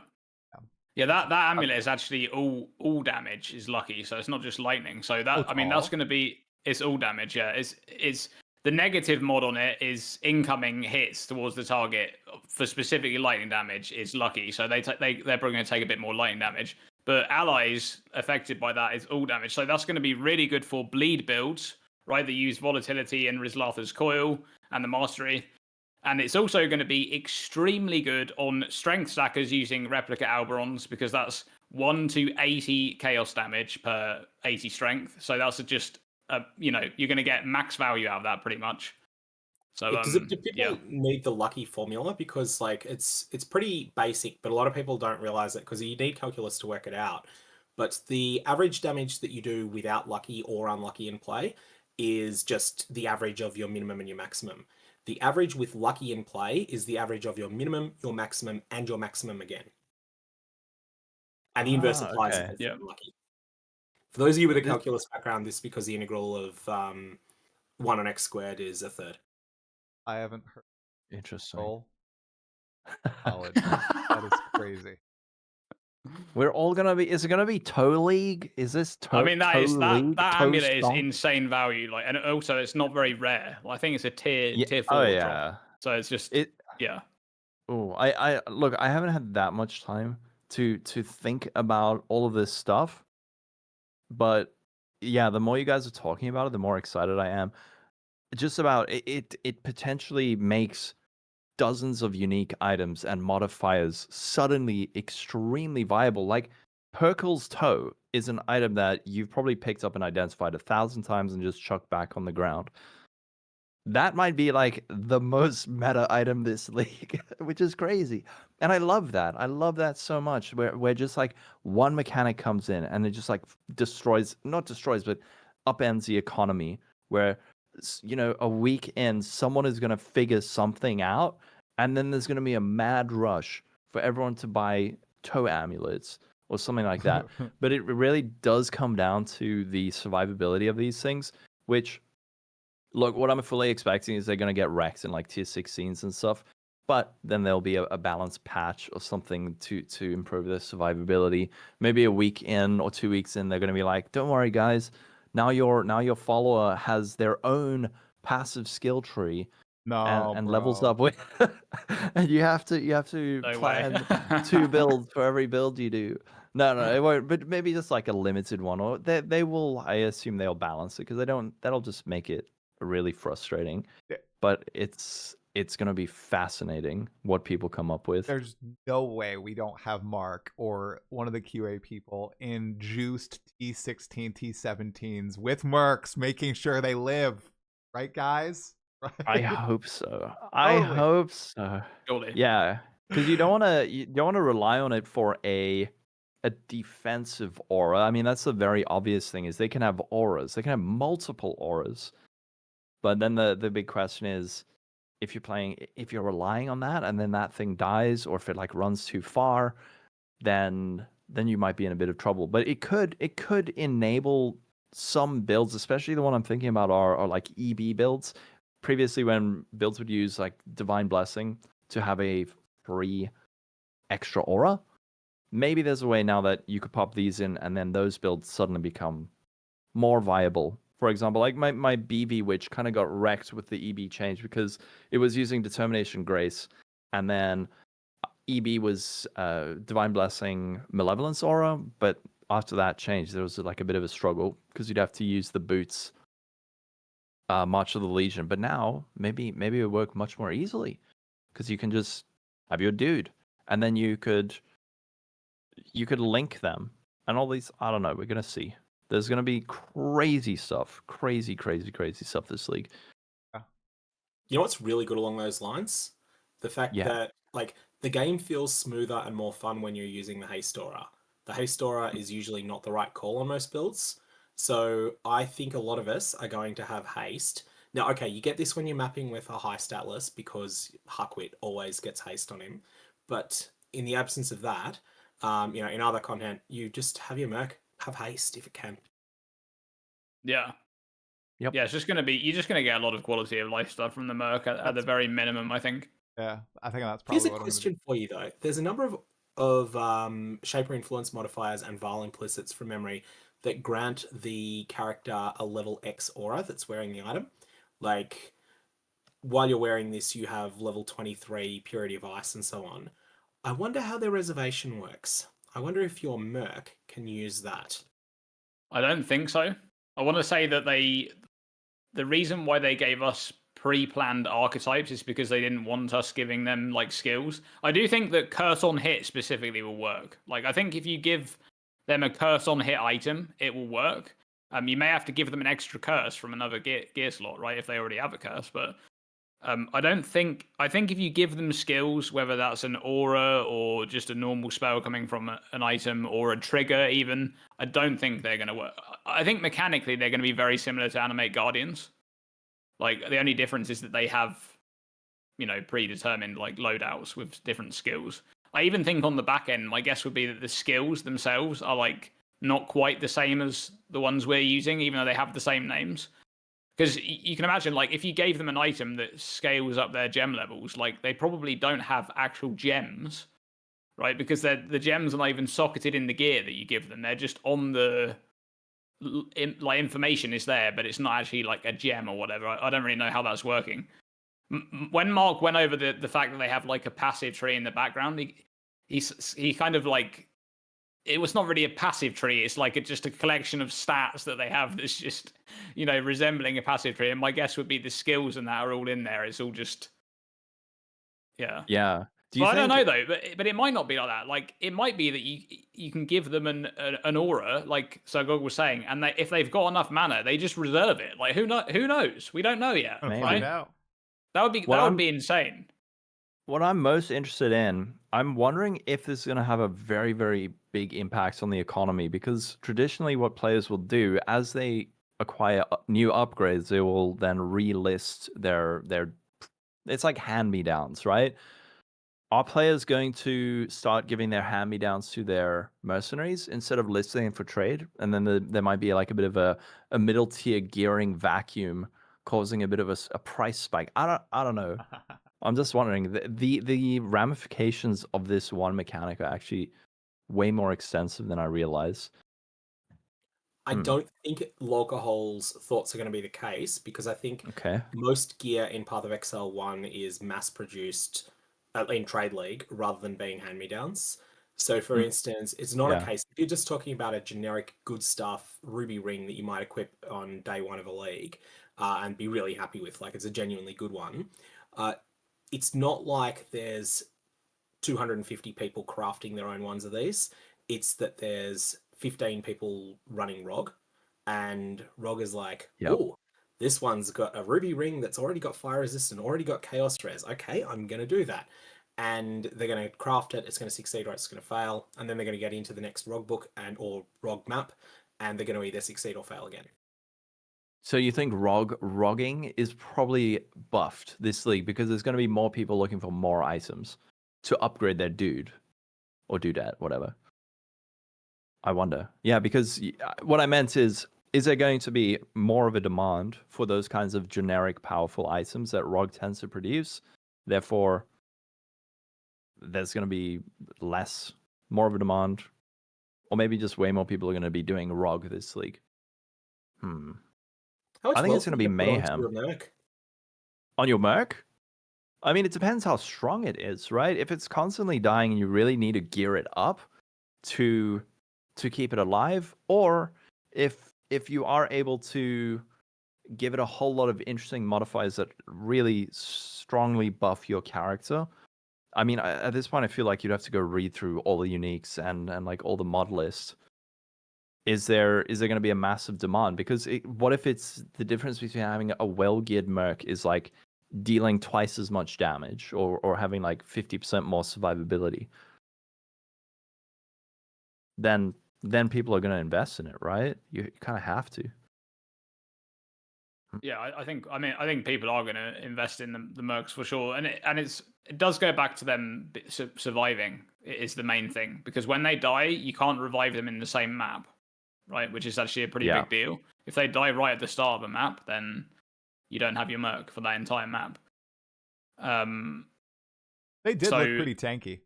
Yeah, that amulet is actually all damage is lucky, so it's not just lightning. So that it's that's all? going to be it's all damage. Yeah, it's the negative mod on it is incoming hits towards the target for specifically lightning damage is lucky. So they're probably going to take a bit more lightning damage, but allies affected by that is all damage. So that's going to be really good for bleed builds, right? That use volatility and Rizlatha's coil and the mastery. And it's also going to be extremely good on strength stackers using replica Alberons because that's 1 to 80 chaos damage per 80 strength. So that's just, you're going to get max value out of that pretty much. So Do people need the lucky formula? Because like it's pretty basic, but a lot of people don't realize it because you need calculus to work it out. But the average damage that you do without lucky or unlucky in play is just the average of your minimum and your maximum. The average with lucky in play is the average of your minimum, your maximum, and your maximum again. And the inverse applies if it's unlucky. For those of you with a calculus background, this is because the integral of 1 on x squared is a third. I haven't heard. Interesting. College. That is crazy. We're all gonna be. Is it gonna be Toe League? Is this Toe? I mean, that amulet is Stomp? insane value. Like, and also it's not very rare. Well, I think it's a tier 4 Oh drop. yeah. So it's just yeah. Oh, I look. I haven't had that much time to think about all of this stuff, but yeah, the more you guys are talking about it, the more excited I am. Just about it. It potentially makes dozens of unique items and modifiers suddenly extremely viable. Like Perkle's Toe is an item that you've probably picked up and identified 1,000 times and just chucked back on the ground. That might be like the most meta item this league, which is crazy. And I love that. I love that so much. Where just like one mechanic comes in and it just like not destroys, but upends the economy. Where, you know, a week in, someone is going to figure something out, and then there's going to be a mad rush for everyone to buy toe amulets or something like that. But it really does come down to the survivability of these things, which, look, what I'm fully expecting is they're going to get wrecked in like tier 16s and stuff, but then there'll be a balanced patch or something to improve their survivability. Maybe a week in or 2 weeks in, they're going to be like, don't worry, guys. Now your follower has their own passive skill tree and levels up with, and you have to plan 2 builds for every build you do. No, it won't. But maybe just like a limited one, or they will. I assume they'll balance it because that'll just make it really frustrating. Yeah. But it's going to be fascinating what people come up with. There's no way we don't have Mark or one of the QA people in juiced T16, T17s with Mercs, making sure they live. Right, guys? Right? I hope so. I hope so. Surely. Yeah, because you don't want to rely on it for a defensive aura. I mean, that's the very obvious thing is they can have auras. They can have multiple auras. But then the big question is, if you're relying on that and then that thing dies, or if it like runs too far, then you might be in a bit of trouble. But it could enable some builds, especially the one I'm thinking about are like EB builds. Previously, when builds would use like Divine Blessing to have a free extra aura, maybe there's a way now that you could pop these in and then those builds suddenly become more viable. For example, like my BV Witch kind of got wrecked with the EB change because it was using Determination Grace, and then EB was Divine Blessing Malevolence Aura, but after that change, there was like a bit of a struggle because you'd have to use the boots March of the Legion. But now, maybe it would work much more easily because you can just have your dude, and then you could you could link them and all these. I don't know. We're gonna see. There's gonna be crazy stuff, crazy stuff this league. You know what's really good along those lines? The fact Yeah. that like the game feels smoother and more fun when you're using the haste aura. The haste aura is usually not the right call on most builds. So I think a lot of us are going to have haste. Now, okay, you get this when you're mapping with a high stat list because Huckwit always gets haste on him. But in the absence of that, you know, in other content, you just have your merc have haste if it can. Yeah. Yep. Yeah, it's just gonna be you're just gonna get a lot of quality of life stuff from the Merc at the very minimum, I think. Yeah, I think that's Here's probably a what question for you though. There's a number of shaper influence modifiers and vile implicits from memory that grant the character a level X aura that's wearing the item. Like while you're wearing this, you have level 23 purity of ice and so on. I wonder how their reservation works. I wonder if your merc can use that. I don't think so. I want to say that the reason why they gave us pre-planned archetypes is because they didn't want us giving them like skills. I do think that curse on hit specifically will work. Like I think if you give them a curse on hit item, it will work. You may have to give them an extra curse from another gear slot, right? If they already have a curse, but I don't think. I think if you give them skills, whether that's an aura or just a normal spell coming from an item or a trigger, even, I don't think they're going to work. I think mechanically they're going to be very similar to Animate Guardians. Like the only difference is that they have, you know, predetermined like loadouts with different skills. I even think on the back end, my guess would be that the skills themselves are like not quite the same as the ones we're using, even though they have the same names. Because you can imagine, like, if you gave them an item that scales up their gem levels, like, they probably don't have actual gems, right? Because the gems are not even socketed in the gear that you give them. They're just on the, like, information is there, but it's not actually, like, a gem or whatever. I don't really know how that's working. When Mark went over the fact that they have, like, a passive tree in the background, he kind of, like, it was not really a passive tree. It's like just a collection of stats that they have that's just, you know, resembling a passive tree. And my guess would be the skills and that are all in there. It's all just, yeah. Yeah. I don't know though, but it might not be like that. Like it might be that you can give them an aura, like Sirgog was saying, and if they've got enough mana, they just reserve it. Like who knows? We don't know yet. Maybe. Right? Find out. That would be insane. What I'm most interested in, I'm wondering if this is going to have a very, very big impact on the economy, because traditionally what players will do as they acquire new upgrades, they will then relist their it's like hand-me-downs, right? Are players going to start giving their hand-me-downs to their mercenaries instead of listing them for trade? And then there might be like a bit of a middle-tier gearing vacuum causing a bit of a price spike. I don't know. I'm just wondering, the ramifications of this one mechanic are actually way more extensive than I realize. I don't think Lolcohol's thoughts are going to be the case, because I think most gear in Path of Exile 1 is mass-produced in Trade League rather than being hand-me-downs. So, for instance, it's not a case, if you're just talking about a generic good stuff ruby ring that you might equip on day one of a league and be really happy with, like it's a genuinely good one, it's not like there's 250 people crafting their own ones of these. It's that there's 15 people running ROG, and ROG is like, oh, this one's got a ruby ring that's already got fire resist and already got chaos res. Okay, I'm going to do that. And they're going to craft it. It's going to succeed or it's going to fail. And then they're going to get into the next ROG book or ROG map, and they're going to either succeed or fail again. So you think rogging is probably buffed this league because there's going to be more people looking for more items to upgrade their dude or dudette, whatever. I wonder. Yeah, because what I meant is there going to be more of a demand for those kinds of generic powerful items that ROG tends to produce? Therefore, there's going to be more of a demand, or maybe just way more people are going to be doing ROG this league. I think it's going to be mayhem. On your merc? I mean, it depends how strong it is, right? If it's constantly dying and you really need to gear it up to keep it alive, or if you are able to give it a whole lot of interesting modifiers that really strongly buff your character, I mean, at this point, I feel like you'd have to go read through all the uniques and like all the mod lists. Is there going to be a massive demand? Because what if it's the difference between having a well-geared merc is like dealing twice as much damage or having like 50% more survivability? Then people are going to invest in it, right? You kind of have to. Yeah, I think people are going to invest in the mercs for sure, and it does go back to them surviving is the main thing, because when they die, you can't revive them in the same map, right? Which is actually a pretty big deal. If they die right at the start of a map, then you don't have your merc for that entire map. They did look pretty tanky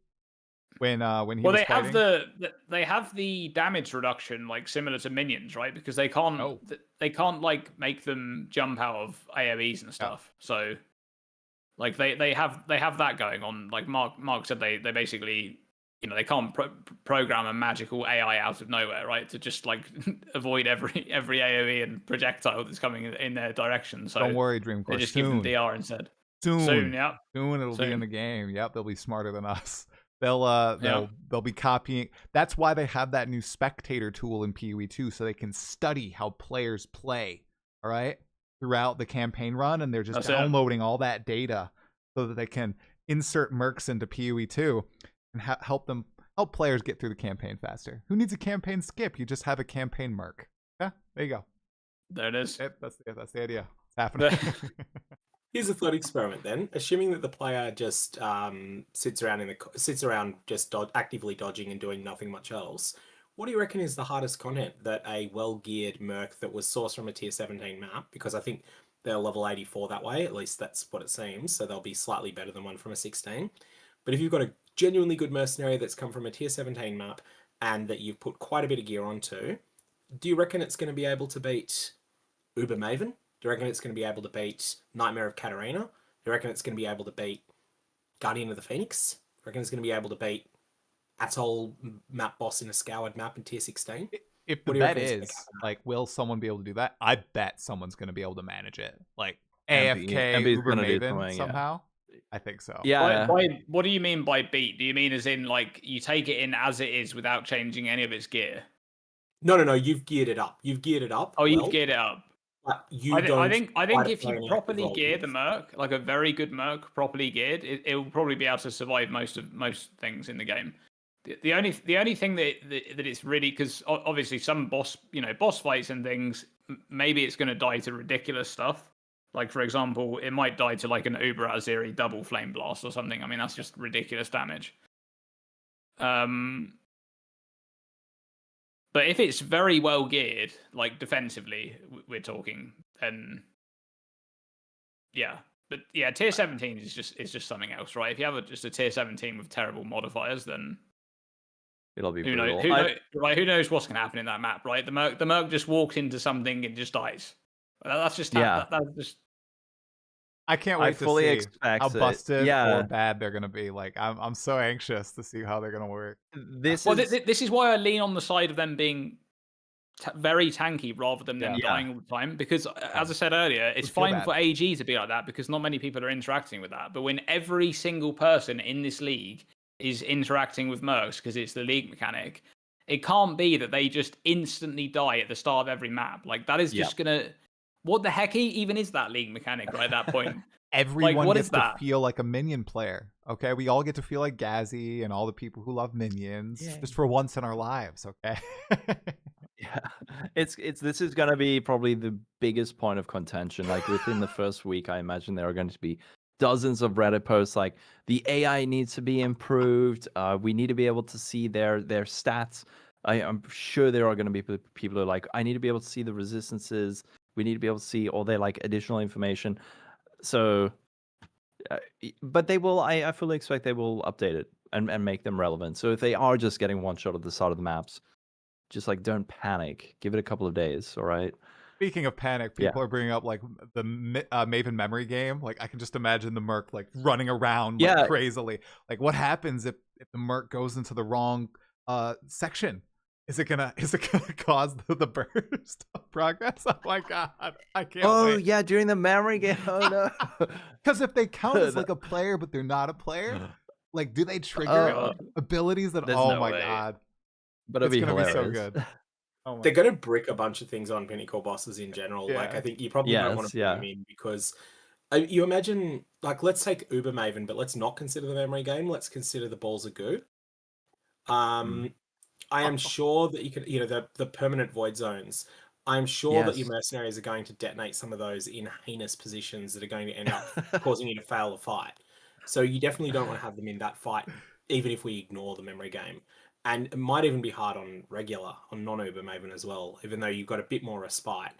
when he was fighting. They have the damage reduction like similar to minions, right? Because they can't like make them jump out of AoEs and stuff. So like they have that going on. Like Mark said, they basically, you know, they can't program a magical AI out of nowhere, right? To just like avoid every AoE and projectile that's coming in their direction. So don't worry, Dreamcore. They just give them DR instead. Soon, yeah. Soon it'll be in the game. Yep, they'll be smarter than us. They'll be copying. That's why they have that new spectator tool in PoE 2, so they can study how players play. All right, throughout the campaign run, and they're just downloading all that data so that they can insert mercs into PoE 2 and help players get through the campaign faster. Who needs a campaign skip? You just have a campaign merc. Yeah, there you go. There it is. Yep, that's the idea. It's happening. Here's a thought experiment then. Assuming that the player just sits around just actively dodging and doing nothing much else, what do you reckon is the hardest content that a well-geared merc that was sourced from a tier 17 map? Because I think they're level 84 that way, at least that's what it seems, so they'll be slightly better than one from a 16. But if you've got a genuinely good mercenary that's come from a tier 17 map and that you've put quite a bit of gear onto, do you reckon it's going to be able to beat Uber Maven? Do you reckon it's going to be able to beat Nightmare of Katarina? Do you reckon it's going to be able to beat Guardian of the Phoenix? Do you reckon it's going to be able to beat Atoll map boss in a scoured map in tier 16? If the bet is, like, will someone be able to do that? I bet someone's going to be able to manage it. Like, AFK Uber Maven somehow? Yeah. I think so. Yeah. What do you mean by beat? Do you mean as in, like, you take it in as it is without changing any of its gear? No. You've geared it up. You've geared it up. Oh, you've geared it up. I think if you properly gear the merc, like a very good merc, properly geared, it will probably be able to survive most things in the game. The only thing that it's really, because obviously some boss fights and things, maybe it's going to die to ridiculous stuff. Like, for example, it might die to like an Uber Azeri double flame blast or something. I mean, that's just ridiculous damage. But if it's very well geared, like defensively, we're talking, then yeah. But yeah, tier 17 is just something else, right? If you have just a tier 17 with terrible modifiers, then it'll be who brutal. Who knows what's going to happen in that map, right? The merc just walked into something and just dies. That's just that's just. I can't wait to see how busted or bad they're gonna be. Like, I'm so anxious to see how they're gonna work. This is why I lean on the side of them being very tanky rather than them dying all the time. Because as I said earlier, it's fine for AG to be like that because not many people are interacting with that. But when every single person in this league is interacting with mercs because it's the league mechanic, it can't be that they just instantly die at the start of every map. Like, that is just gonna. What the heck even is that league mechanic right at that point? Everyone gets to feel like a minion player. Okay, we all get to feel like Gazzy and all the people who love minions just for once in our lives. Okay. This is gonna be probably the biggest point of contention. Like, within the first week, I imagine there are going to be dozens of Reddit posts like the AI needs to be improved. We need to be able to see their stats. I'm sure there are going to be people who are like, I need to be able to see the resistances. We need to be able to see all their like additional information. So, but they will. I fully expect they will update it and make them relevant. So if they are just getting one shot at the start of the maps, just like don't panic. Give it a couple of days. All right. Speaking of panic, people are bringing up like the Maven memory game. Like, I can just imagine the merc like running around like, crazily. Like, what happens if the merc goes into the wrong section? Is it gonna cause the burst of progress? Oh my god, I can't wait. Oh yeah, during the memory game. Oh no. Because if they count as like a player but they're not a player, Like, do they trigger God. abilities that? There's Oh no my way. god, But it'd it's be gonna be so hilarious. good. Oh my They're going to brick a bunch of things on Pinnacle bosses in general. Like, Yeah. I think you probably don't want Yes, to put them in because you imagine, like, let's take Uber Maven, but let's not consider the memory game. Let's consider the balls of goo. I am sure that you could, the permanent void zones. I'm sure that your Yes. mercenaries are going to detonate some of those in heinous positions that are going to end up causing you to fail the fight. So you definitely don't want to have them in that fight, even if we ignore the memory game. And it might even be hard on non-Uber Maven as well, even though you've got a bit more respite.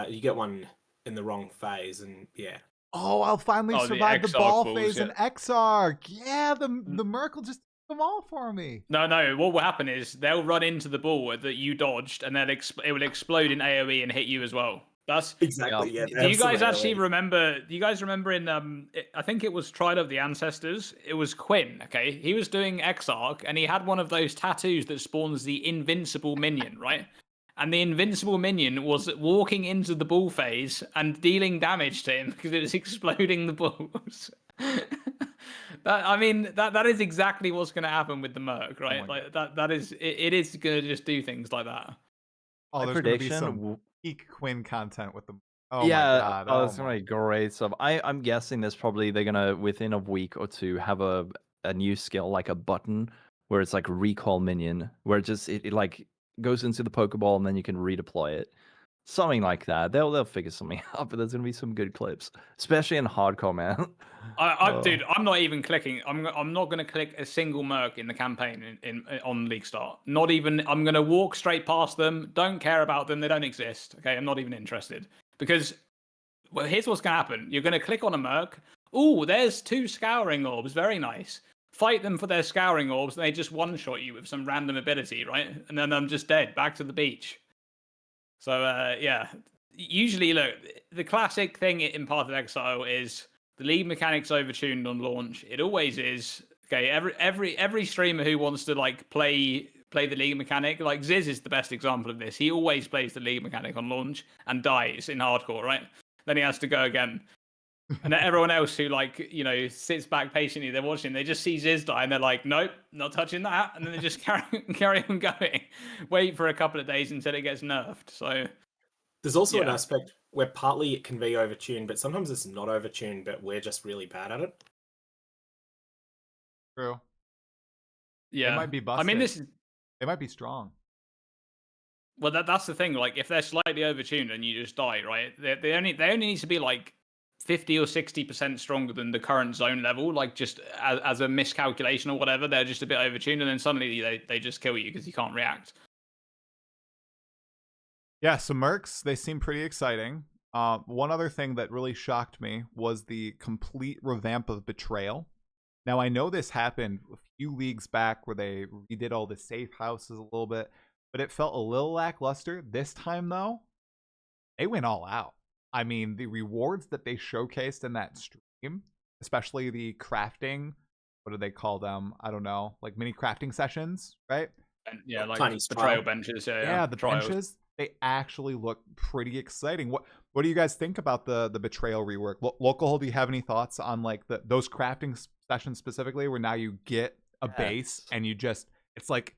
You get one in the wrong phase, and yeah. Oh, I'll finally Oh, the survive the Exarch ball balls, phase in yeah. Exarch. Yeah, the Merc will just take them all for me. No. What will happen is they'll run into the ball that you dodged, and then it will explode in AOE and hit you as well. That's Exactly. Yeah. Do you guys actually remember? Do you guys remember in I think it was Trial of the Ancestors. It was Quinn. Okay, he was doing Exarch, and he had one of those tattoos that spawns the invincible minion, right? And the invincible minion was walking into the ball phase and dealing damage to him because it was exploding the balls. That is exactly what's going to happen with the Merc, right? Like that is it is going to just do things like that. Oh, My there's gonna be prediction some peak Quinn content with them. Oh yeah, my god. oh, Oh it's gonna my. be great stuff. I'm guessing there's probably they're gonna within a week or two have a new skill like a button where it's like recall minion, where it like goes into the Pokeball and then you can redeploy it. Something like that. They'll figure something out, but there's gonna be some good clips, especially in hardcore, man. Dude, I'm not even clicking. I'm not going to click a single Merc in the campaign on League Start. Not even. I'm going to walk straight past them. Don't care about them. They don't exist. Okay, I'm not even interested because. Well, here's what's going to happen. You're going to click on a Merc. Ooh, there's 2 Scouring Orbs. Very nice. Fight them for their Scouring Orbs, and they just one-shot you with some random ability, right? And then I'm just dead. Back to the beach. So, yeah. Usually, look, the classic thing in Path of Exile is the league mechanics overtuned on launch. It always is. Okay, every streamer who wants to like play the league mechanic, like Ziz is the best example of this. He always plays the league mechanic on launch and dies in hardcore, right? Then he has to go again. And then everyone else who sits back patiently, they're watching, they just see Ziz die and they're like, nope, not touching that. And then they just carry on going. Wait for a couple of days until it gets nerfed. So there's also an aspect where partly it can be overtuned, but sometimes it's not overtuned, but we're just really bad at it. True. Yeah. They might be busted. They might be strong. Well, that's the thing. Like, if they're slightly overtuned and you just die, right? They only need to be like 50 or 60% stronger than the current zone level. Like, just as a miscalculation or whatever, they're just a bit overtuned, and then suddenly they just kill you because you can't react. Yeah, so Mercs, they seem pretty exciting. One other thing that really shocked me was the complete revamp of Betrayal. Now, I know this happened a few leagues back where they redid all the safe houses a little bit, but it felt a little lackluster. This time, though, they went all out. I mean, the rewards that they showcased in that stream, especially the crafting, what do they call them? I don't know, like mini crafting sessions, right? And yeah, like Tiny Betrayal benches. Yeah, the trials. benches, they actually look pretty exciting. What do you guys think about the Betrayal rework? Lolcohol, do you have any thoughts on like those crafting sessions specifically, where now you get a base and you just, it's like,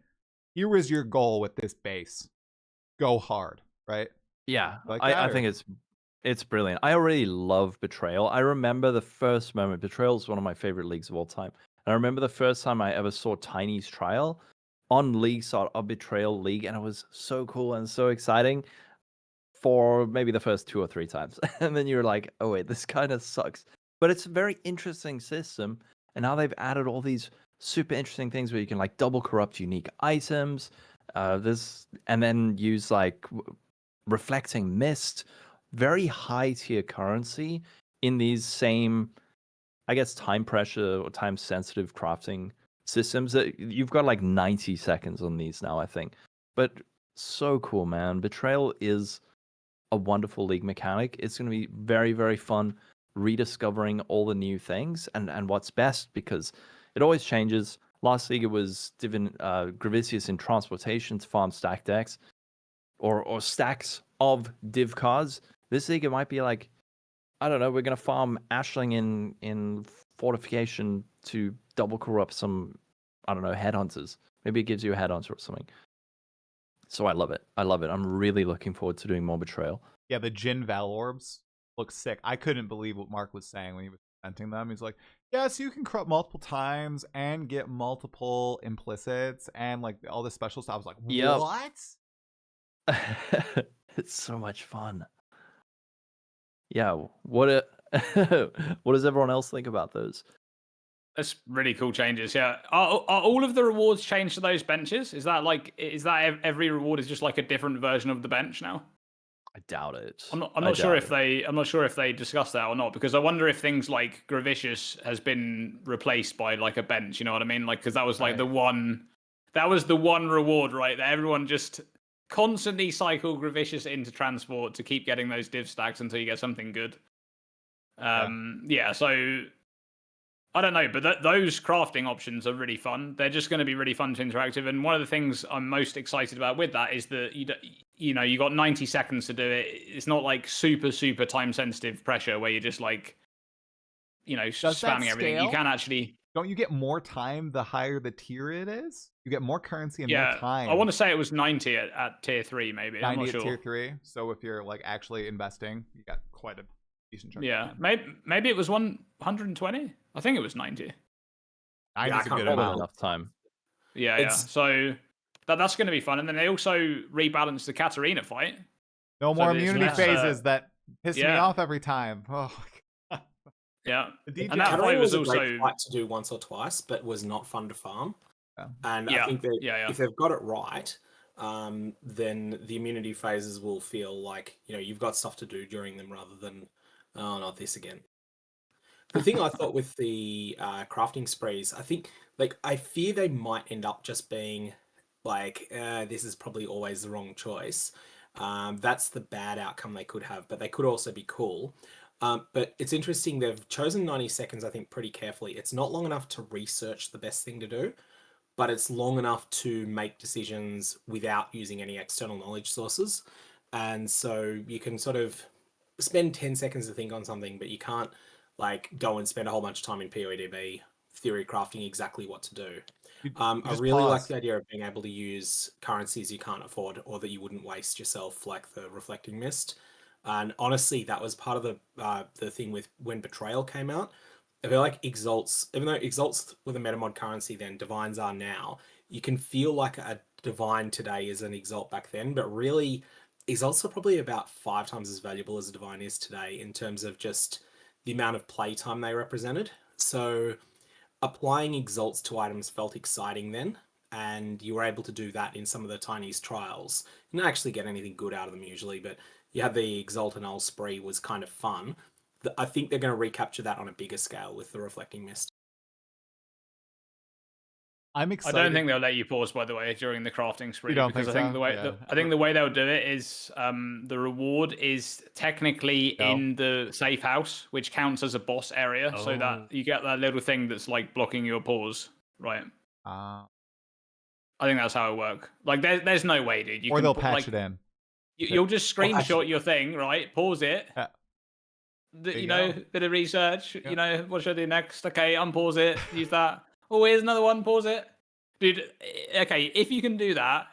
here is your goal with this base, go hard, right? Yeah, Like I think it's brilliant. I already love Betrayal. I remember the first moment. Betrayal is one of my favorite leagues of all time. And I remember the first time I ever saw Tiny's trial on League Start, a Betrayal league, and it was so cool and so exciting for maybe the first 2 or 3 times. And then you're like, oh wait, this kind of sucks. But it's a very interesting system. And now they've added all these super interesting things where you can like double corrupt unique items, and then use like reflecting mist, very high tier currency in these same, I guess, time pressure or time sensitive crafting systems. That you've got like 90 seconds on these now, I think. But so cool, man. Betrayal is a wonderful league mechanic. It's going to be very, very fun rediscovering all the new things and what's best, because it always changes. Last league it was Gravicius in transportation to farm stack decks or stacks of div cards. This league it might be like, I don't know, we're gonna farm Ashling in fortification to double corrupt some, I don't know, headhunters. Maybe it gives you a headhunter or something. So I love it. I love it. I'm really looking forward to doing more Betrayal. Yeah, the Jin Val orbs look sick. I couldn't believe what Mark was saying when he was presenting them. He's like, yeah, so you can corrupt multiple times and get multiple implicits and like all this special stuff. I was like, Yep. what? It's so much fun. Yeah, what does everyone else think about those? That's really cool changes. Yeah, are all of the rewards changed to those benches? Is that every reward is just like a different version of the bench now? I doubt it. I'm not sure if they discussed that or not, because I wonder if things like Gravicious has been replaced by like a bench. You know what I mean? Like, because that was like the one reward, right? That everyone just constantly cycle Gravicious into transport to keep getting those div stacks until you get something good. Yeah, so I don't know, but those crafting options are really fun. They're just going to be really fun to interact with. And one of the things I'm most excited about with that is that you got 90 seconds to do it. It's not like super time sensitive pressure where you're just like, spamming everything. You can actually. Don't you get more time the higher the tier it is? You get more currency and more time. I want to say it was 90 at tier 3, maybe. 90 I'm not at sure. tier 3. So if you're like actually investing, you got quite a decent chunk. Yeah, maybe it was 120. I think it was 90. 90 is a good Probably amount. enough time. Yeah. So that's going to be fun. And then they also rebalanced the Katarina fight. No more immunity less, phases that piss me off every time. Oh. Yeah, The DJ and that fight Katarina was a also great fight to do once or twice, but was not fun to farm. Yeah. And I think that if they've got it right, then the immunity phases will feel like you've got stuff to do during them rather than not this again. The thing I thought with the crafting sprees, I fear they might end up just being like this is probably always the wrong choice. That's the bad outcome they could have, but they could also be cool. But it's interesting, they've chosen 90 seconds, I think, pretty carefully. It's not long enough to research the best thing to do, but it's long enough to make decisions without using any external knowledge sources. And so you can sort of spend 10 seconds to think on something, but you can't go and spend a whole bunch of time in PoEDB theory crafting exactly what to do. I really like the idea of being able to use currencies you can't afford or that you wouldn't waste yourself, like the Reflecting Mist. And honestly, that was part of the thing with when Betrayal came out. I feel like Exalts, even though Exalts were the metamod currency then, Divines are now, you can feel like a Divine today is an Exalt back then, but really, Exalts are probably about 5 times as valuable as a Divine is today in terms of just the amount of playtime they represented. So applying Exalts to items felt exciting then, and you were able to do that in some of the Tiniest trials. You didn't actually get anything good out of them usually, but you had the Exalt and Null spree was kind of fun. I think they're going to recapture that on a bigger scale with the Reflecting Mist. I'm excited. I don't think they'll let you pause, by the way, during the crafting spree. You don't because think I think so? I think the way they'll do it is the reward is technically in the safe house, which counts as a boss area, so that you get that little thing that's like blocking your pause, right? I think that's how it works. Like, there's no way, dude. Or they'll patch it in. You'll just screenshot your thing, right? Pause it. Bit of research. Yeah. What should I do next? Okay, unpause it. Use that. Oh, here's another one. Pause it, dude. Okay, if you can do that,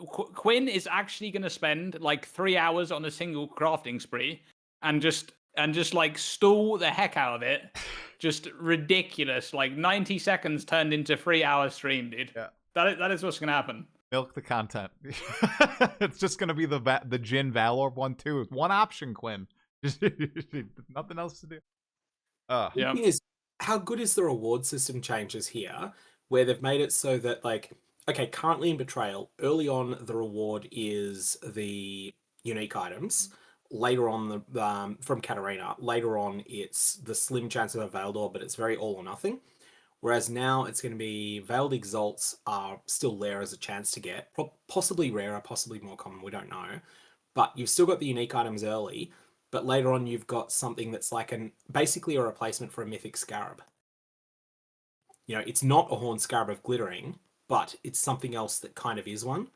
Quinn is actually going to spend like 3 hours on a single crafting spree, and just like stall the heck out of it. Just ridiculous. Like 90 seconds turned into 3 hour stream, dude. Yeah. That is what's going to happen. Milk the content. It's just going to be the Jin Valor one too. One option, Quinn. Nothing else to do. The thing is, how good is the reward system changes here, where they've made it so that, currently in Betrayal, early on the reward is the unique items. Later on, from Katarina, later on it's the slim chance of a Veiled Orb, but it's very all or nothing. Whereas now it's going to be Veiled Exalts are still there as a chance to get, possibly rarer, possibly more common, we don't know. But you've still got the unique items early, but later on you've got something that's basically a replacement for a Mythic Scarab. It's not a Horned Scarab of Glittering, but it's something else that kind of is one.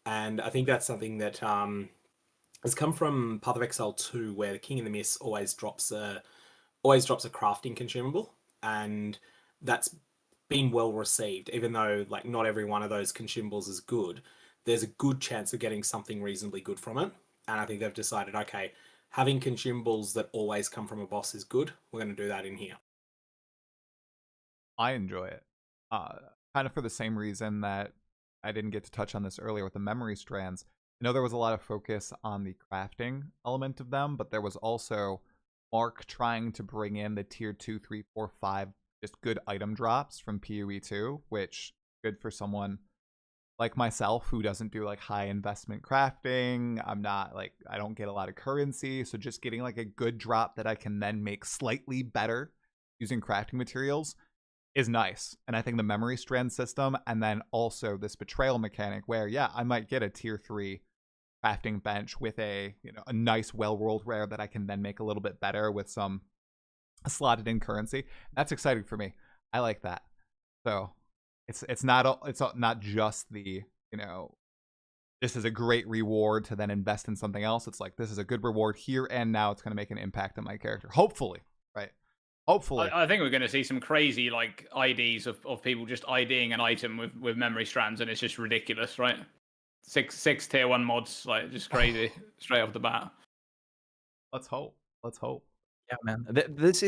And I think that's something that has come from Path of Exile 2, where the King in the Mist always drops a crafting consumable. and that's been well received. Even though like not every one of those consumables is good, there's a good chance of getting something reasonably good from it. And I think they've decided, okay, having consumables that always come from a boss is good. We're going to do that in here. I enjoy it. Kind of for the same reason that I didn't get to touch on this earlier with the memory strands. I know there was a lot of focus on the crafting element of them, but there was also Mark trying to bring in the tier 2, 3, 4, 5 just good item drops from PoE 2, which good for someone like myself who doesn't do like high investment crafting. I don't get a lot of currency, so just getting like a good drop that I can then make slightly better using crafting materials is nice. And I think the memory strand system, and then also this betrayal mechanic where, yeah, I might get a tier 3 crafting bench with a nice well-rolled rare that I can then make a little bit better with some slotted in currency. That's exciting for me. I like that. So it's not just the, this is a great reward to then invest in something else. It's like, this is a good reward here and now. It's going to make an impact on my character. Hopefully, right? Hopefully. I think we're going to see some crazy like IDs of people just IDing an item with memory strands, and it's just ridiculous, right? Six tier 1 mods, like just crazy straight off the bat. Let's hope. Yeah, man. This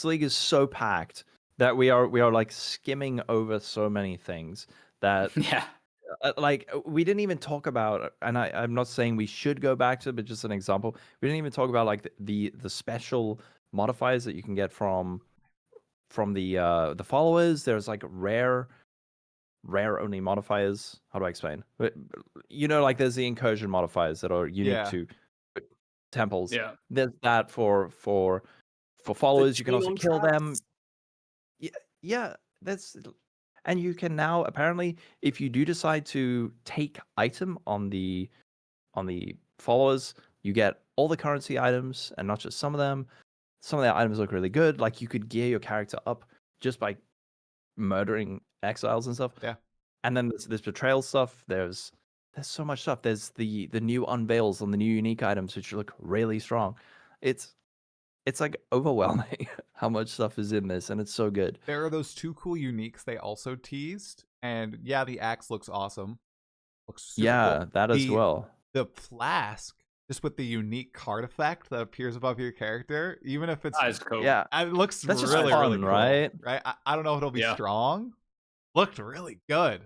league is so packed that we are like skimming over so many things that Yeah. Like we didn't even talk about, and I'm not saying we should go back to, but just an example, we didn't even talk about like the special modifiers that you can get from the followers. There's like rare only modifiers. How do I explain? But, like there's the incursion modifiers that are unique to temples. Yeah. There's that for followers. You can also kill them. Yeah, that's. And you can now, apparently, if you do decide to take item on the followers, you get all the currency items and not just some of them. Some of the items look really good. Like you could gear your character up just by murdering exiles and stuff. Yeah. And then there's betrayal stuff. There's so much stuff. There's the new unveils on the new unique items, which look really strong. It's like overwhelming how much stuff is in this, and it's so good. There are those 2 cool uniques they also teased, and yeah, the axe looks awesome. Looks super cool. That as well. The flask, just with the unique card effect that appears above your character, even if it's That's cool. Yeah, it looks That's really, just fun, really cool, right? I don't know if it'll be strong. Looked really good.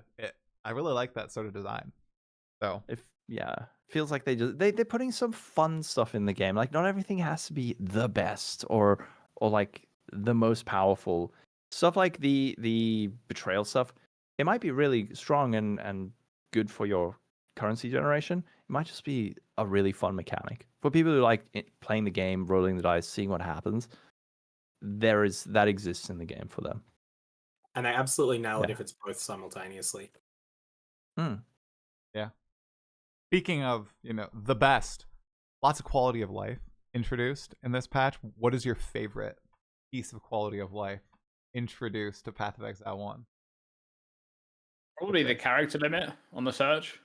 I really like that sort of design. So feels like they're putting some fun stuff in the game. Like not everything has to be the best or like the most powerful stuff. Like the betrayal stuff, it might be really strong and good for your currency generation. It might just be a really fun mechanic for people who like playing the game, rolling the dice, seeing what happens. That exists in the game for them, and they absolutely nail it if it's both simultaneously. Yeah. Speaking of, the best, lots of quality of life introduced in this patch. What is your favorite piece of quality of life introduced to Path of Exile 1? Probably the character limit on the search.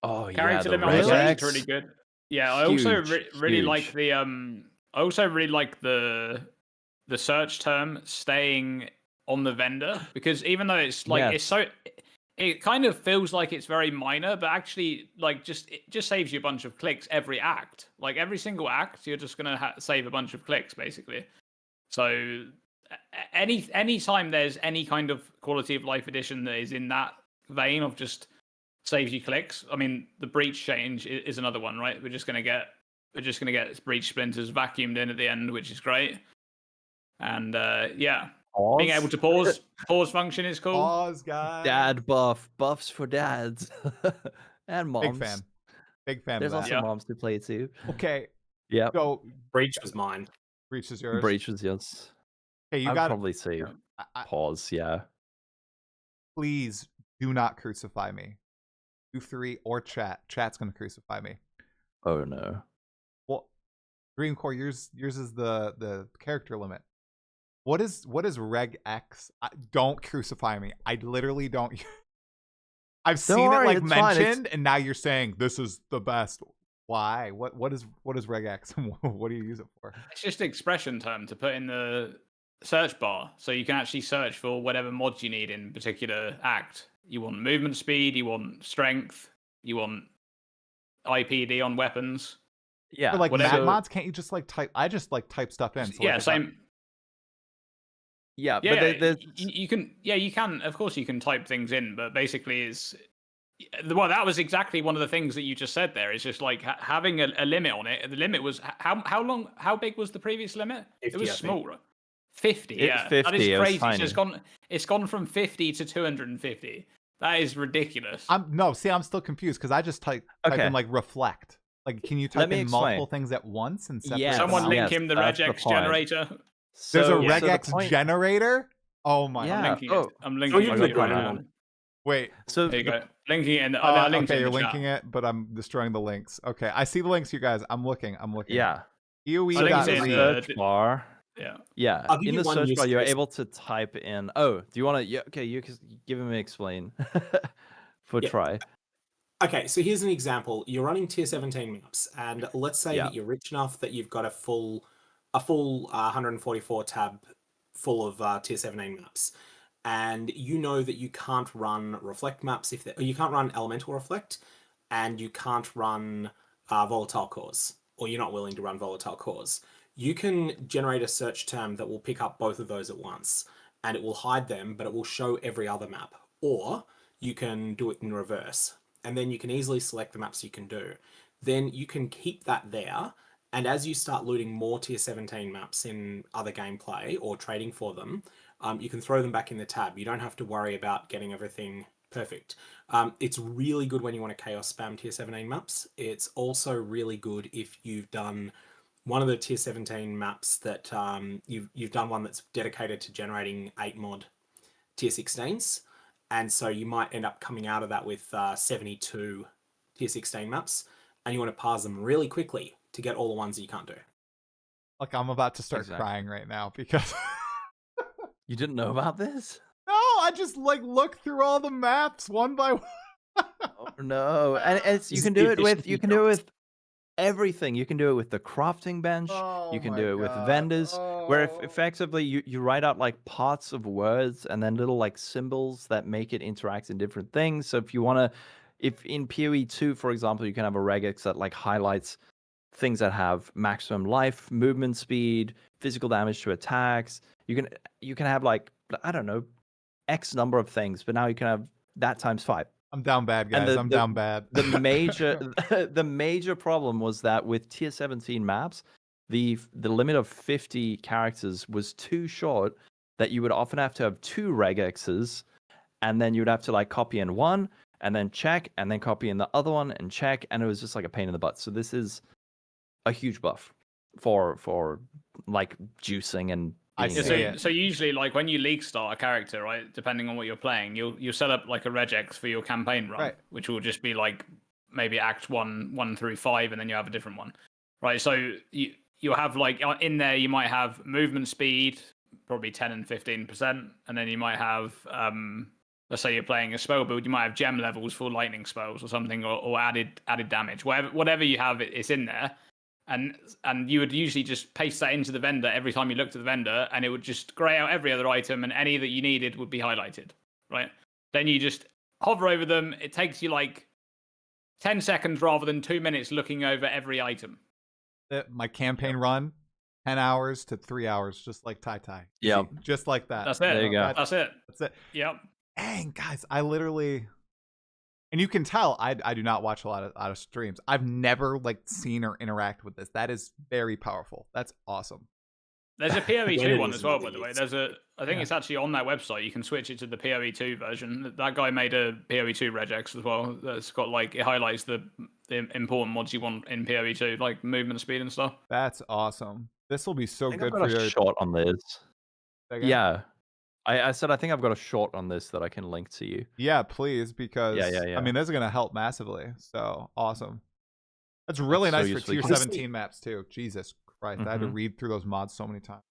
Oh, character the limit on the search Regex. is really good. Yeah, I also really like the I also really like the search term staying on the vendor, because even though it's like it kind of feels like it's very minor, but actually like it just saves you a bunch of clicks every act. Like every single act, you're just gonna save a bunch of clicks basically. So any time there's any kind of quality of life addition that is in that vein of just saves you clicks. I mean, the breach change is another one, right? We're just gonna get breach splinters vacuumed in at the end, which is great. And Pause. being able to pause function is cool. Pause, guys. Dad buffs for dads and moms. Big fan. There's of that. also moms to play too. Okay. Yeah. So Breach was mine. Breach is yours. Breach was yours. Okay, I'd probably say pause. Yeah. Please do not crucify me. You 3 or chat. Chat's gonna crucify me. Oh no. Well, Dreamcore, yours is the character limit. What is Reg X? Don't crucify me. I literally don't. I've seen it like mentioned, and now you're saying this is the best. Why? What is regex? What do you use it for? It's just an expression term to put in the search bar, so you can actually search for whatever mods you need in particular act. You want movement speed, you want strength, you want IPD on weapons. Yeah, For like whatever. map mods, can't you just like type? I just like type stuff in. So Yeah, like, same. yeah, Yeah, but there's you can. Yeah, you can. Of course, you can type things in, but basically, is well, that was exactly one of the things that you just said there. It's just like having a limit on it. The limit was how long? How big was the previous limit? 50, It was I think. small, right? 50. It's Yeah, 50, that it is was crazy. tiny. It's gone from 50 to 250. That is ridiculous. I'm still confused because I just type Okay. in like reflect. Like, can you Let type me in explain. multiple things at once and separate? Yes, them Someone out? link yes, him the that's the regex point. generator. There's a So the regex point- generator. Oh my! Yeah. I'm linking oh. it. I'm linking you it can right run it now. on. Wait. So There you the- go. Linking it in. I linked Okay, it in you're the linking chat. it, but I'm destroying the links. Okay, I see the links, you guys. I'm looking. yeah, PoE I think dot it's in in the read. search bar. Yeah. Yeah, I'll give in you the one search use bar, you're case. able to type in. Oh, do you want to? Yeah, okay, you can give him explain for Yeah. try. Okay, so here's an example. You're running tier 17 maps, and let's say Yeah. that you're rich enough that you've got a full 144 tab full of tier 17 maps, and you know that you can't run reflect maps or you can't run elemental reflect, and you can't run volatile cores, or you're not willing to run volatile cores. You can generate a search term that will pick up both of those at once, and it will hide them, but it will show every other map. Or you can do it in reverse, and then you can easily select the maps you can do. Then you can keep that there, and as you start looting more tier 17 maps in other gameplay or trading for them, you can throw them back in the tab. You don't have to worry about getting everything perfect. It's really good when you want to chaos spam tier 17 maps. It's also really good if you've done one of the tier 17 maps that you've done one that's dedicated to generating 8 mod tier 16s. And so you might end up coming out of that with 72 tier 16 maps, and you want to parse them really quickly to get all the ones that you can't do. Like, I'm about to start Exactly. crying right now because You didn't know about this? no, I just like look through all the maps one by one. Oh, no, and it's you This can is do it with efficiency drops. everything. You can do it with the crafting bench. Oh You can my do it with God. vendors, where Oh. effectively you write out like parts of words and then little like symbols that make it interact in different things. So if you want to, if in PoE 2, for example, you can have a regex that like highlights things that have maximum life, movement speed, physical damage to attacks. You can have like, I don't know, X number of things, but now you can have that times 5. I'm down bad, And guys. I'm down bad. The major problem was that with tier 17 maps, the limit of 50 characters was too short that you would often have to have 2 regexes, and then you'd have to like copy in one and then check and then copy in the other one and check, and it was just like a pain in the butt. So this is a huge buff for like juicing and I being see able- it. So usually, like when you league start a character, right? Depending on what you're playing, you'll set up like a regex for your campaign run, Right. which will just be like maybe Act 1 through 5, and then you have a different one, right? So you'll have like in there you might have movement speed, probably 10 and 15%, and then you might have let's say you're playing a spell build, you might have gem levels for lightning spells or something, or added damage, whatever you have, it's in there. And you would usually just paste that into the vendor every time you looked at the vendor, and it would just grey out every other item, and any that you needed would be highlighted, right? Then you just hover over them. It takes you like 10 seconds rather than 2 minutes looking over every item. My campaign run, 10 hours to 3 hours, just like Tai. Yep. Easy. Just like that. That's it. There you go. That's it. That's it. Yep. Dang, guys, I literally, and you can tell I do not watch a lot of streams. I've never like seen or interact with this. That is very powerful. That's awesome. There's a PoE When 2 it one is as well, really by the way. used. I think it's actually on their website. You can switch it to the PoE 2 version. That guy made a PoE 2 regex as well. That's got like, it highlights the important mods you want in PoE 2, like movement speed and stuff. That's awesome. This will be so I think good I've got for a your. short on this. Again? Yeah. I said I think I've got a short on this that I can link to you. Yeah, please, because Yeah. I mean, this is gonna help massively. So awesome. That's really That's so nice for useful. tier Honestly- 17 maps too. Jesus Christ, I had to Mhm. read through those mods so many times.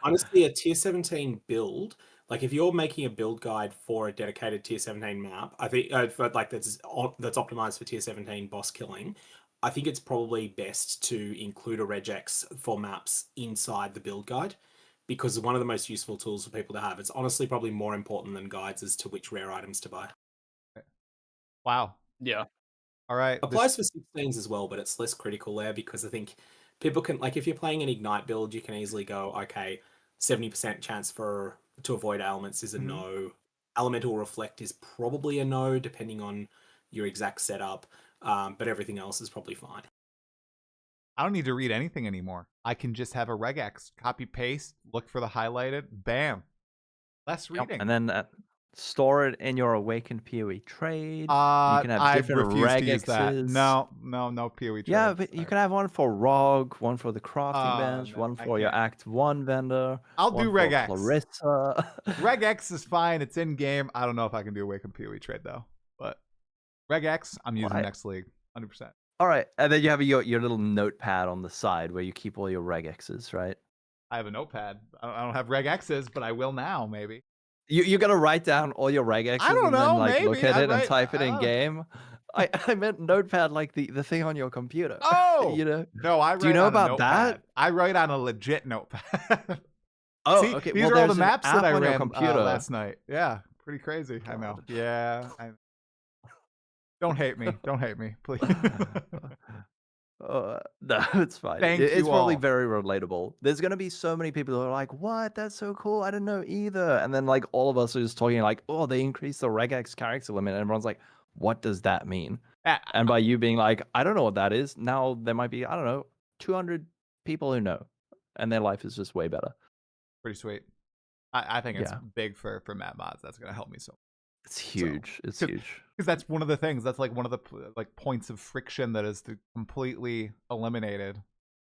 Honestly, a tier 17 build, like if you're making a build guide for a dedicated tier 17 map, I think for like that's optimized for tier 17 boss killing, I think it's probably best to include a regex for maps inside the build guide, because one of the most useful tools for people to have. It's honestly probably more important than guides as to which rare items to buy. Wow. Yeah. All right. Applies for 16s as well, but it's less critical there because I think people can, like, if you're playing an Ignite build, you can easily go, okay, 70% chance to avoid elements is a no. Elemental Reflect is probably a no, depending on your exact setup, but everything else is probably fine. I don't need to read anything anymore. I can just have a regex, copy paste, look for the highlighted, bam. Less reading. And then store it in your Awakened PoE trade. You can have I different refuse to use that. regexes. No PoE trade. Yeah, but you can have one for ROG, one for the crafting bench, no, one I for your can't. Act 1 vendor. I'll one do for regex. Clarissa. Regex is fine. It's in game. I don't know if I can do Awakened PoE trade though. But regex, I'm using next league, 100%. All right, and then you have your little notepad on the side where you keep all your regexes, right? I have a notepad. I don't have regexes, but I will now, maybe. You're gonna write down all your regexes I don't and know, then like maybe. look at it and I type it in don't- game. I meant notepad like the thing on your computer. Oh, you know? no, I write Do you know on a about notepad. that? I write on a legit notepad. Oh, See, okay. These well, are all there's the an maps that app I on your ran computer. last night. Yeah, pretty crazy. I know. God. Yeah. Don't hate me. Don't hate me, please. No, it's fine. Thank It's you probably all. very relatable. There's gonna be so many people who are like, "What? That's so cool! I didn't know either." And then like all of us are just talking like, "Oh, they increased the regex character limit," and everyone's like, "What does that mean?" And by you being like, "I don't know what that is," now there might be 200 people who know, and their life is just way better. Pretty sweet. I think it's big for map mods. That's gonna help me so. It's huge. It's huge. Because that's one of the things. That's like one of the points of friction that is completely eliminated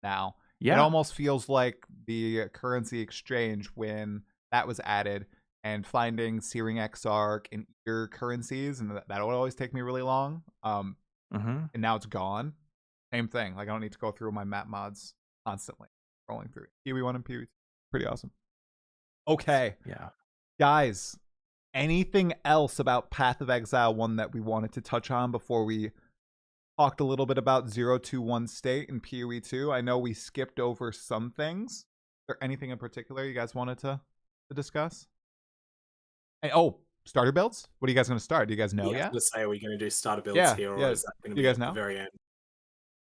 now. Yeah. It almost feels like the currency exchange when that was added, and finding Searing Exarch in your currencies, and that would always take me really long. And now it's gone. Same thing. Like I don't need to go through my map mods constantly, rolling through PoE 1 and PoE 2. Pretty awesome. Okay. Yeah. Guys, anything else about Path of Exile 1 that we wanted to touch on before we talked a little bit about 021 State and PoE 2? I know we skipped over some things. Is there anything in particular you guys wanted to discuss? And, starter builds? What are you guys going to start? Do you guys know yet? I was going to say, are we going to do starter builds here, or is that going to be at the very end?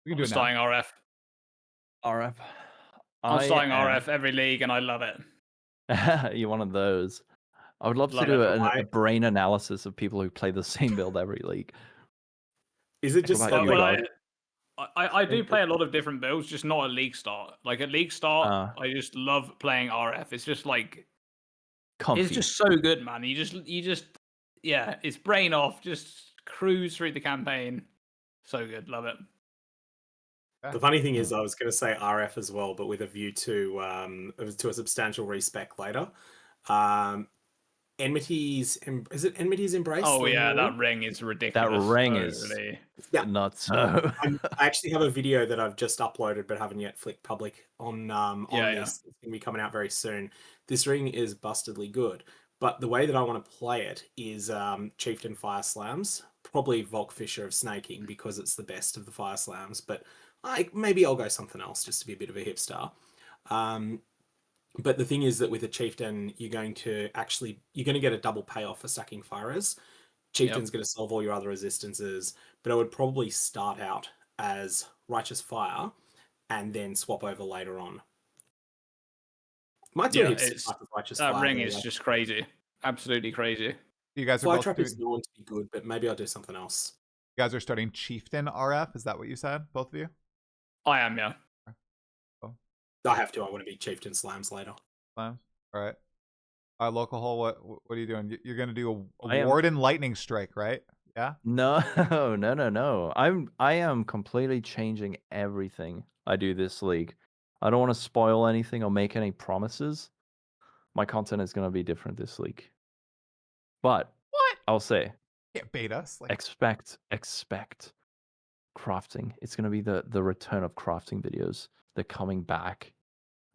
We can do it now. Starting RF. RF. I'm starting RF every league, and I love it. You're one of those. I would love to do a brain analysis of people who play the same build every league. Is it just I do play a lot of different builds, just not at League Start. Like at League Start, I just love playing RF. It's just like comfy. It's just so good, man. You just it's brain off, just cruise through the campaign. So good, love it. The funny thing is, I was going to say RF as well, but with a view to a substantial respec later. Enmity's Embrace? Oh yeah, that ring is ridiculous. That ring is nuts. I actually have a video that I've just uploaded but haven't yet flicked public on this. It's going to be coming out very soon. This ring is bustedly good, but the way that I want to play it is Chieftain Fire Slams, probably Volk Fisher of Snaking because it's the best of the Fire Slams, but maybe I'll go something else just to be a bit of a hipster. But the thing is that with a Chieftain, you're going to get a double payoff for stacking Fires. Chieftain's going to solve all your other resistances, but I would probably start out as Righteous Fire and then swap over later on. Might do Righteous that Fire. Ring is just crazy. Absolutely crazy. You guys are Fire both Trap is known to be good, but maybe I'll do something else. You guys are starting Chieftain RF? Is that what you said, both of you? I am, yeah. I have to. I want to be Chieftain Slams later. Slams? All right. Lolcohol, what are you doing? You're going to do a Warden Lightning Strike, right? Yeah? No. I am completely changing everything I do this league. I don't want to spoil anything or make any promises. My content is going to be different this league. But I'll say, can't bait us. Expect crafting. It's going to be the return of crafting videos. They're coming back.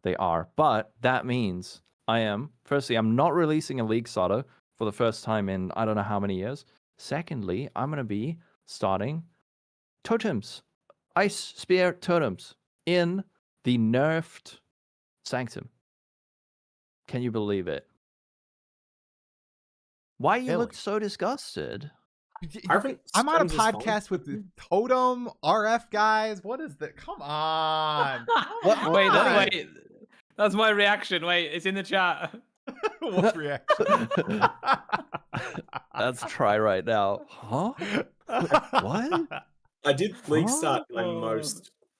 They are. But that means I'm not releasing a League Starter for the first time in I don't know how many years. Secondly, I'm going to be starting totems. ice spear totems in the nerfed Sanctum. Can you believe it? Why you look Really? so disgusted? I'm on a Scrims is fine. podcast with the Totem RF guys. What is that? Come on. Come Wait, on. wait. That's my reaction. Wait, it's in the chat. What reaction? Let's try right now. Huh? What? I did League Huh?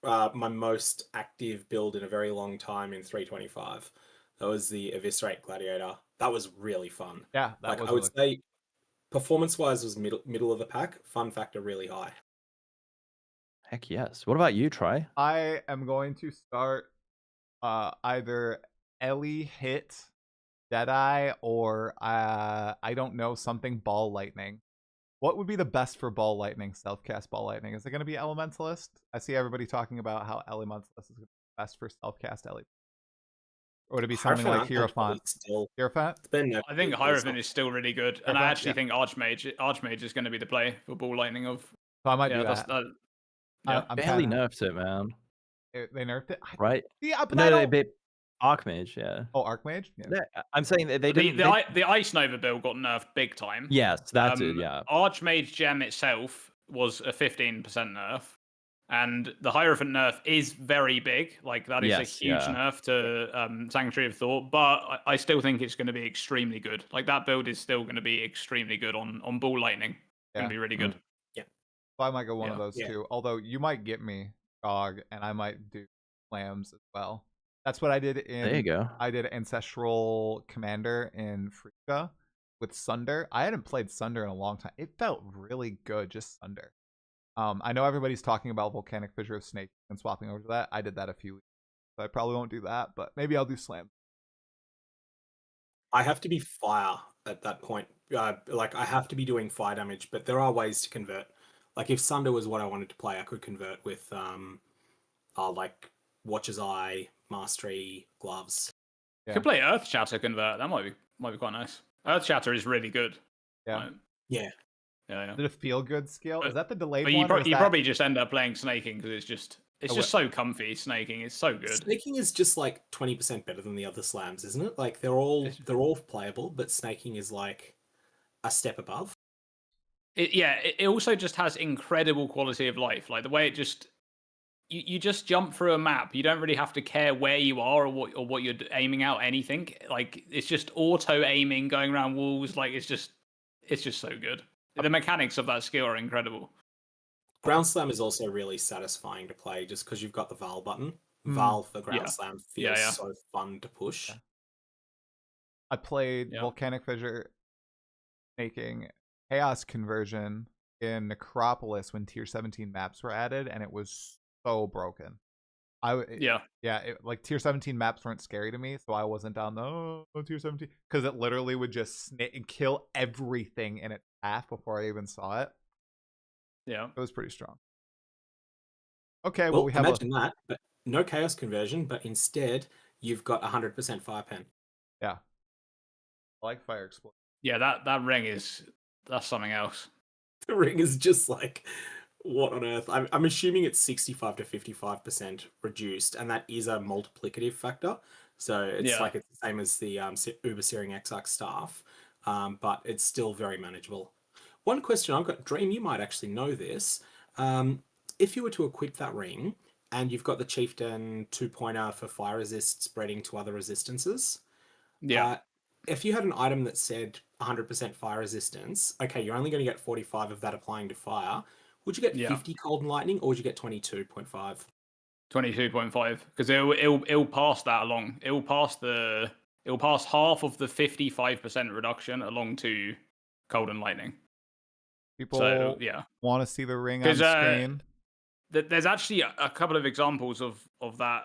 Start my most active build in a very long time in 3.25. That was the Eviscerate Gladiator. That was really fun. Yeah, that Like was I would say, performance-wise was middle of the pack. Fun factor really high. Heck yes. What about you, Try? I am going to start either Ellie hit Deadeye or I don't know, something Ball Lightning. What would be the best for Ball Lightning, self-cast Ball Lightning? Is it going to be Elementalist? I see everybody talking about how Elementalist is best for self-cast Ellie. Or would it be something like Hierophant? Hierophant? I think Hierophant is still really good, and I actually yeah. think Archmage is going to be the play for Ball Lightning of. So I might Yeah, do that's that. yeah. I'm Barely kinda- nerfed it, man. They nerfed it? Right? Yeah, but No, they bit Archmage, yeah. Oh, Archmage? Yeah. No, I'm saying they didn't. The Ice Nova build got nerfed big time. Yes, that's it, yeah. Archmage Gem itself was a 15% nerf, and the Hierophant nerf is very big. Like that is a huge nerf to Sanctuary of Thought, but I still think it's going to be extremely good. Like that build is still going to be extremely good on Ball Lightning. Going to be really good. So I might go one of those two. Although you might get me Dog, and I might do Slams as well. That's what I did in. There you go. I did Ancestral Commander in Freaka with Sunder. I hadn't played Sunder in a long time. It felt really good, just Sunder. I know everybody's talking about Volcanic Fissure of Snake and swapping over to that. I did that a few weeks ago, so I probably won't do that, but maybe I'll do Slam. I have to be fire at that point. Like I have to be doing fire damage, but there are ways to convert. Like if Sunder was what I wanted to play, I could convert with like Watcher's Eye, Mastery, Gloves. You could play Earth Shatter convert. That might be quite nice. Earth Shatter is really good. Yeah. Right? Yeah. Yeah. Is it a feel good skill? Is that the delayed but one? you probably just end up playing Snaking because it's just so comfy. Snaking is so good. Snaking is just like 20% better than the other slams, isn't it? Like they're all playable, but Snaking is like a step above. It also just has incredible quality of life. Like the way it just you just jump through a map. You don't really have to care where you are or what you're aiming out. Anything like it's just auto aiming, going around walls. Like it's just so good. The mechanics of that skill are incredible. Ground Slam is also really satisfying to play just because you've got the Val button. Val for Ground Slam feels so fun to push. I played Volcanic Fissure, making Chaos Conversion in Necropolis when Tier 17 maps were added, and it was so broken. Like Tier 17 maps weren't scary to me, so I wasn't down the Tier 17 because it literally would just kill everything in its path before I even saw it. Yeah, it was pretty strong. Okay, well we have imagine that, but no Chaos Conversion, but instead you've got 100% Fire Pen. Yeah, I like Fire Explosion. Yeah, that ring that's something else. The ring is just like, what on earth? I'm assuming it's 65 to 55% reduced, and that is a multiplicative factor. So it's like it's the same as the Uber Searing Exarch staff, but it's still very manageable. One question I've got, Dream, you might actually know this. If you were to equip that ring, and you've got the Chieftain 2-pointer for fire resist spreading to other resistances, if you had an item that said 100% fire resistance, okay, you're only going to get 45 of that applying to fire. Would you get 50 Cold and Lightning, or would you get 22.5? 22.5, because it'll pass that along. It'll pass half of the 55% reduction along to Cold and Lightning. People want to see the ring on screen. There's actually a couple of examples of that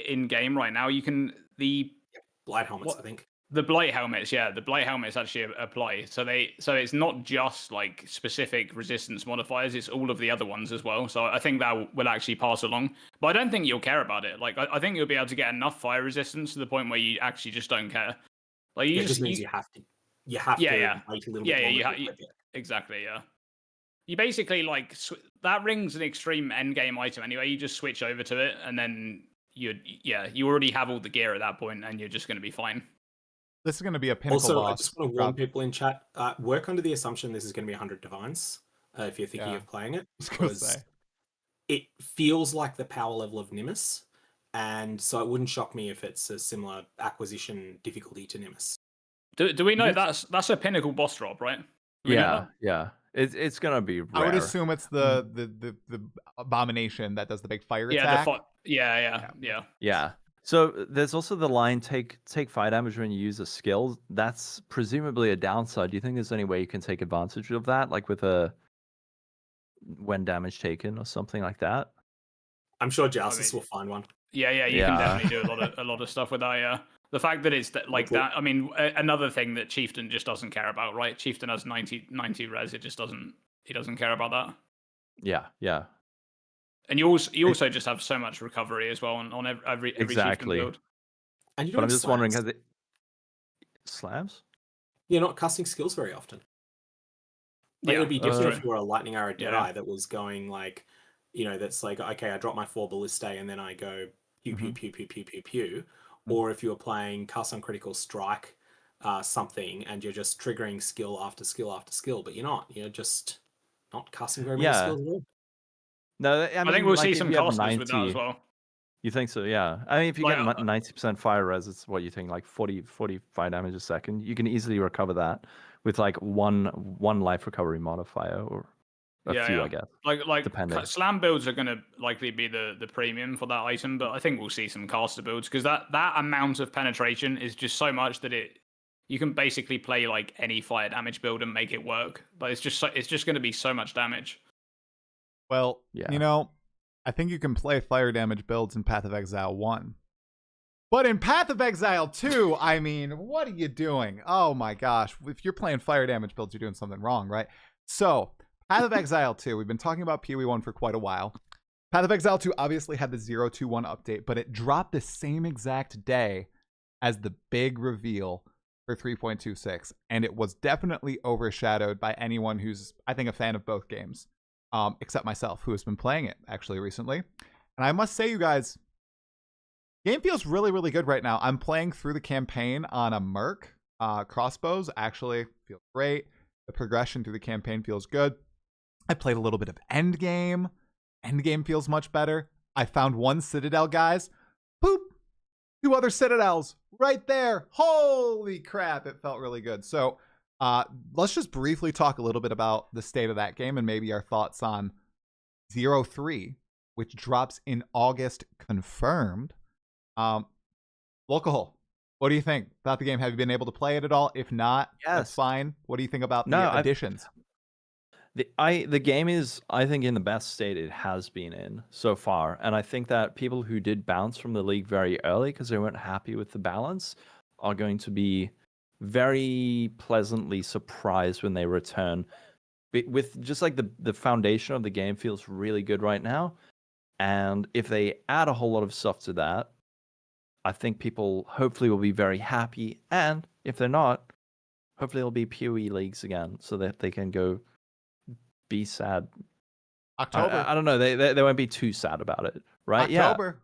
in game right now. You can Blight helmets, I think. The Blight helmets, the Blight helmets actually apply. So it's not just like specific resistance modifiers; it's all of the other ones as well. So I think that will actually pass along. But I don't think you'll care about it. Like I think you'll be able to get enough fire resistance to the point where you actually just don't care. Like it just means you have to. You have to wait a little bit longer. Exactly. Yeah. You basically like that ring's an extreme end game item anyway. You just switch over to it, and then you already have all the gear at that point, and you're just going to be fine. This is going to be a pinnacle Also, boss. I just want to warn people in chat, work under the assumption this is going to be 100 divines if you're thinking of playing it. Because it feels like the power level of Nimbus, and so it wouldn't shock me if it's a similar acquisition difficulty to Nimbus. Do we know that's a pinnacle boss drop, right? Yeah. It's gonna be rare. I would assume it's the abomination that does the big fire attack. Yeah. So there's also the line take fire damage when you use a skill. That's presumably a downside. Do you think there's any way you can take advantage of that, like with when damage taken or something like that? I'm sure Joustus will find one. Yeah, you can definitely do a lot of stuff with that. Yeah, the fact that it's like that. I mean, another thing that Chieftain just doesn't care about, right? Chieftain has 90 res. It just doesn't. He doesn't care about that. Yeah. And you also just have so much recovery as well on every Chieftain build. And but I'm just wondering, has it slams? You're not casting skills very often. Like, it would be different if you were a Lightning Arrow Deadeye that was going like, that's like, okay, I drop my 4 Ballistae and then I go pew, pew, pew, pew, pew, pew, pew. Or if you were playing Cast on Critical Strike something and you're just triggering skill after skill after skill, but you're not. You're just not casting very many skills at all. No, I think we'll see some casters with that as well. You think so? Yeah. I mean, if you get 90% fire res, it's what you think, like 40 fire damage a second. You can easily recover that with like one life recovery modifier or a few, I guess. Like depending. Slam builds are going to likely be the premium for that item, but I think we'll see some caster builds because that amount of penetration is just so much that you can basically play like any fire damage build and make it work. But it's just going to be so much damage. Well, I think you can play fire damage builds in Path of Exile 1. But in Path of Exile 2, I mean, what are you doing? Oh my gosh. If you're playing fire damage builds, you're doing something wrong, right? So, Path of Exile 2, we've been talking about PoE 1 for quite a while. Path of Exile 2 obviously had the 0.21 update, but it dropped the same exact day as the big reveal for 3.26. And it was definitely overshadowed by anyone who's, I think, a fan of both games. Except myself, who has been playing it actually recently. And I must say, you guys, game feels really, really good right now. I'm playing through the campaign on a Merc. Crossbows actually feel great. The progression through the campaign feels good. I played a little bit of Endgame. Endgame feels much better. I found one Citadel, guys. Poop! 2 other Citadels right there. Holy crap, it felt really good. So, let's just briefly talk a little bit about the state of that game and maybe our thoughts on 0.3, which drops in August confirmed. Lolcohol, what do you think about the game? Have you been able to play it at all? If not, that's fine. What do you think about the additions? The game is, I think, in the best state it has been in so far. And I think that people who did bounce from the league very early because they weren't happy with the balance are going to be very pleasantly surprised when they return. With just like the foundation of the game feels really good right now. And if they add a whole lot of stuff to that, I think people hopefully will be very happy. And if they're not, hopefully it'll be PoE leagues again so that they can go be sad. October. I don't know. They won't be too sad about it, right? October.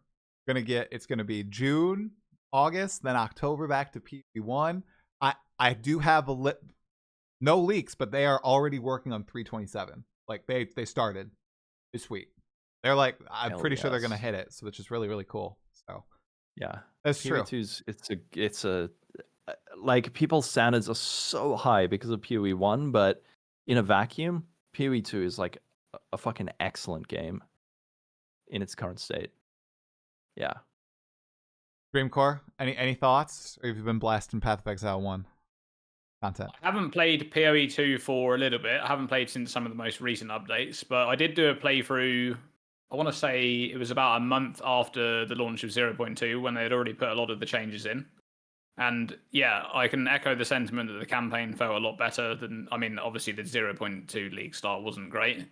It's gonna be June, August, then October back to PoE 1. I do have no leaks, but they are already working on 3.27. Like they started this week. They're like, I'm pretty sure they're gonna hit it, so which is really, really cool. So yeah, that's true. It's a like people's standards are so high because of PoE 1, but in a vacuum, PoE 2 is like a fucking excellent game in its current state. Yeah. Dreamcore, any thoughts? Or have you been blasting Path of Exile 1 content? I haven't played PoE 2 for a little bit. I haven't played since some of the most recent updates, but I did do a playthrough. I want to say it was about a month after the launch of 0.2 when they had already put a lot of the changes in. And yeah, I can echo the sentiment that the campaign felt a lot better than, I mean, obviously the 0.2 league start wasn't great.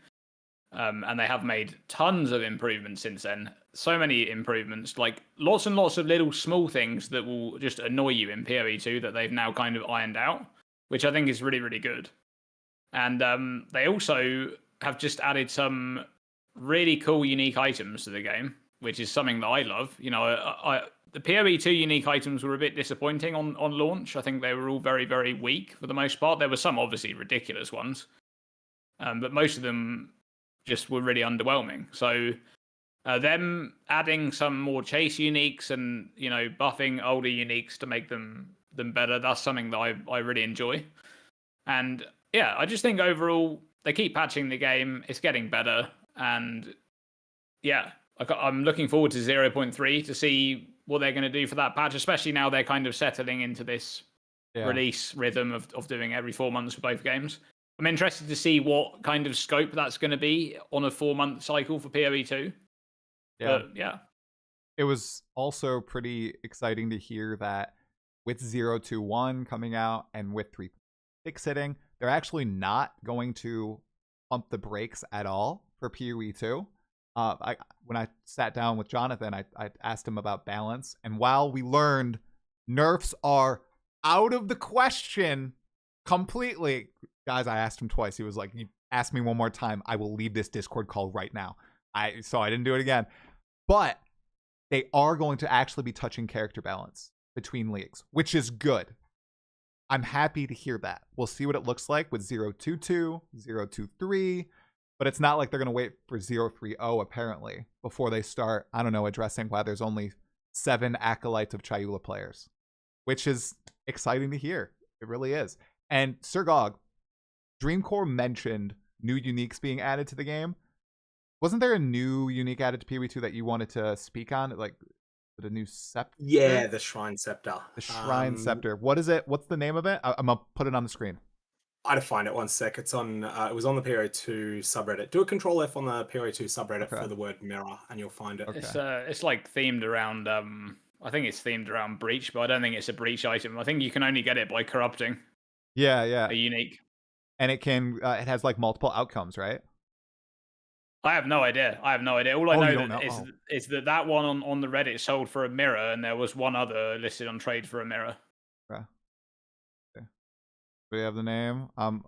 And they have made tons of improvements since then. So many improvements, like lots and lots of little small things that will just annoy you in PoE 2 that they've now kind of ironed out, which I think is really, really good. And they also have just added some really cool, unique items to the game, which is something that I love. You know, the PoE 2 unique items were a bit disappointing on launch. I think they were all very, very weak for the most part. There were some obviously ridiculous ones, but most of them just were really underwhelming. So them adding some more chase uniques and, you know, buffing older uniques to make them better, that's something that I really enjoy. And yeah, I just think overall they keep patching the game. It's getting better. And yeah, I'm looking forward to 0.3 to see what they're going to do for that patch, especially now they're kind of settling into this release rhythm of doing every 4 months for both games. I'm interested to see what kind of scope that's going to be on a 4-month cycle for PoE 2. Yeah. But yeah. It was also pretty exciting to hear that with 0.2.1 coming out and with 3.6 hitting, they're actually not going to pump the brakes at all for PoE 2. When I sat down with Jonathan, I asked him about balance. And while we learned nerfs are out of the question completely, guys, I asked him twice. He was like, you ask me one more time, I will leave this Discord call right now. So I didn't do it again. But they are going to actually be touching character balance between leagues, which is good. I'm happy to hear that. We'll see what it looks like with 0.2.2, 0.2.3, but it's not like they're going to wait for 0.3.0 apparently before they start, I don't know, addressing why there's only 7 Acolytes of Chayula players, which is exciting to hear. It really is. And Sirgog, Dreamcore mentioned new uniques being added to the game. Wasn't there a new unique added to PoE 2 that you wanted to speak on? Like the new scepter? Yeah, the Shrine Scepter. The Shrine Scepter. What is it? What's the name of it? I'm gonna put it on the screen. I had to find it 1 sec. It's on. It was on the PoE 2 subreddit. Do a Control F on the PoE 2 subreddit for the word mirror, and you'll find it. Okay. It's like themed around. I think it's themed around breach, but I don't think it's a breach item. I think you can only get it by corrupting. Yeah. A unique. And it can. It has like multiple outcomes, right? I have no idea. All I know is that one on the Reddit sold for a mirror, and there was one other listed on trade for a mirror. Okay. Do we have the name? I'm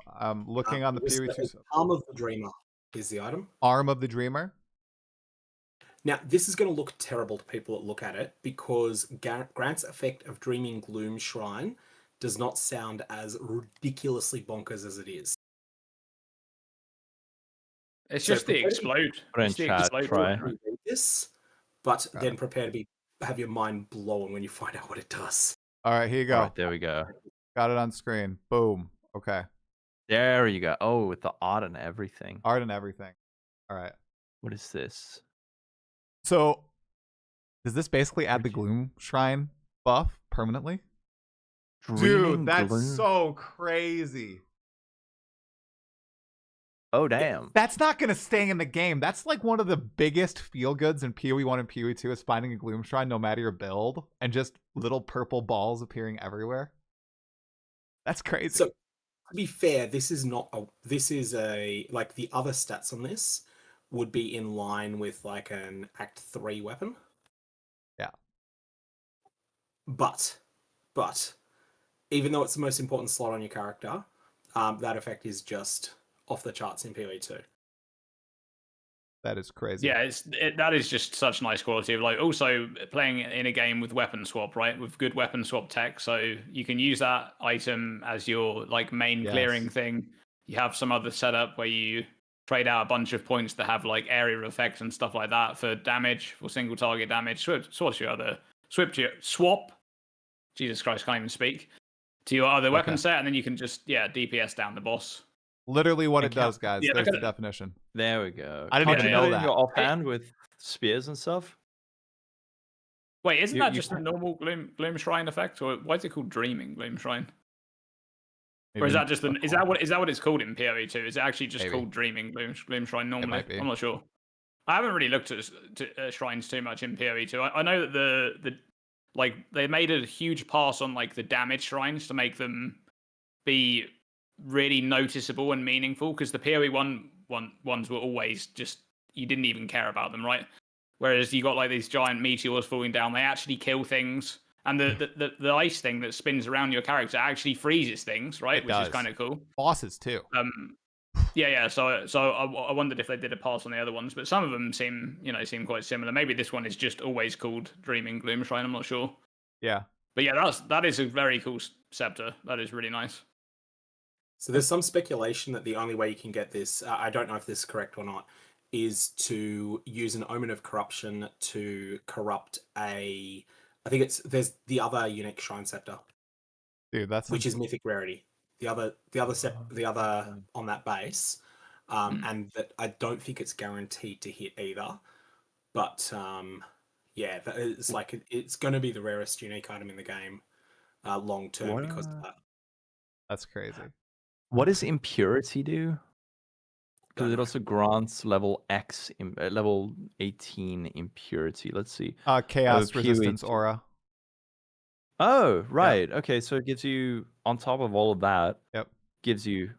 looking on the PoE 2. Arm of the Dreamer is the item. Arm of the Dreamer. Now, this is going to look terrible to people that look at it because Grant's effect of Dreaming Gloom Shrine does not sound as ridiculously bonkers as it is. It's just the explode. Put in chat, try. This, but then prepare to have your mind blown when you find out what it does. All right, here you go. All right, there we go. Got it on screen. Boom. Okay. There you go. Oh, with the art and everything. Art and everything. All right. What is this? So, does this basically add the Gloom Shrine buff permanently? Dude, that's so crazy. Oh, damn. That's not going to stay in the game. That's like one of the biggest feel-goods in PoE 1 and PoE 2 is finding a Gloom Shrine no matter your build and just little purple balls appearing everywhere. That's crazy. So, to be fair, this is like the other stats on this would be in line with like an Act 3 weapon. Yeah. But, even though it's the most important slot on your character, that effect is just off the charts in PoE 2. That is crazy. Yeah, that is just such nice quality of like also playing in a game with weapon swap, right? With good weapon swap tech, so you can use that item as your like main clearing thing. You have some other setup where you trade out a bunch of points that have like area effects and stuff like that for damage, for single target damage. Swap. Jesus Christ, can't even speak. To your other weapon set, and then you can just DPS down the boss. Literally what it does, guys. There's the definition. There we go. I didn't even know that. Your offhand with spears and stuff. Wait, isn't that just a normal Gloom Shrine effect, or why is it called Dreaming Gloom Shrine? Maybe. Or is that just is that what it's called in PoE 2? Is it actually just called Dreaming Gloom Shrine normally? I'm not sure. I haven't really looked at shrines too much in PoE 2. I know that the like they made a huge pass on like the damage shrines to make them be really noticeable and meaningful, because the PoE 1 ones were always just, you didn't even care about them, right? Whereas you got like these giant meteors falling down, they actually kill things, and the ice thing that spins around your character actually freezes things, right? Which is kind of cool. Bosses too. Yeah. So I wondered if they did a pass on the other ones, but some of them seem quite similar. Maybe this one is just always called Dreaming Gloomshrine. I'm not sure. Yeah. But yeah, that is a very cool scepter. That is really nice. So there's some speculation that the only way you can get this, I don't know if this is correct or not, is to use an Omen of Corruption to corrupt I think there's the other unique Shrine Scepter. Dude, that's which is mythic rarity. The other on that base, and that I don't think it's guaranteed to hit either. But yeah, it's like it's going to be the rarest unique item in the game, long term because of that. That's crazy. What does Impurity do? Because it also grants level X, level 18 Impurity. Let's see. Chaos PoE resistance aura. Oh, right. Okay, so it gives you, on top of all of that, Yep, gives you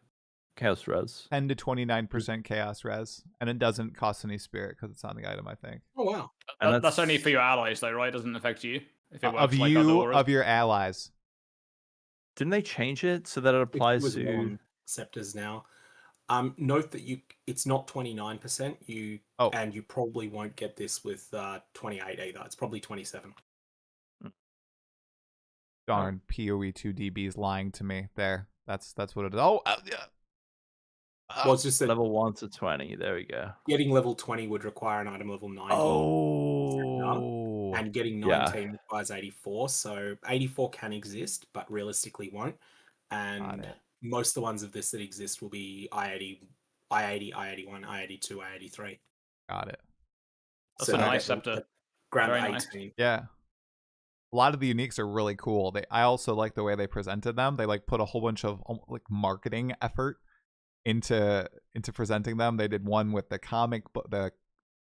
Chaos Res. 10 to 29% chaos res, and it doesn't cost any spirit because it's on the item, I think. Oh wow! And that's only for your allies, though, right? It doesn't affect you if it works Of like you, other auras. of your allies. Didn't they change it so that it applies to on scepters now? Note that it's not 29%. And you probably won't get this with 28 either. It's probably 27. Darn, PoE 2 DB's lying to me. There, that's what it is. Oh, yeah. Well, it's just that level 1 to 20. There we go. getting level 20 would require an item level 90. Oh, and getting 19 requires 84. So 84 can exist, but realistically won't. And most of the ones of this that exist will be I-80, I-81, I-82, I-83. Got it. That's a nice scepter. Ground Very 18. nice. Yeah. A lot of the uniques are really cool. I also like the way they presented them. They like put a whole bunch of like marketing effort into presenting them. They did one with the comic book, the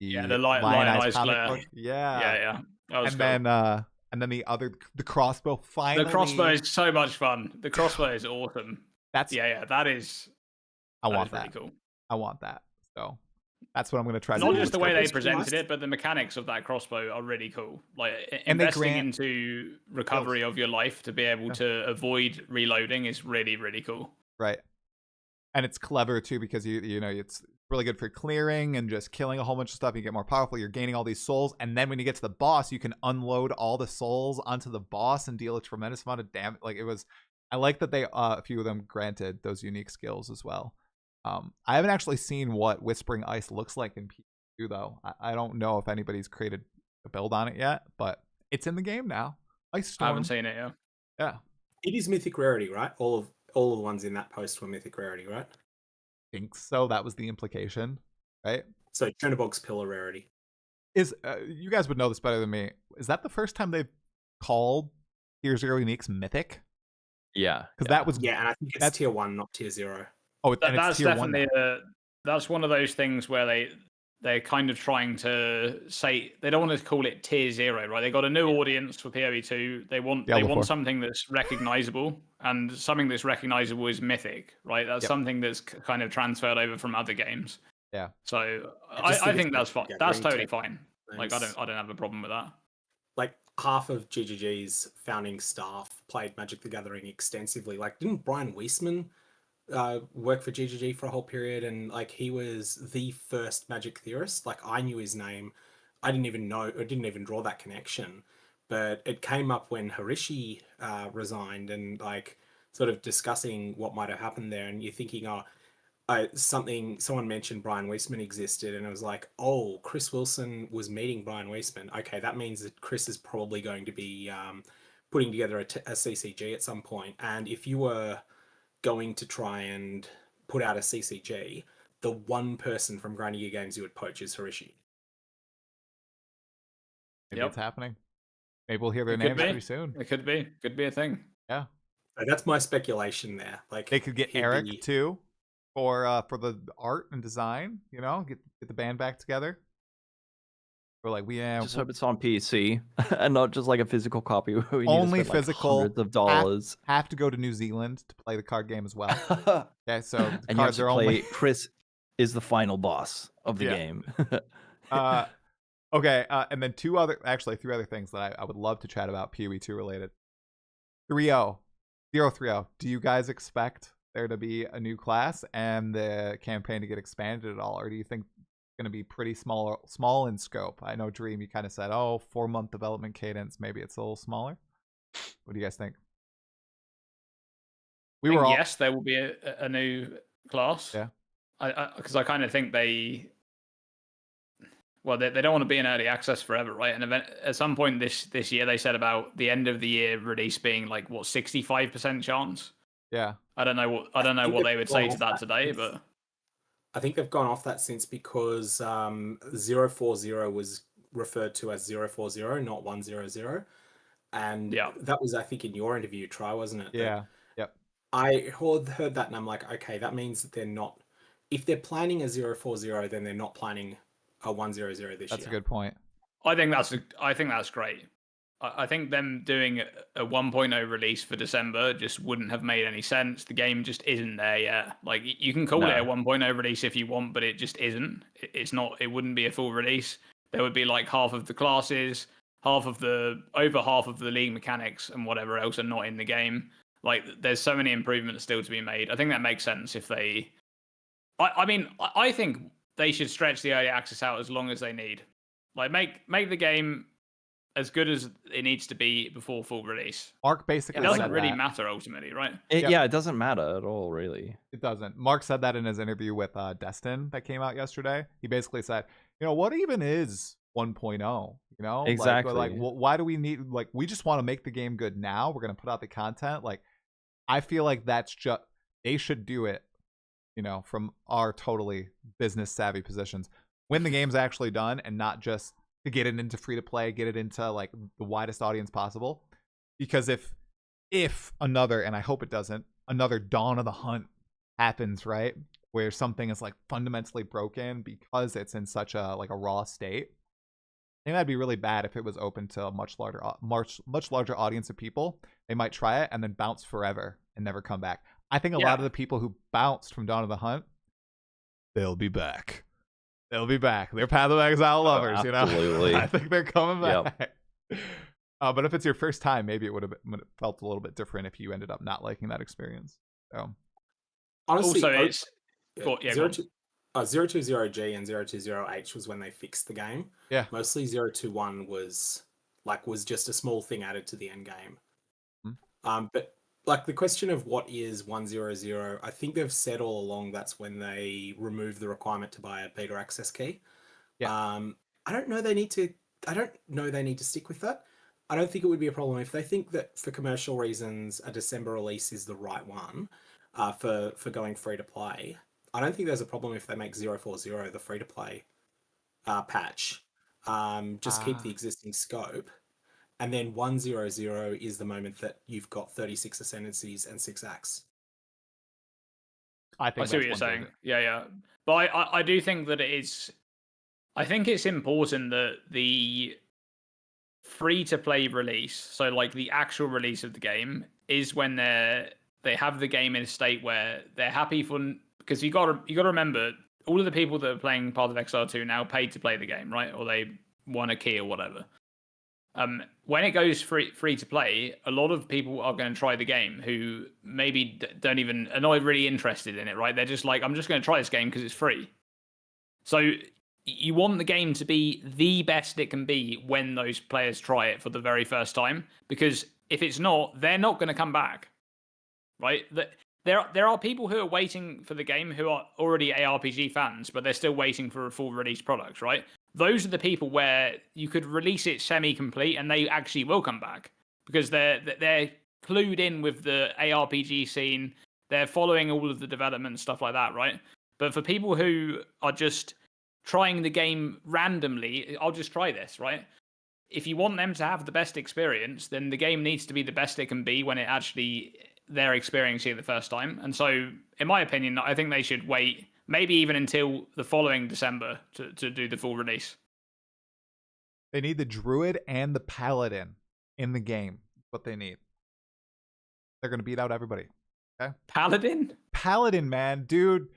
Lionized comic Glare. book. Yeah. That was And cool. then the other, the crossbow. Finally, The crossbow is so much fun. The crossbow is awesome. That's that is. I want really that. Cool. I want that. So that's what I'm going to try to Not do. just the way they presented it, but the mechanics of that crossbow are really cool. Like investing into recovery of your life to be able to avoid reloading is really, really cool. Right. And it's clever too because you know it's really good for clearing and just killing a whole bunch of stuff. You get more powerful. You're gaining all these souls, and then when you get to the boss, you can unload all the souls onto the boss and deal a tremendous amount of damage. Like it was, I like that they a few of them granted those unique skills as well. I haven't actually seen what Whispering Ice looks like in P2 though. I don't know if anybody's created a build on it yet, but it's in the game now. Ice Storm. I haven't seen it yet. Yeah. It is mythic rarity, right? All of the ones in that post were mythic rarity, right? I think so. That was the implication, right? So Chernobog's pillar rarity. Is you guys would know this better than me. Is that the first time they've called Tier 0 uniques mythic? Yeah. Because that was and I think it's tier 1, not tier 0. Oh, that's tier definitely 1 that's one of those things where they're kind of trying to say they don't want to call it tier 0, right? They got a new audience for PoE 2. They want something that's recognizable, and something that's recognizable is mythic, right? That's something that's kind of transferred over from other games. Yeah. So I think that's fine. That's totally fine. Like I don't have a problem with that. Like half of GGG's founding staff played Magic the Gathering extensively. Like didn't Brian Weisman work for GGG for a whole period, and like he was the first Magic theorist. Like I knew his name. I didn't even know or didn't even draw that connection, but it came up when Harishi resigned and like sort of discussing what might have happened there, and you're thinking, someone mentioned Brian Weisman existed, and it was like, oh, Chris Wilson was meeting Brian Weisman. Okay, that means that Chris is probably going to be putting together a CCG at some point, and if you were going to try and put out a CCG, the one person from Grinding Gear Games you would poach is Harishi. Maybe it's happening. Maybe we'll hear their names pretty soon. It could be a thing. Yeah. So that's my speculation there. Like they could get Eric too for the art and design, you know, get the band back together. We're like, just hope it's on PC and not just like a physical copy. We only need to spend, physical. Hundreds of dollars. Have to go to New Zealand to play the card game as well. Okay, so the and cards you are have to play, only. Chris is the final boss of the game. Okay, and then three other things that I would love to chat about PoE 2 related. 3.0. 0.3.0. Do you guys expect there to be a new class and the campaign to get expanded at all, or do you think it's going to be pretty small in scope? I know Dream, you kind of said, 4-month development cadence, maybe it's a little smaller. What do you guys think? Yes, there will be a new class. Yeah, because I kind of think they don't want to be in early access forever, right? And at some point this year, they said about the end of the year release being like 65% chance. Yeah. I don't know what they would say to that today, but I think they've gone off that since because 040 was referred to as 040, not 100. And that was, I think, in your interview, Try, wasn't it? Yeah. Yep. I heard that and I'm like, okay, that means that they're not, if they're planning a 040, then they're not planning a 100 this year. That's a good point. I think that's great. I think them doing a 1.0 release for December just wouldn't have made any sense. The game just isn't there yet. Like, you can call it a 1.0 release if you want, but it just isn't. It's not. It wouldn't be a full release. There would be like half of the classes, over half of the league mechanics, and whatever else are not in the game. Like, there's so many improvements still to be made. I think that makes sense if they. I think they should stretch the early access out as long as they need. Like, make the game as good as it needs to be before full release. Mark basically it doesn't said really that. matter ultimately, right? Yeah, it doesn't matter at all, really. It doesn't. Mark said that in his interview with Destin that came out yesterday. He basically said, what even is 1.0? Exactly. Like why do we need, like, we just want to make the game good now. We're going to put out the content. Like, I feel like that's just, they should do it, from our totally business savvy positions when the game's actually done, and not just to get it into free to play, get it into like the widest audience possible. Because if another, and I hope it doesn't, another Dawn of the Hunt happens, right, where something is like fundamentally broken because it's in such a like a raw state, I think that'd be really bad if it was open to a much larger audience of people. They might try it and then bounce forever and never come back. I think a lot of the people who bounced from Dawn of the Hunt, they'll be back. They'll be back. They're Path of Exile lovers, Absolutely. I think they're coming back. But if it's your first time, maybe it would have felt a little bit different if you ended up not liking that experience. So, honestly, also, it's 020G and 020H was when they fixed the game. Yeah. Mostly 021 was just a small thing added to the end game. But like the question of what is 100, I think they've said all along that's when they remove the requirement to buy a beta access key. Yeah. I don't know they need to stick with that. I don't think it would be a problem if they think that for commercial reasons a December release is the right one for going free to play. I don't think there's a problem if they make 040 the free to play patch. Just keep the existing scope. And then 100 is the moment that you've got 36 ascendancies and 6 acts. I see what you're saying. Yeah. But I do think that it is. I think it's important that the free-to-play release, so like the actual release of the game, is when they have the game in a state where they're happy for. Because you got to remember, all of the people that are playing Path of Exile 2 now paid to play the game, right? Or they won a key or whatever. When it goes free to play, a lot of people are going to try the game who maybe are not really interested in it, right? They're just like, I'm just going to try this game because it's free. So you want the game to be the best it can be when those players try it for the very first time, because if it's not, they're not going to come back, right? There are people who are waiting for the game who are already ARPG fans, but they're still waiting for a full release product, right? Those are the people where you could release it semi-complete and they actually will come back because they're clued in with the ARPG scene. They're following all of the development and stuff like that, right? But for people who are just trying the game randomly, I'll just try this, right? If you want them to have the best experience, then the game needs to be the best it can be when they're experiencing it the first time. And so, in my opinion, I think they should wait maybe even until the following December to do the full release. They need the Druid and the Paladin in the game. What they need. They're going to beat out everybody. Okay? Paladin, man. Dude,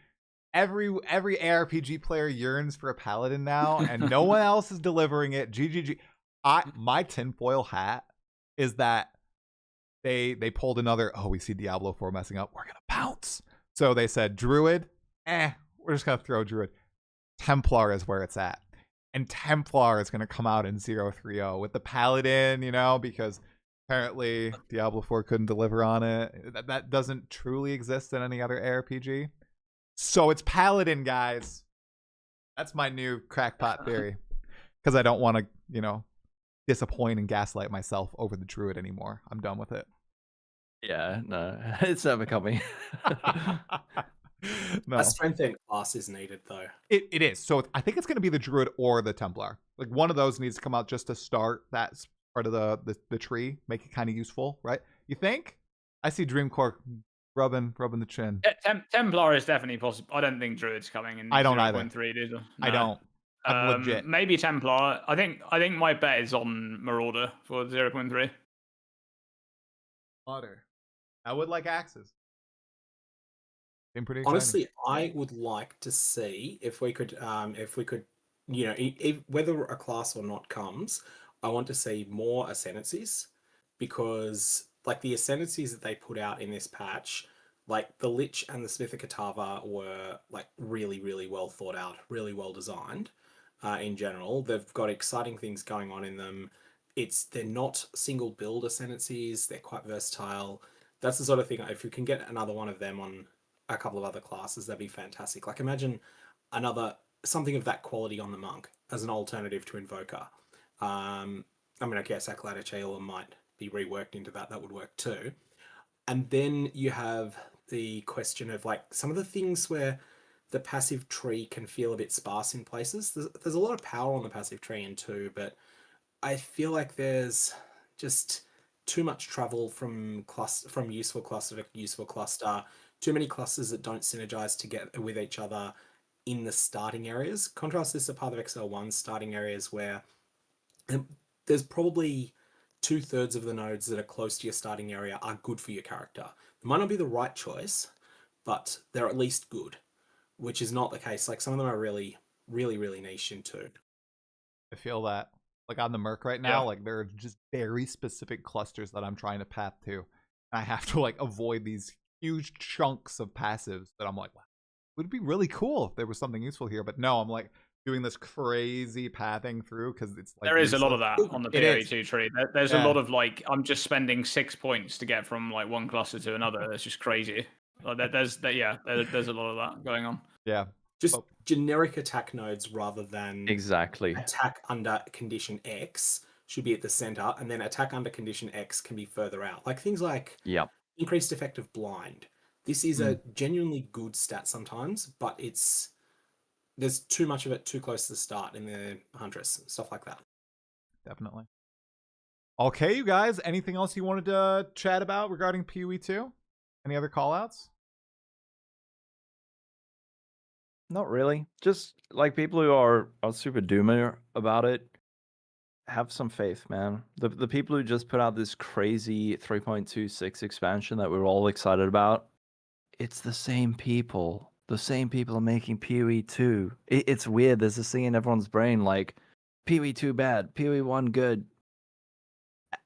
every ARPG player yearns for a Paladin now, and no one else is delivering it. GGG. My tinfoil hat is that they pulled another, we see Diablo 4 messing up, we're going to pounce. So they said Druid, we're just going to throw Druid. Templar is where it's at. And Templar is going to come out in 0.30 with the Paladin, because apparently Diablo 4 couldn't deliver on it. That doesn't truly exist in any other ARPG. So it's Paladin, guys. That's my new crackpot theory. Because I don't want to, disappoint and gaslight myself over the Druid anymore. I'm done with it. Yeah, no, it's never coming. No. A strengthened class is needed, though. It is. So I think it's going to be the Druid or the Templar. Like, one of those needs to come out just to start that part of the tree, make it kind of useful, right? You think? I see Dreamcore rubbing the chin. Templar is definitely possible. I don't think Druid's coming in. I don't either. 0.3, no. I don't. I'm legit. Maybe Templar. I think my bet is on Marauder for 0.3. Otter. I would like axes. Been pretty Honestly, I would like to see if we could, whether a class or not comes, I want to see more ascendancies, because like the ascendancies that they put out in this patch, like the Lich and the Smith of Katava were like really, really well thought out, really well designed. In general, they've got exciting things going on in them. They're not single build ascendancies. They're quite versatile. That's the sort of thing. If we can get another one of them on a couple of other classes, that'd be fantastic. Like, imagine something of that quality on the Monk as an alternative to Invoker. I guess Acolyte Chayla might be reworked into that. That would work too. And then you have the question of like some of the things where the passive tree can feel a bit sparse in places. There's a lot of power on the passive tree in 2, but I feel like there's just too much travel from useful cluster to useful cluster. Too many clusters that don't synergize together with each other in the starting areas. Contrast this to Path of Exile 1 starting areas where there's probably 2/3 of the nodes that are close to your starting area are good for your character. They might not be the right choice, but they're at least good, which is not the case. Like, some of them are really, really, really niche into. I feel that. Like, on the Merc right now, like, there are just very specific clusters that I'm trying to path to. And I have to, like, avoid these huge chunks of passives that I'm like, wow, it would be really cool if there was something useful here. But no, I'm, like, doing this crazy pathing through because it's like... There is a lot of that on the PoE 2 tree. There's a lot of, like, I'm just spending 6 points to get from, like, one cluster to another. It's just crazy. Like, there's a lot of that going on. Yeah. Just generic attack nodes rather than Exactly. attack under condition X should be at the center, and then attack under condition X can be further out. Like things like increased effective blind. This is a genuinely good stat sometimes, but there's too much of it too close to the start in the Huntress, stuff like that. Definitely. Okay, you guys, anything else you wanted to chat about regarding PoE 2? Any other call-outs? Not really. Just like people who are super doomer about it, have some faith, man. The people who just put out this crazy 3.26 expansion that we're all excited about, it's the same people. The same people are making PoE 2. It's weird. There's this thing in everyone's brain like, PoE 2 bad, PoE 1 good.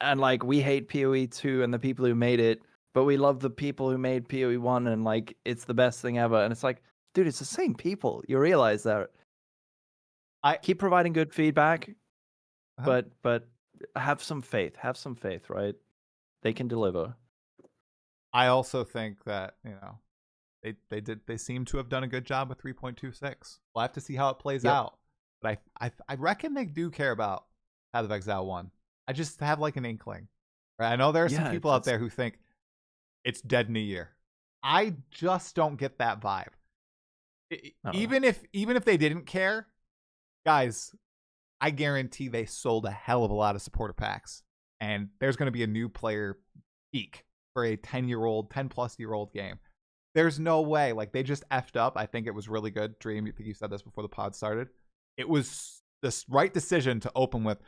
And like, we hate PoE 2 and the people who made it, but we love the people who made PoE 1 and like, it's the best thing ever. And it's like, dude, it's the same people. You realize that. I keep providing good feedback, but have some faith. Have some faith, right? They can deliver. I also think that, they seem to have done a good job with 3.26. We'll have to see how it plays out. But I reckon they do care about Path of Exile 1. I just have like an inkling. Right? I know there are some people out there who think it's dead in a year. I just don't get that vibe. Even if they didn't care, guys, I guarantee they sold a hell of a lot of supporter packs, and there's going to be a new player peak for a 10-plus-year-old game. There's no way. Like, they just effed up. I think it was really good. Dream, you think you said this before the pod started. It was the right decision to open with,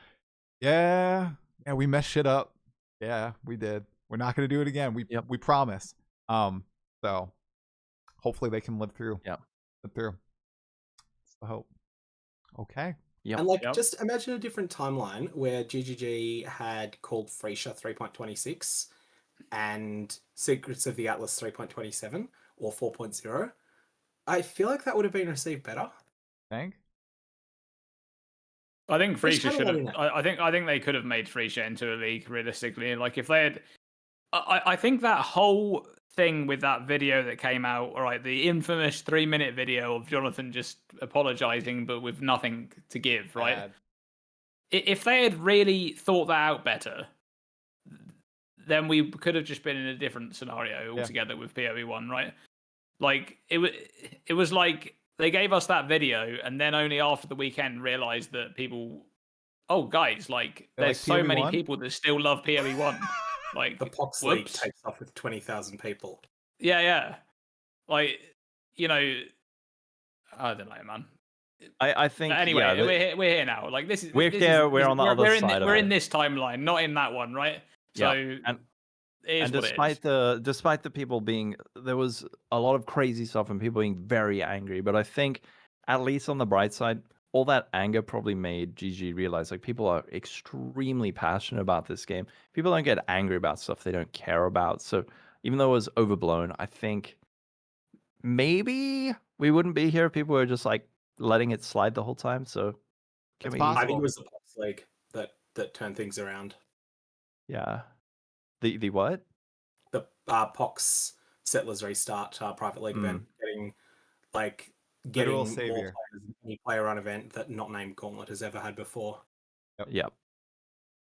yeah, we messed shit up. Yeah, we did. We're not going to do it again. We promise. So hopefully they can live through. Live through. That's the hope. Okay. And just imagine a different timeline where GGG had called Freesia 3.26 and Secrets of the Atlas 3.27 or 4.0, I feel like that would have been received better. Think? I think Freesia kinda should have. wanting that. I think they could have made Freesia into a league realistically. Like if they had, I think that whole thing with that video that came out, all right, the infamous 3-minute video of Jonathan just apologizing but with nothing to give, right? Bad. If they had really thought that out better, then we could have just been in a different scenario altogether with PoE 1, right? Like it was like they gave us that video and then only after the weekend realized that people, oh guys, like They're there's like, so many PoE1? people that still love PoE 1. Like The Pox League takes off with 20,000 people. Yeah. Like, you know, I don't know, man. I think Anyway, yeah, we're here now. Like this is we're this here. Is, we're on the other side of we're it. in this timeline, not in that one, right? So Yeah, it is and what it is. despite the people being, there was a lot of crazy stuff and people being very angry, but I think at least on the bright side, all that anger probably made GG realize like people are extremely passionate about this game. People don't get angry about stuff they don't care about. So even though it was overblown, I think maybe we wouldn't be here if people were just like letting it slide the whole time. So It's I possible. think it was the Pox League that turned things around. Yeah. The what? The Pox Settlers Restart private league event, getting Literal more savior. players than any player run event that not named Gauntlet has ever had before. Yep.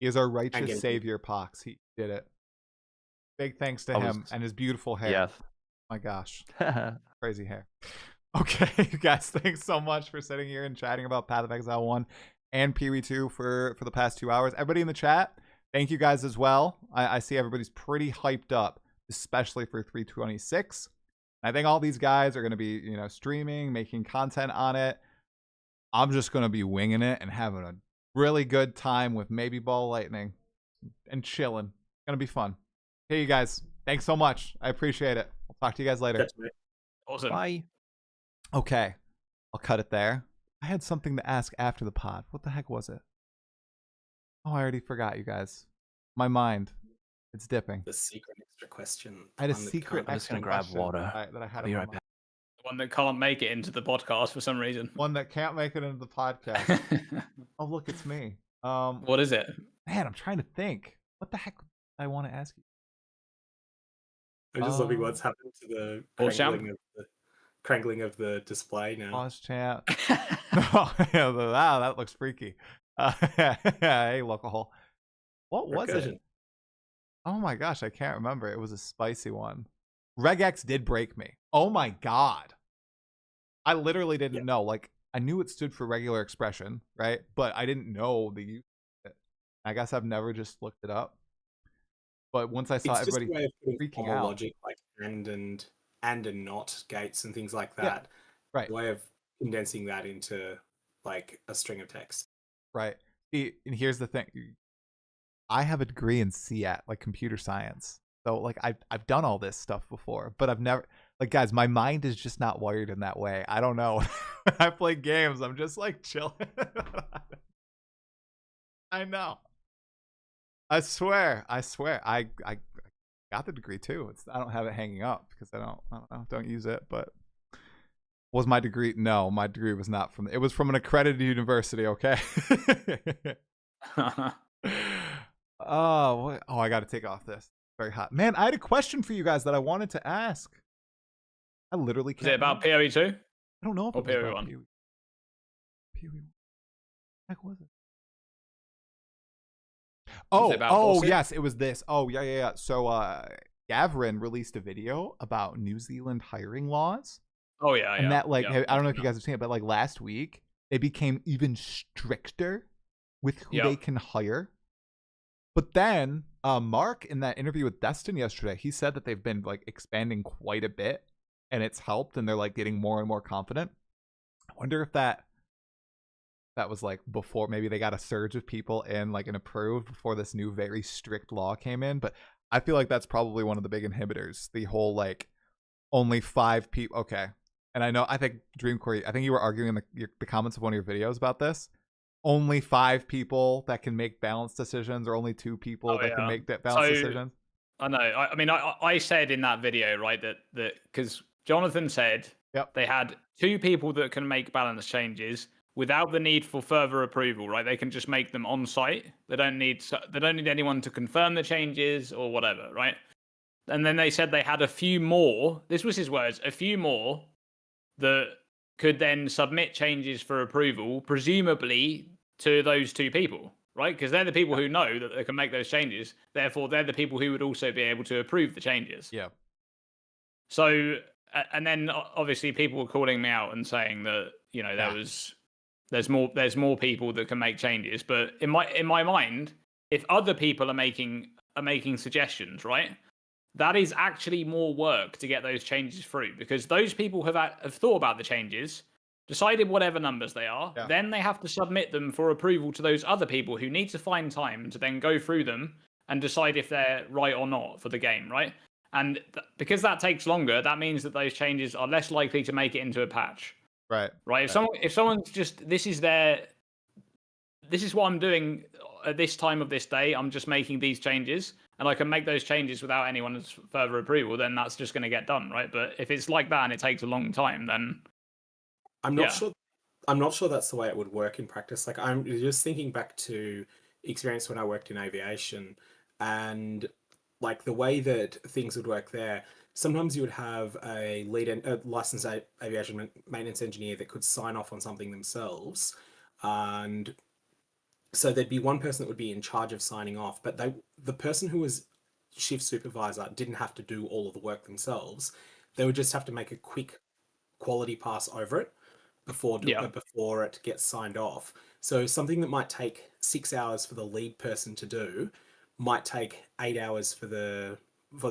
He is our And righteous getting- savior, Pox. He did it. Big thanks to I him was- and his beautiful hair. Yes. My gosh. Crazy hair. Okay, you guys, thanks so much for sitting here and chatting about Path of Exile 1 and PoE 2 for the past 2 hours. Everybody in the chat, thank you guys as well. I see everybody's pretty hyped up, especially for 3.26. I think all these guys are going to be, streaming, making content on it. I'm just going to be winging it and having a really good time with maybe Ball Lightning and chilling. Going to be fun. Hey, you guys, thanks so much. I appreciate it. I'll talk to you guys later. That's right. Awesome. Bye. Okay, I'll cut it there. I had something to ask after the pod. What the heck was it? Oh, I already forgot, you guys. My mind, it's dipping. The secret extra question. I had a one that secret can't- I'm just gonna extra grab question water. that I had I'll in be my right mind. back. The one that can't make it into the podcast for some reason. One that can't make it into the podcast. Oh, look, it's me. What is it? Man, I'm trying to think. What the heck did I want to ask you? I'm just loving what's happened to the Pause champ? crangling of the display now. Pause chat. Oh, yeah, wow, that looks freaky. Hey, Lolcohol. What was it? Recursion. Oh my gosh, I can't remember. It was a spicy one. Regex did break me. Oh my god. I literally didn't know. Like, I knew it stood for regular expression, right? But I didn't know the use of it. I guess I've never just looked it up. But once I saw It's just everybody a way of putting freaking formal out. logic like and not gates and things like that. Right. A way of condensing that into like a string of text. Right. See, and here's the thing. I have a degree in CAT, like computer science. So like I've done all this stuff before, but I've never, like, guys, my mind is just not wired in that way. I don't know. When I play games, I'm just like chilling. I know. I swear. I got the degree too. I don't have it hanging up because I don't use it, but was my degree? No, my degree was not from, it was from an accredited university, okay? Oh, I got to take off this. Very hot. Man, I had a question for you guys that I wanted to ask. I literally Is can't. it about remember. PoE 2? I don't know if or it was PoE about 1? PoE. PoE 1. Heck was it? it about bullshit? Yes, it was this. Oh, yeah. So, Gavrin released a video about New Zealand hiring laws. Oh, yeah. And that, like, yeah. I don't know if you guys have seen it, but like last week, it became even stricter with who they can hire. But then Mark, in that interview with Destin yesterday, he said that they've been like expanding quite a bit and it's helped and they're like getting more and more confident. I wonder if that was like before, maybe they got a surge of people in like and approved before this new very strict law came in. But I feel like that's probably one of the big inhibitors, the whole like only 5 people. Okay. And I think Dreamcore, I think you were arguing in the comments of one of your videos about this. Only 5 people that can make balanced decisions, or only 2 people that can make balanced decisions. I know. I mean, I said in that video, right, that because Jonathan said they had 2 people that can make balance changes without the need for further approval, right? They can just make them on site. They don't need anyone to confirm the changes or whatever, right? And then they said they had a few more. This was his words, a few more that could then submit changes for approval, presumably to those 2 people, right? Because they're the people who know that they can make those changes. Therefore, they're the people who would also be able to approve the changes. Yeah. So, and then obviously people were calling me out and saying that, you know, there's more people that can make changes. But in my mind, if other people are making suggestions, right, that is actually more work to get those changes through, because those people have thought about the changes, decided whatever numbers they are, then they have to submit them for approval to those other people who need to find time to then go through them and decide if they're right or not for the game, right? And because that takes longer, that means that those changes are less likely to make it into a patch. Right. If someone's just this is what I'm doing at this time of this day, I'm just making these changes, and I can make those changes without anyone's further approval, then that's just going to get done, right? But if it's like that and it takes a long time, then I'm not sure. I'm not sure that's the way it would work in practice. Like, I'm just thinking back to experience when I worked in aviation, and like the way that things would work there. Sometimes you would have a licensed aviation maintenance engineer that could sign off on something themselves, and so there'd be one person that would be in charge of signing off, but the person who was shift supervisor didn't have to do all of the work themselves. They would just have to make a quick quality pass over it before it gets signed off. So something that might take 6 hours for the lead person to do might take 8 hours for the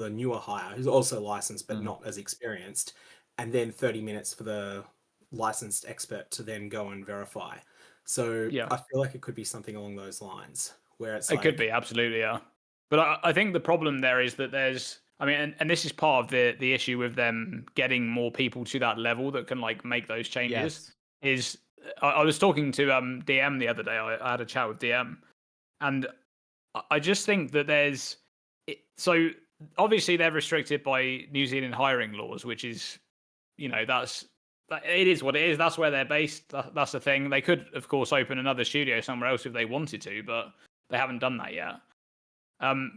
newer hire, who's also licensed but not as experienced, and then 30 minutes for the licensed expert to then go and verify. So I feel like it could be something along those lines, where it could be, absolutely, yeah. But I think the problem there is that there's, I mean, and this is part of the issue with them getting more people to that level that can like make those changes. Is I was talking to DM the other day. I had a chat with DM, and I just think that so obviously they're restricted by New Zealand hiring laws, which is, you know, it is what it is. That's where they're based. That's the thing. They could, of course, open another studio somewhere else if they wanted to, but they haven't done that yet.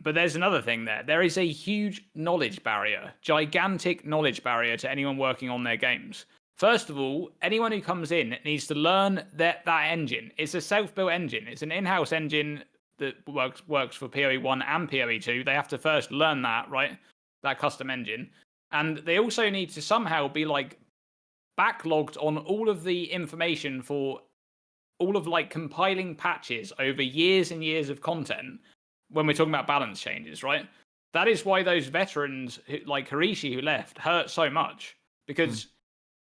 But there's another thing there. There is a huge knowledge barrier, gigantic knowledge barrier to anyone working on their games. First of all, anyone who comes in needs to learn that engine. It's a self-built engine. It's an in-house engine that works for PoE 1 and PoE 2. They have to first learn that, right? That custom engine. And they also need to somehow be like backlogged on all of the information for all of like compiling patches over years and years of content when we're talking about balance changes, right? That is why those veterans like Harishi who left hurt so much, because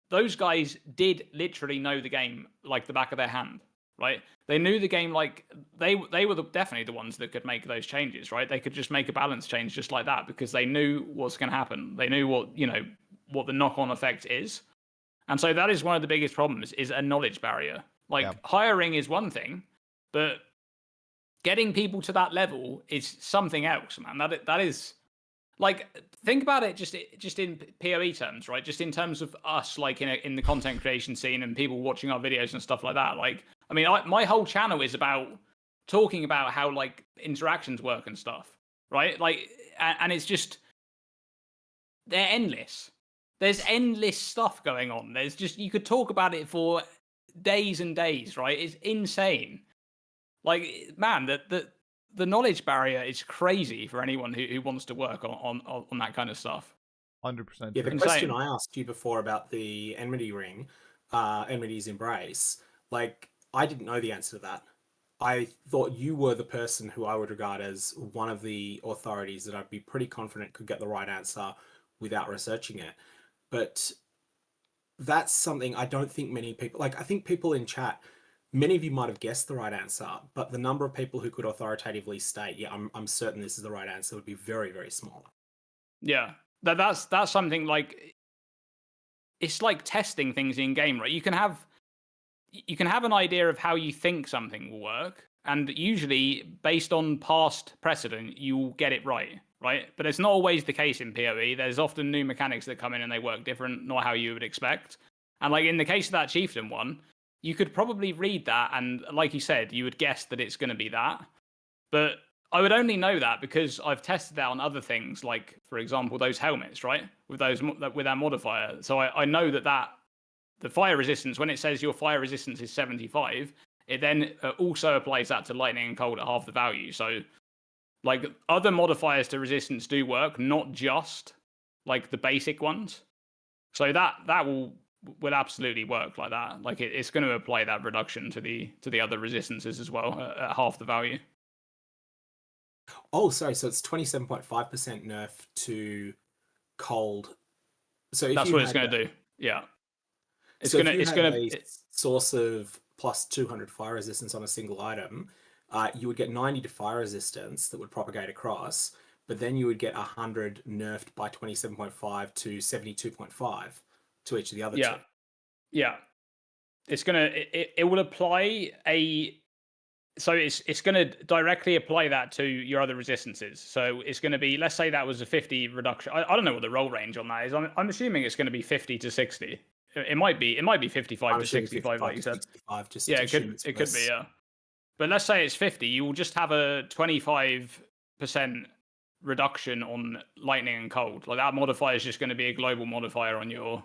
those guys did literally know the game like the back of their hand, right? They knew the game like they were definitely the ones that could make those changes, right? They could just make a balance change just like that because they knew what's going to happen. They knew what the knock-on effect is. And so that is one of the biggest problems, is a knowledge barrier. Like hiring is one thing, but getting people to that level is something else, man. That is like, think about it just in PoE terms, right? Just in terms of us, like in the content creation scene and people watching our videos and stuff like that. Like, I mean, my whole channel is about talking about how like interactions work and stuff, right? Like, and it's just, they're endless. There's endless stuff going on. There's just, you could talk about it for days and days, right? It's insane. Like, man, the knowledge barrier is crazy for anyone who wants to work on that kind of stuff. 100%. Yeah, the question I asked you before about the Enmity Ring, Enmity's Embrace, like, I didn't know the answer to that. I thought you were the person who I would regard as one of the authorities that I'd be pretty confident could get the right answer without researching it. But that's something I don't think many people, like, I think people in chat, many of you might have guessed the right answer, but the number of people who could authoritatively state, yeah, I'm certain this is the right answer, would be very, very small. Yeah, that's something like, it's like testing things in game, right? You can have an idea of how you think something will work, and usually based on past precedent, you will get it right, right? But it's not always the case in PoE. There's often new mechanics that come in and they work different, not how you would expect. And like in the case of that chieftain one, you could probably read that, and like you said, you would guess that it's going to be that. But I would only know that because I've tested that on other things, like for example those helmets, right? With that modifier. So I know that the fire resistance, when it says your fire resistance is 75, it then also applies that to lightning and cold at half the value. So like other modifiers to resistance do work, not just like the basic ones. So that will absolutely work like that. Like it's going to apply that reduction to the other resistances as well at half the value. Oh, sorry. So it's 27.5% nerf to cold. So if That's what it's going to do. Yeah. It's going to source of plus 200 fire resistance on a single item. You would get 90 to fire resistance that would propagate across, but then you would get 100 nerfed by 27.5 to 72.5 to each of the other two. Yeah. It's gonna it will apply it's gonna directly apply that to your other resistances. So it's gonna be, let's say that was a 50 reduction. I don't know what the roll range on that is. I'm assuming it's gonna be 50 to 60. It might be 55 to 65, like you said. Yeah, it could be, yeah. But let's say it's 50, you will just have a 25% reduction on lightning and cold. Like that modifier is just going to be a global modifier on your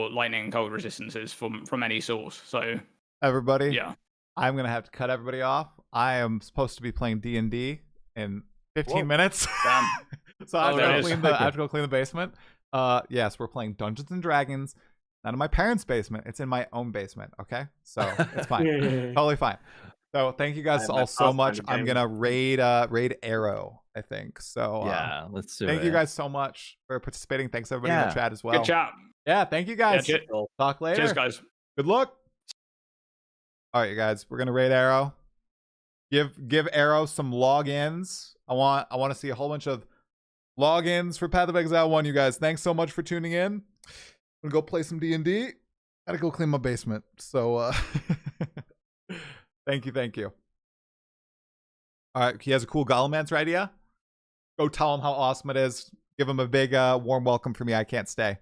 lightning and cold resistances from any source. So everybody, yeah, I'm gonna have to cut everybody off. I am supposed to be playing D&D in 15 minutes. So I have to go clean the basement. Yes, we're playing Dungeons and Dragons. Not in my parents' basement. It's in my own basement. Okay, so it's fine. Totally fine. So thank you guys all so much. I'm gonna raid Arrow, I think. So yeah, let's do it. Thank you guys so much for participating. Thanks everybody in the chat as well. Good chat. Yeah, thank you guys. Yeah, talk later. Cheers, guys. Good luck. All right, you guys. We're gonna raid Arrow. Give Arrow some logins. I want to see a whole bunch of logins for Path of Exile 1, you guys. Thanks so much for tuning in. I'm gonna go play some D&D. Gotta go clean my basement. So thank you. All right, he has a cool Golemancer idea. Go tell him how awesome it is. Give him a big warm welcome for me. I can't stay.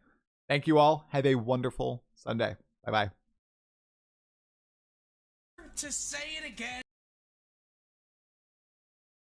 Thank you all. Have a wonderful Sunday. Bye-bye. To say it again.